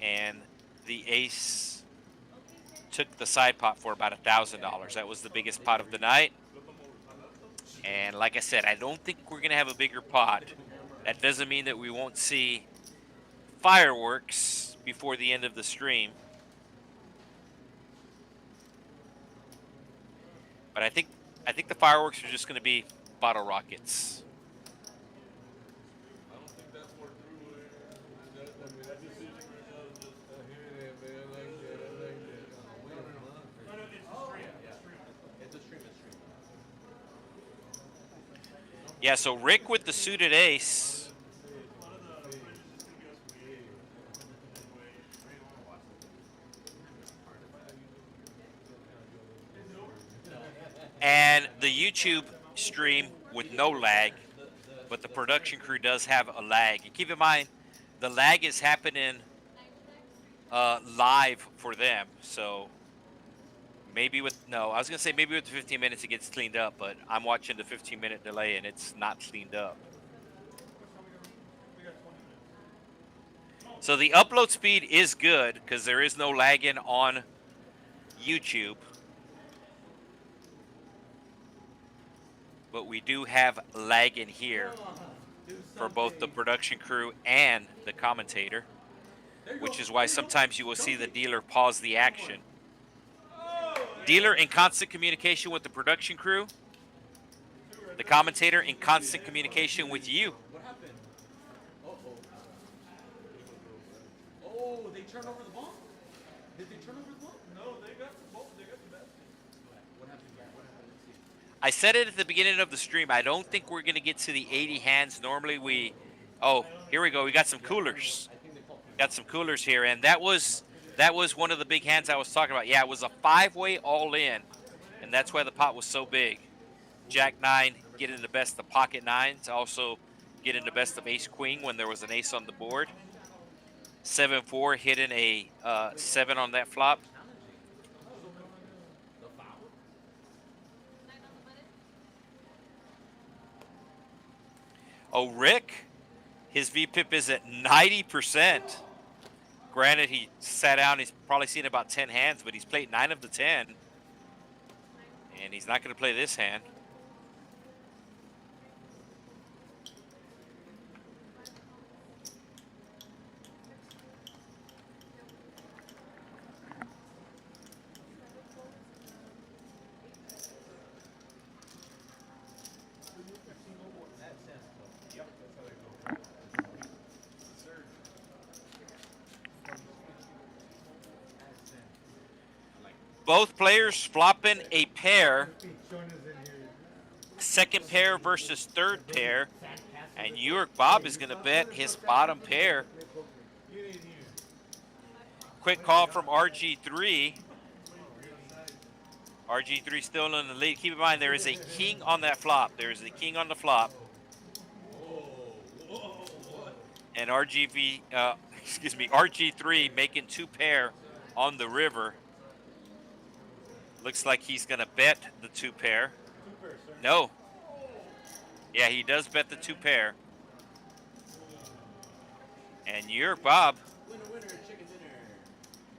and the ace took the side pot for about $1,000. That was the biggest pot of the night. And like I said, I don't think we're going to have a bigger pot. That doesn't mean that we won't see fireworks before the end of the stream. But I think the fireworks are just going to be bottle rockets. I don't think that's more through it. That decision right now is just. I hear that, man. I like that. I like that. No, no, it's the stream. Yeah. It's a stream. Yeah, so Rick with the suited ace. A lot of the footage is just gonna be us waiting. And the YouTube stream with no lag, but the production crew does have a lag. And keep in mind, the lag is happening live for them. So maybe with, no, I was going to say maybe with the 15 minutes it gets cleaned up, but I'm watching the 15-minute delay and it's not cleaned up. So the upload speed is good because there is no lagging on YouTube. But we do have lag in here for both the production crew and the commentator, which is why sometimes you will see the dealer pause the action. Dealer in constant communication with the production crew, the commentator in constant communication with you. What happened? Oh, they turned over the ball? Did they turn over the ball? No, they got the ball. They got the best. What happened? Let's see. I said it at the beginning of the stream. I don't think we're going to get to the 80 hands. Normally we, oh, here we go. We got some coolers. Got some coolers here, and that was one of the big hands I was talking about. Yeah, it was a 5-way all-in, and that's why the pot was so big. Jack 9 getting the best of pocket nines, also getting the best of ace queen when there was an ace on the board. 7-4 hitting a 7 on that flop. Oh, Rick, his VPIP is at 90%. Granted, he sat down. He's probably seen about 10 hands, but he's played 9 of the 10. And he's not going to play this hand. Both players flopping a pair. Second pair versus third pair. And York Bob is going to bet his bottom pair. Quick call from RG3. RG3 still in the lead. Keep in mind there is a king on that flop. There is a king on the flop. And RG3 making 2 pair on the river. Looks like he's going to bet the 2 pair. No. Yeah, he does bet the 2 pair. And your Bob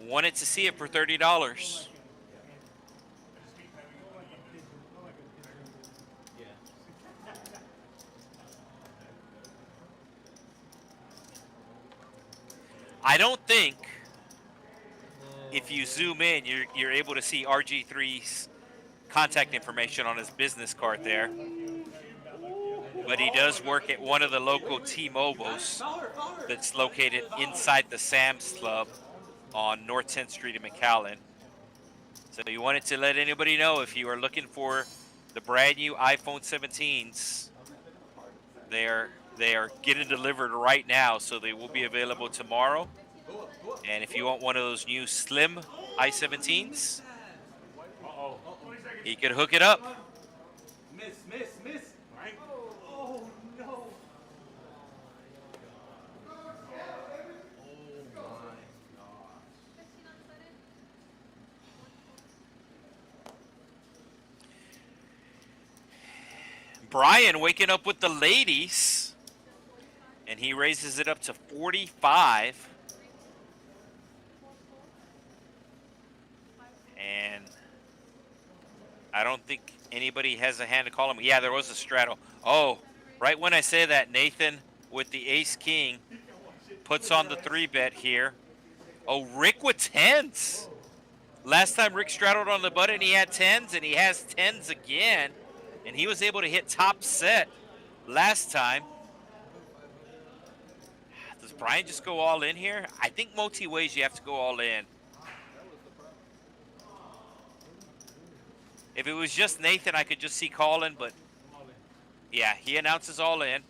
wanted to see it for $30. I don't think if you zoom in, you're able to see RG3's contact information on his business card there. But he does work at one of the local T-Mobiles that's located inside the Sam's Club on North 10th Street in McAllen. So you wanted to let anybody know if you are looking for the brand new iPhone 17s, they are getting delivered right now, so they will be available tomorrow. And if you want one of those new slim i17s, he could hook it up. Miss. Right? Oh no! Brian waking up with the ladies, and he raises it up to 45. And I don't think anybody has a hand to call him. Yeah, there was a straddle. Oh, right when I say that, Nathan with the ace-king puts on the 3-bet here. Oh, Rick with 10s. Last time Rick straddled on the button, he had 10s, and he has 10s again. And he was able to hit top set last time. Does Brian just go all in here? I think multi-ways you have to go all in. If it was just Nathan, I could just see calling, but yeah, he announces all in.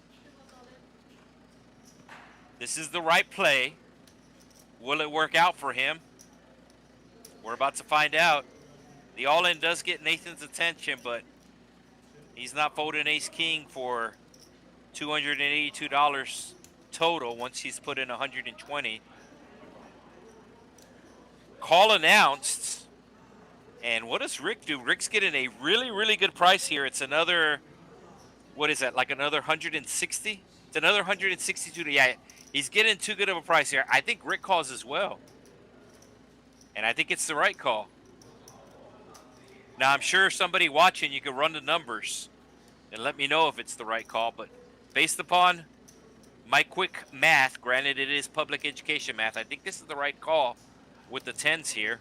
This is the right play. Will it work out for him? We're about to find out. The all-in does get Nathan's attention, but he's not folding ace-king for $282 total once he's put in 120. Call announced. And what does Rick do? Rick's getting a really, really good price here. It's another, what is that, like another 160? It's another 162. Yeah, he's getting too good of a price here. I think Rick calls as well. And I think it's the right call. Now, I'm sure somebody watching, you could run the numbers and let me know if it's the right call. But based upon my quick math, granted it is public education math, I think this is the right call with the 10s here.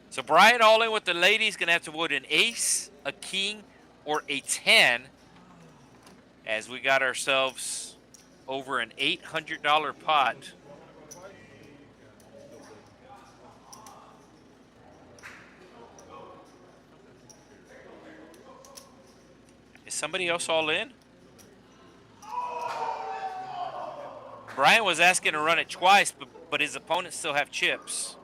So Brian all in with the ladies, going to have to vote an ace, a king, or a 10 as we got ourselves over an $800 pot. Is somebody else all in? Brian was asking to run it twice, but his opponents still have chips.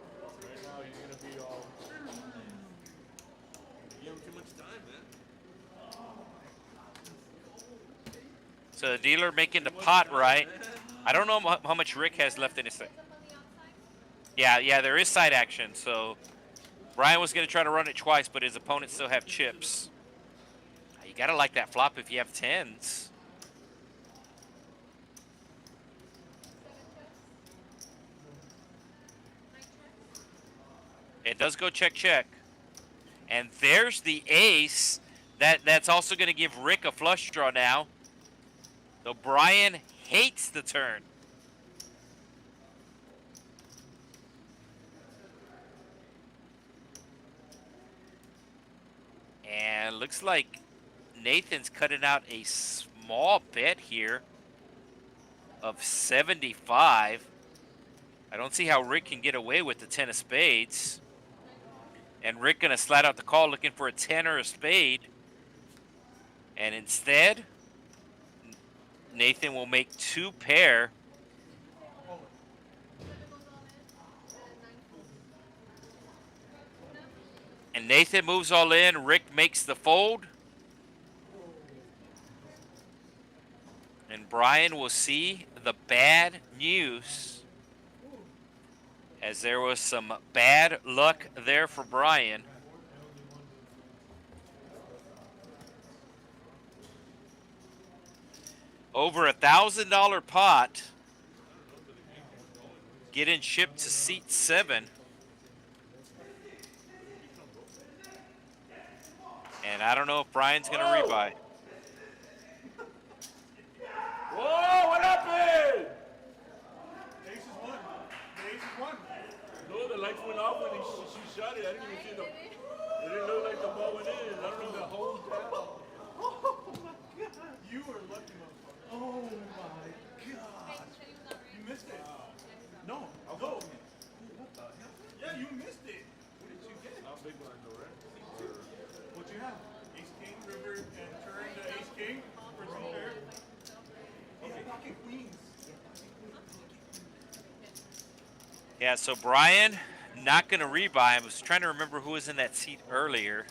So the dealer making the pot right. I don't know how much Rick has left in his thing. Yeah, there is side action. So Brian was going to try to run it twice, but his opponents still have chips. You got to like that flop if you have 10s. It does go check, check. And there's the ace. That's also going to give Rick a flush draw now. So Brian hates the turn. And looks like Nathan's cutting out a small bet here of 75. I don't see how Rick can get away with the 10 of spades. And Rick gonna slide out the call looking for a 10 or a spade. And instead, Nathan will make two pair. And Nathan moves all in. Rick makes the fold. And Brian will see the bad news, as there was some bad luck there for Brian. Over $1,000 pot, getting shipped to seat 7. And I don't know if Brian's going to rebuy. Whoa, what happened? Ace is one. The ace is one. No, the lights went off when she shot it. I didn't even see the. It didn't look like the ball went in. I don't know the whole time. Oh my god. You were lucky, motherfucker. Oh my god. You missed it. No, I'll go. What the hell? Yeah, you missed it. What did you get? How big one, though, right? What'd you have? Ace king, river, and turn to ace king for two pair. He's pocket queens. Yeah, so Brian not going to rebuy. I was trying to remember who was in that seat earlier.